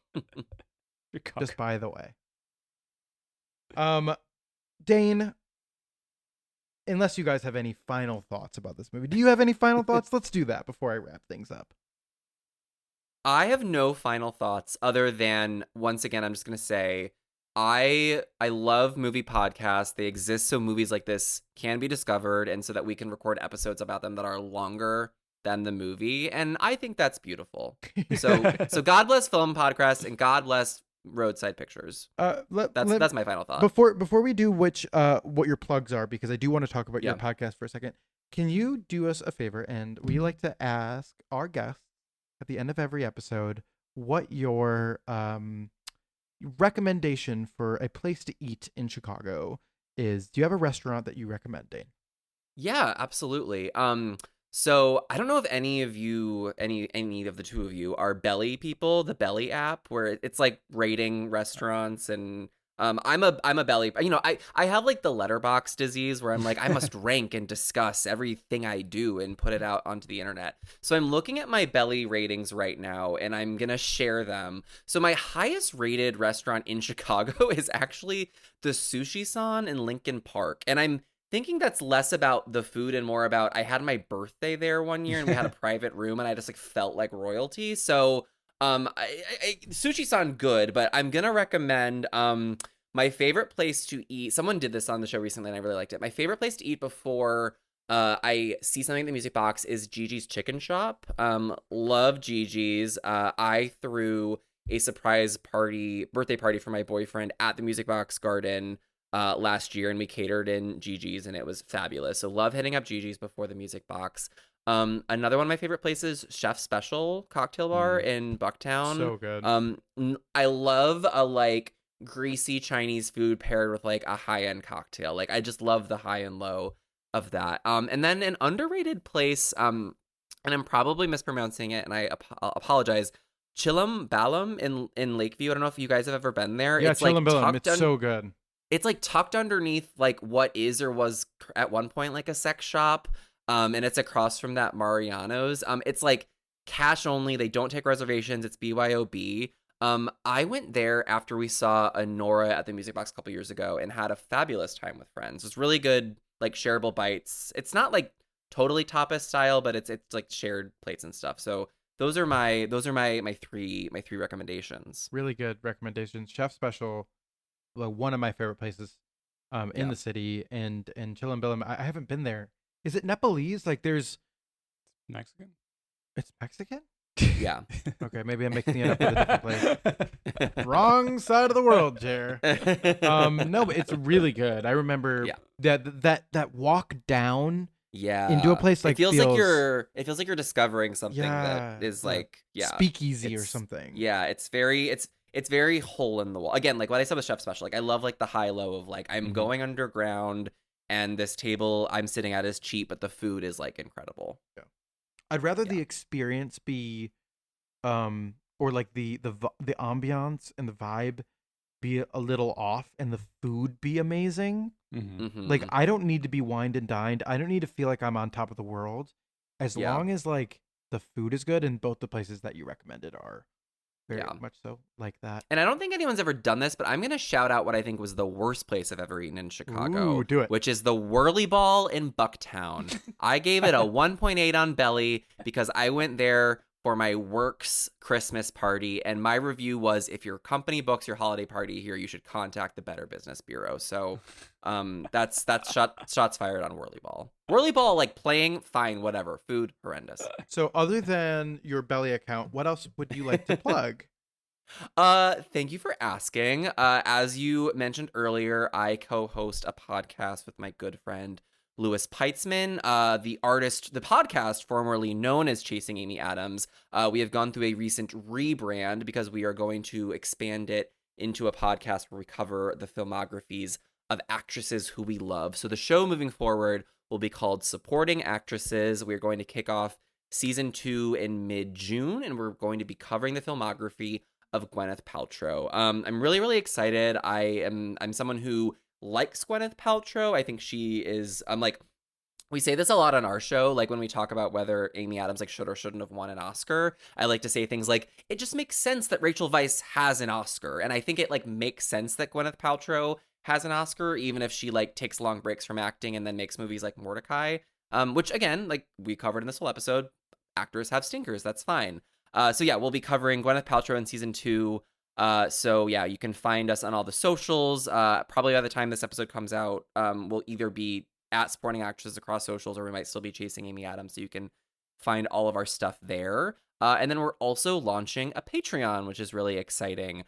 Chicago. just by the way. Dane, unless you guys have any final thoughts about this movie, do you have any final thoughts? Let's do that before I wrap things up. I have no final thoughts other than, once again, I'm just gonna say I love movie podcasts. They exist so movies like this can be discovered, and so that we can record episodes about them that are longer than the movie. And I think that's beautiful. So God bless film podcasts and God bless roadside pictures. That's my final thought. Before we do what your plugs are, because I do want to talk about your Yeah. podcast for a second. Can you do us a favor? And we like to ask our guests at the end of every episode what your recommendation for a place to eat in Chicago is. Do you have a restaurant that you recommend, Dane? Yeah, absolutely. So I don't know if any of you, any of the two of you, are Belly people, the Belly app, where it's like rating restaurants, and I'm a Belly. You know, I have like the letterbox disease where I'm like I must rank and discuss everything I do and put it out onto the internet. So I'm looking at my Belly ratings right now, and I'm gonna share them. So my highest rated restaurant in Chicago is actually the Sushi San in Lincoln Park, and I'm thinking that's less about the food and more about I had my birthday there one year and we had a private room and I just like felt like royalty. So Sushi San good, but I'm gonna recommend my favorite place to eat. Someone did this on the show recently and I really liked it. My favorite place to eat before I see something in the music box is Gigi's Chicken Shop. Love Gigi's. I threw a surprise birthday party for my boyfriend at the Music Box Garden last year, and we catered in Gigi's and it was fabulous. So love hitting up Gigi's before the Music Box. Another one of my favorite places, Chef Special Cocktail Bar in Bucktown. So good. I love a like greasy Chinese food paired with like a high-end cocktail. Like I just love the high and low of that. And then an underrated place, and I'm probably mispronouncing it and I'll apologize. Chillum Ballum in Lakeview. I don't know if you guys have ever been there. Yeah, It's like Chillum Ballum. It's tucked so good. It's like tucked underneath like what is or was at one point like a sex shop, and it's across from that Mariano's. It's like cash only. They don't take reservations. It's BYOB. I went there after we saw Nora at the Music Box a couple years ago and had a fabulous time with friends. It's really good, like shareable bites. It's not like totally tapas style, but it's like shared plates and stuff. So those are my three recommendations. Really good recommendations. Chef Special, like one of my favorite places in the city, and Chillum Ballum. I haven't been there. Is it Nepalese? Like there's Mexican? It's Mexican? Yeah. Okay, maybe I'm mixing it up with a different place. Wrong side of the world, Jer. No, but it's really good. I remember that walk down into a place like it feels like you're discovering something that is like speakeasy or something. Yeah, it's very hole in the wall. Again, like what I said with Chef Special, like I love like the high low of like I'm going underground and this table I'm sitting at is cheap, but the food is like incredible. Yeah. I'd rather the experience be or like the ambiance and the vibe be a little off and the food be amazing. Like I don't need to be wined and dined. I don't need to feel like I'm on top of the world. As long as like the food is good, and both the places that you recommended are very much so like that. And I don't think anyone's ever done this, but I'm going to shout out what I think was the worst place I've ever eaten in Chicago. Ooh, do it. Which is the Whirly Ball in Bucktown. I gave it a 1.8 on Belly because I went there for my work's Christmas party, and my review was, if your company books your holiday party here, you should contact the Better Business Bureau. So that's shots fired on Whirly Ball. Whirly Ball, like playing, fine, whatever. Food, horrendous. So other than your Belly account, what else would you like to plug? Thank you for asking. As you mentioned earlier, I co-host a podcast with my good friend Louis Peitzman, the podcast formerly known as Chasing Amy Adams. We have gone through a recent rebrand because we are going to expand it into a podcast where we cover the filmographies of actresses who we love. So the show moving forward will be called Supporting Actresses. We're going to kick off season 2 in mid-June, and we're going to be covering the filmography of Gwyneth Paltrow. I'm really, really excited. I'm someone who likes Gwyneth Paltrow. I think she is, we say this a lot on our show, like when we talk about whether Amy Adams like should or shouldn't have won an Oscar. I like to say things like, it just makes sense that Rachel Weisz has an Oscar. And I think it like makes sense that Gwyneth Paltrow has an Oscar, even if she like takes long breaks from acting and then makes movies like Mordecai, which again, like we covered in this whole episode, actors have stinkers. That's fine. So yeah, we'll be covering Gwyneth Paltrow in season 2. So yeah, you can find us on all the socials. Probably by the time this episode comes out, we'll either be at Supporting Actresses across socials, or we might still be Chasing Amy Adams. So you can find all of our stuff there. And then we're also launching a Patreon, which is really exciting.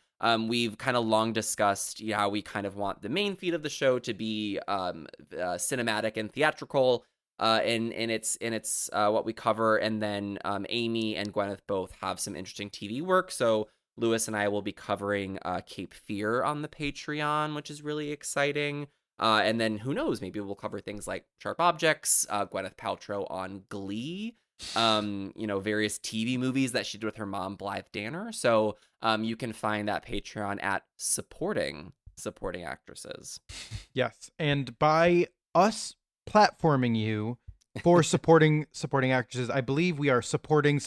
We've kind of long discussed how we kind of want the main feed of the show to be cinematic and theatrical. In its what we cover, and then Amy and Gwyneth both have some interesting TV work. So Lewis and I will be covering Cape Fear on the Patreon, which is really exciting. And then who knows, maybe we'll cover things like Sharp Objects, Gwyneth Paltrow on Glee, various TV movies that she did with her mom, Blythe Danner. So you can find that Patreon at supporting actresses. Yes, and by us platforming you for supporting actresses, I believe we are supporting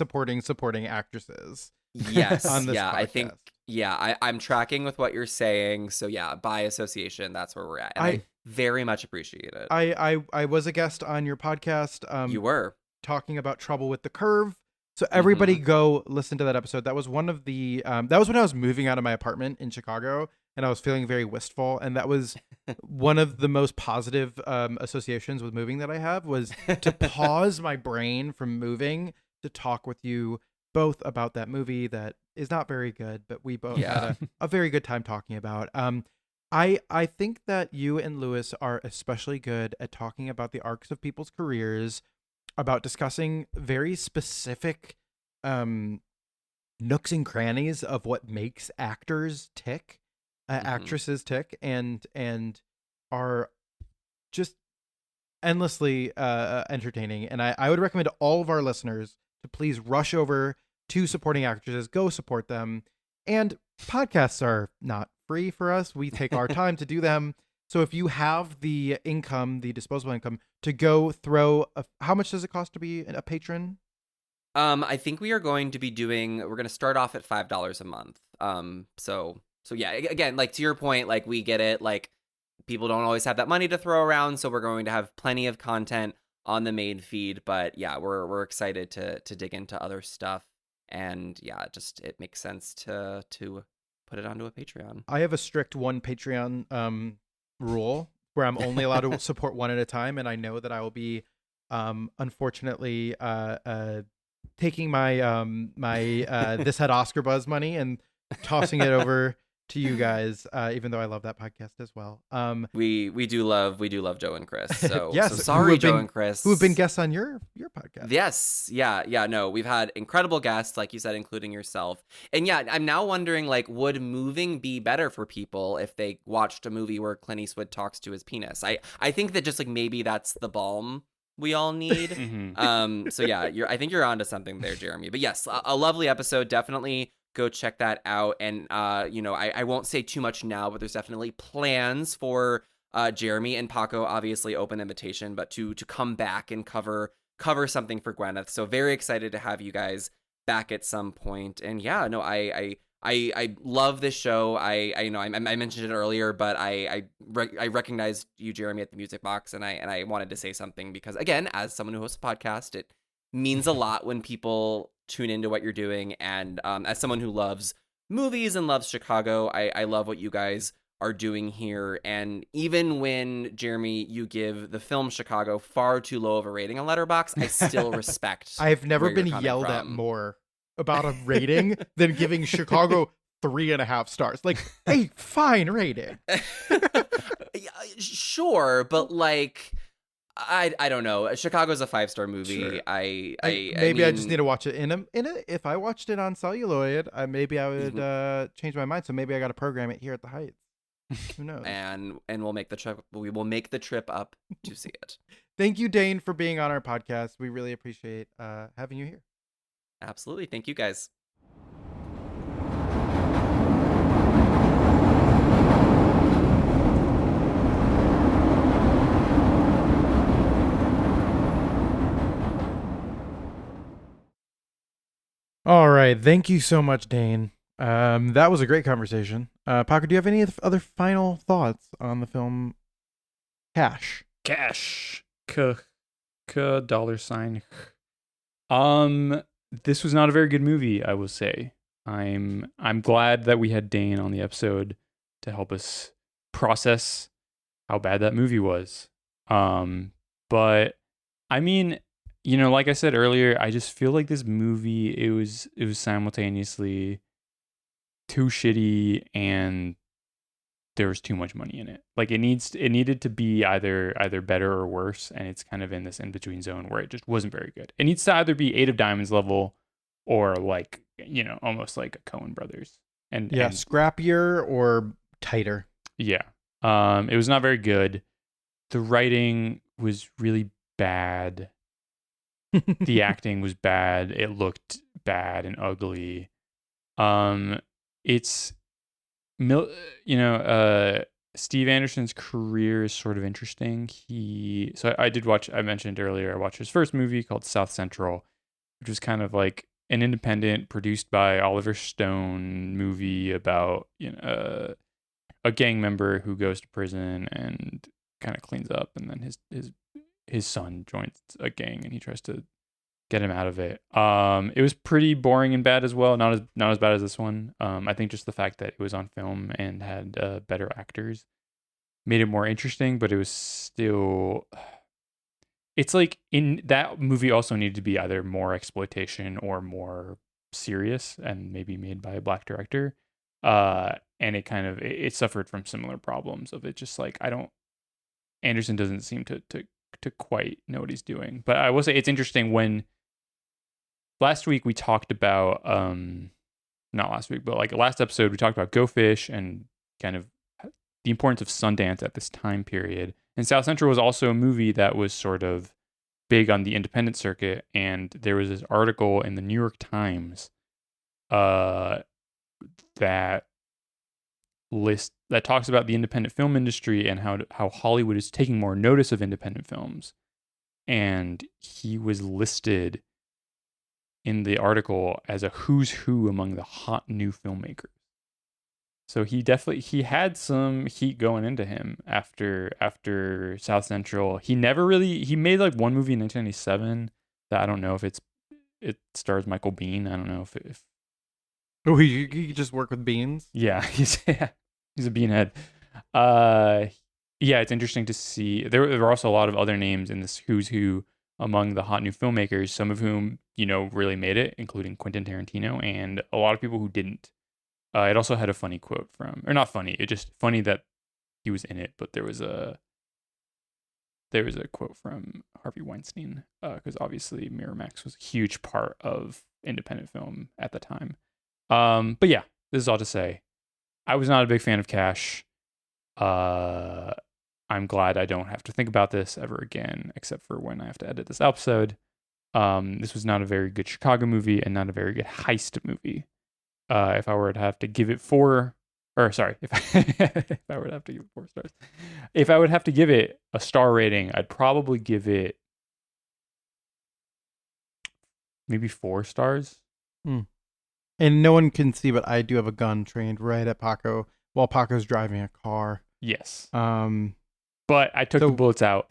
actresses. Yes. On this yeah, podcast. I think. Yeah, I'm tracking with what you're saying. So yeah, by association, that's where we're at. And I very much appreciate it. I was a guest on your podcast. You were talking about Trouble with the Curve. So everybody go listen to that episode. That was one of the that was when I was moving out of my apartment in Chicago, and I was feeling very wistful, and that was one of the most positive associations with moving that I have, was to pause my brain from moving to talk with you both about that movie that is not very good, but we both had a very good time talking about. I think that you and Lewis are especially good at talking about the arcs of people's careers, about discussing very specific nooks and crannies of what makes actors tick, actresses tick, and are just endlessly entertaining. And I would recommend to all of our listeners to please rush over to Supporting Actresses, go support them. And podcasts are not free for us. We take our time to do them. So if you have the income, the disposable income, to go throw how much does it cost to be a patron? I think we're going to start off at $5 a month. So yeah, again, like to your point, like we get it, like people don't always have that money to throw around, so we're going to have plenty of content on the main feed, but yeah, we're excited to dig into other stuff, and yeah, it makes sense to put it onto a Patreon. I have a strict one Patreon rule where I'm only allowed to support one at a time, and I know that I will be unfortunately taking my my this had Oscar buzz money and tossing it over to you guys, even though I love that podcast as well. We do love Joe and Chris. So yes, so sorry, Joe and Chris, who have been guests on your podcast. Yes, yeah. No, we've had incredible guests, like you said, including yourself. And yeah, I'm now wondering, like, would moving be better for people if they watched a movie where Clint Eastwood talks to his penis? I think that just like maybe that's the balm we all need. So yeah, I think you're onto something there, Jeremy. But yes, a lovely episode. Definitely go check that out. And I won't say too much now, but there's definitely plans for Jeremy and Paco, obviously open invitation, but to come back and cover something for Gwyneth. So very excited to have you guys back at some point. And yeah, no, I love this show. I mentioned it earlier, but I recognized you, Jeremy, at the Music Box, and I wanted to say something because, again, as someone who hosts a podcast, it means a lot when people tune into what you're doing. And as someone who loves movies and loves Chicago, I love what you guys are doing here. And even when, Jeremy, you give the film Chicago far too low of a rating on Letterboxd, I still respect. I've never been yelled at more about a rating than giving Chicago 3.5 stars. Like a fine rating. Yeah, sure, but like I don't know. Chicago's a 5-star movie. Sure. I Maybe I just mean, need to watch it in a. If I watched it on celluloid, maybe I would change my mind. So maybe I got to program it here at the Heights. Who knows? and we'll make the trip. We will make the trip up to see it. Thank you, Dane, for being on our podcast. We really appreciate having you here. Absolutely. Thank you guys. All right. Thank you so much, Dane. That was a great conversation. Paco, do you have any other final thoughts on the film Cash? Cash. Dollar sign. This was not a very good movie, I will say. I'm glad that we had Dane on the episode to help us process how bad that movie was. But I mean, you know, like I said earlier, I just feel like this movie, it was simultaneously too shitty and there was too much money in it. Like it needed to be either better or worse, and it's kind of in this in-between zone where it just wasn't very good. It needs to either be 8 of Diamonds level or like, you know, almost like a Coen Brothers. And Scrappier or tighter. Yeah. It was not very good. The writing was really bad. The acting was bad. It looked bad and ugly. It's, you know, Steve Anderson's career is sort of interesting. I mentioned earlier, I watched his first movie called South Central, which was kind of like an independent, produced by Oliver Stone movie about, you know, a gang member who goes to prison and kind of cleans up, and then his son joins a gang and he tries to get him out of it. It was pretty boring and bad as well. Not as bad as this one. I think just the fact that it was on film and had better actors made it more interesting, but it was still, it's like in that movie also needed to be either more exploitation or more serious and maybe made by a black director. And it suffered from similar problems of it just like, Anderson doesn't seem to quite know what he's doing. But I will say it's interesting when last week we talked about, not last week, but like last episode, we talked about Go Fish and kind of the importance of Sundance at this time period. And South Central was also a movie that was sort of big on the independent circuit. And there was this article in the New York Times that talks about the independent film industry and how Hollywood is taking more notice of independent films. And he was listed in the article as a who's who among the hot new filmmakers. So he had some heat going into him after South Central. He made like one movie in 1997 that I don't know if it stars Michael Biehn. I don't know if Oh, he just work with beans? Yeah, he's a beanhead. Yeah, it's interesting to see. There are also a lot of other names in this who's who among the hot new filmmakers, some of whom, you know, really made it, including Quentin Tarantino, and a lot of people who didn't. It also had a funny quote or not funny, it just funny that he was in it, but there was a quote from Harvey Weinstein, because obviously Miramax was a huge part of independent film at the time. But yeah, this is all to say, I was not a big fan of Cash. I'm glad I don't have to think about this ever again, except for when I have to edit this episode. This was not a very good Chicago movie and not a very good heist movie. If I were to have to give it if I were to have to give it 4 stars, if I would have to give it a star rating, I'd probably give it maybe 4 stars. And no one can see, but I do have a gun trained right at Paco while Paco's driving a car. Yes. But I took the bullets out,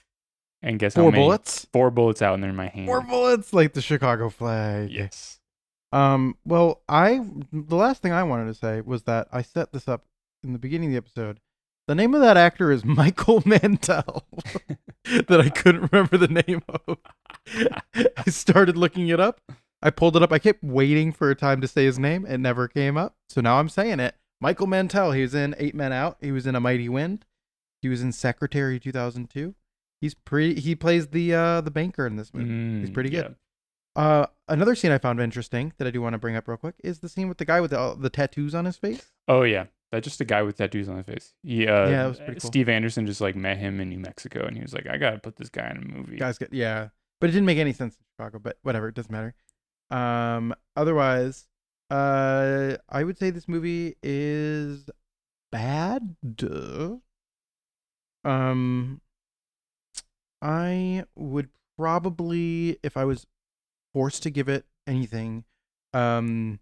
and guess how 4 many? bullets? 4 bullets out, and they're in my hand. 4 bullets, like the Chicago flag. Yes. Well, the last thing I wanted to say was that I set this up in the beginning of the episode. The name of that actor is Michael Mantel, that I couldn't remember the name of. I started looking it up. I pulled it up. I kept waiting for a time to say his name. It never came up. So now I'm saying it. Michael Mantell. He was in 8 Men Out. He was in A Mighty Wind. He was in Secretary 2002. He plays the banker in this movie. He's pretty good. Another scene I found interesting that I do want to bring up real quick is the scene with the guy with the tattoos on his face. Oh yeah, that's just a guy with tattoos on his face. Yeah, that was pretty cool. Steve Anderson just like met him in New Mexico, and he was like, "I gotta put this guy in a movie." Yeah, but it didn't make any sense in Chicago. But whatever, it doesn't matter. Otherwise, I would say this movie is bad. I would probably, if I was forced to give it anything, it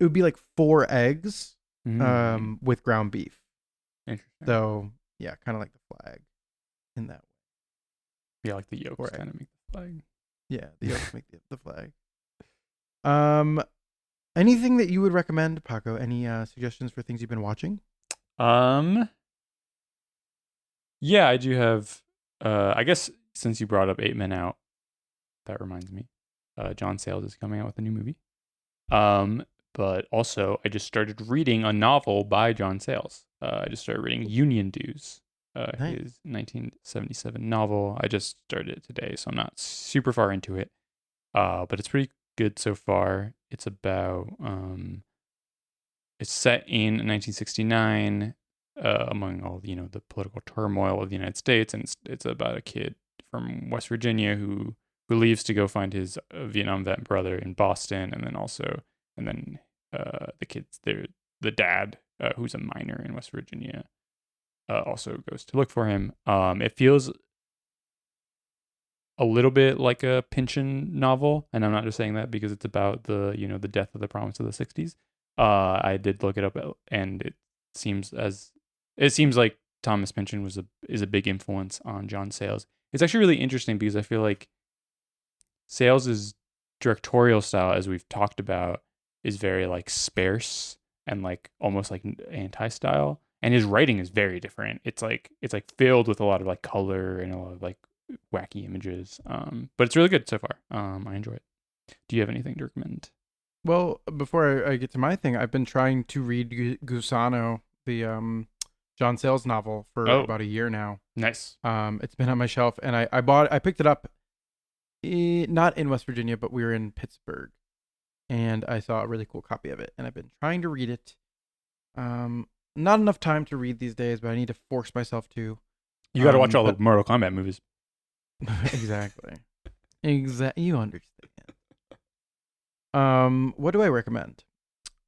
would be like 4 eggs, with ground beef. Interesting. So yeah, kind of like the flag in that way. Yeah, like the yolks kind of make the flag. Yeah, the yolks make the flag. Anything that you would recommend, Paco? Any suggestions for things you've been watching? Yeah, I do have. I guess since you brought up 8 Men Out, that reminds me. John Sayles is coming out with a new movie. But also I just started reading a novel by John Sayles. I just started reading Union Dues, his 1977 novel. I just started it today, so I'm not super far into it. But it's pretty good so far. It's about it's set in 1969, among all the political turmoil of the United States, and it's about a kid from West Virginia who leaves to go find his Vietnam vet brother in Boston, and then the dad, who's a miner in West Virginia, also goes to look for him. It feels a little bit like a Pynchon novel, and I'm not just saying that because it's about the death of the province of the 60s. I did look it up, and it seems like Thomas Pynchon is a big influence on John Sayles. It's actually really interesting because I feel like Sayles' directorial style, as we've talked about, is very like sparse and like almost like anti-style, and his writing is very different. It's like filled with a lot of like color and a lot of like wacky images. But it's really good so far. I enjoy it. Do you have anything to recommend? Well, before I get to my thing, I've been trying to read Gusano, the John Sayles novel, for about a year now. Nice. It's been on my shelf, and I picked it up, not in West Virginia, but we were in Pittsburgh, and I saw a really cool copy of it, and I've been trying to read it. Not enough time to read these days, but I need to force myself to. You got to watch all the Mortal Kombat movies. Exactly. You understand. What do I recommend?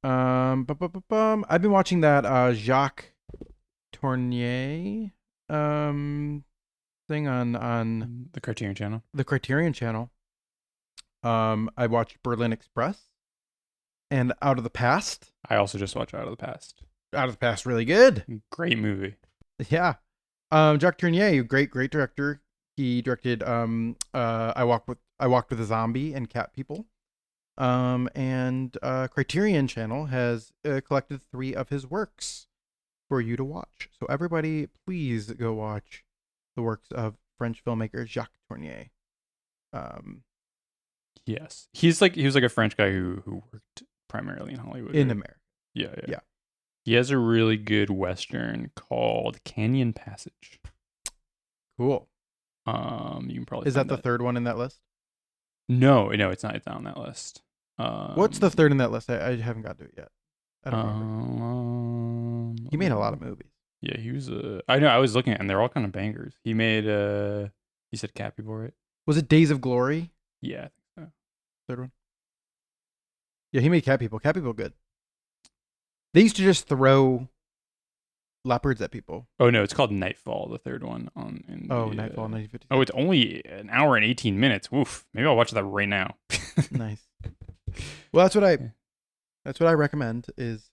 I've been watching that Jacques Tourneur thing on the Criterion Channel. The Criterion Channel. I watched Berlin Express and Out of the Past. I also just watched Out of the Past. Out of the Past, really good. Great movie. Yeah. Jacques Tourneur, great director. He directed I Walked with a Zombie and Cat People. And Criterion Channel has collected 3 of his works for you to watch. So everybody, please go watch the works of French filmmaker Jacques Tourneur. Yes, he was like a French guy who worked primarily in Hollywood. In America. Yeah. He has a really good Western called Canyon Passage. Cool. You can probably is that the third one in that list? No, it's not. It's not on that list. What's the third in that list? I haven't got to it yet. I don't remember. He made a lot of movies. Yeah, he was I know. I was looking at, and they're all kind of bangers. He made he said Cat People, right? Was it Days of Glory? Yeah, I think so. Third one. Yeah, he made Cat People. Cat People good. They used to just throw leopards at people. Oh no, it's called Nightfall, the third one Nightfall 1950. Oh, it's only an hour and 18 minutes. Woof. Maybe I'll watch that right now. Nice. Well, that's what I recommend is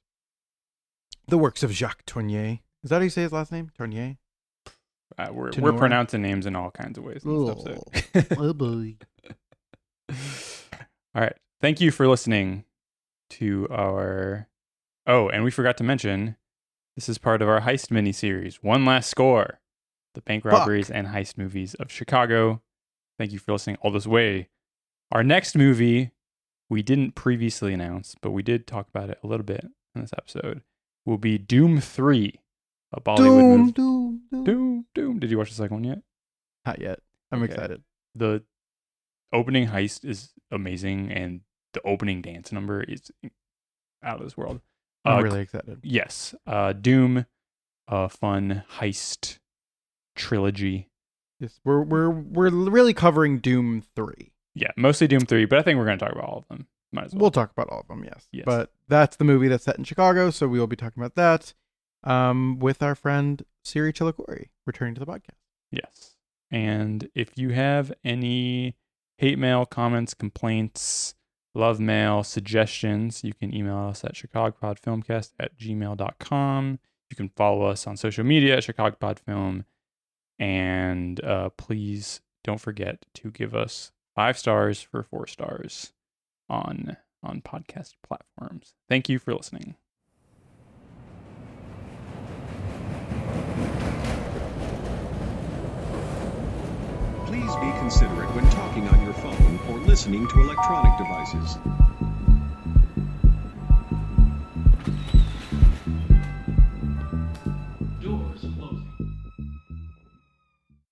the works of Jacques Tourneur. Is that how you say his last name? Tourneur? We're pronouncing names in all kinds of ways. Oh boy. All right. Thank you for listening to our... Oh, and we forgot to mention, this is part of our heist mini-series, One Last Score, the bank robberies and heist movies of Chicago. Thank you for listening all this way Our next movie, we didn't previously announce, but we did talk about it a little bit in this episode, will be Doom 3, a Bollywood movie. Doom. Did you watch the second one yet? Not yet. I'm Okay. excited. The opening heist is amazing, and the opening dance number is out of this world. I'm really excited. Yes. Doom, fun heist trilogy. Yes, we're really covering Doom 3. Yeah, mostly Doom 3, but I think we're going to talk about all of them. Might as well. We'll talk about all of them, yes. Yes. But that's the movie that's set in Chicago, so we will be talking about that with our friend Siri Chilakori returning to the podcast. Yes. And if you have any hate mail, comments, complaints, love mail, suggestions, you can email us at chicagopodfilmcast@gmail.com. You can follow us on social media at chicagopodfilm. And please don't forget to give us 5 stars for 4 stars on podcast platforms. Thank you for listening. Please be considerate when talking on your phone or listening to electronic devices.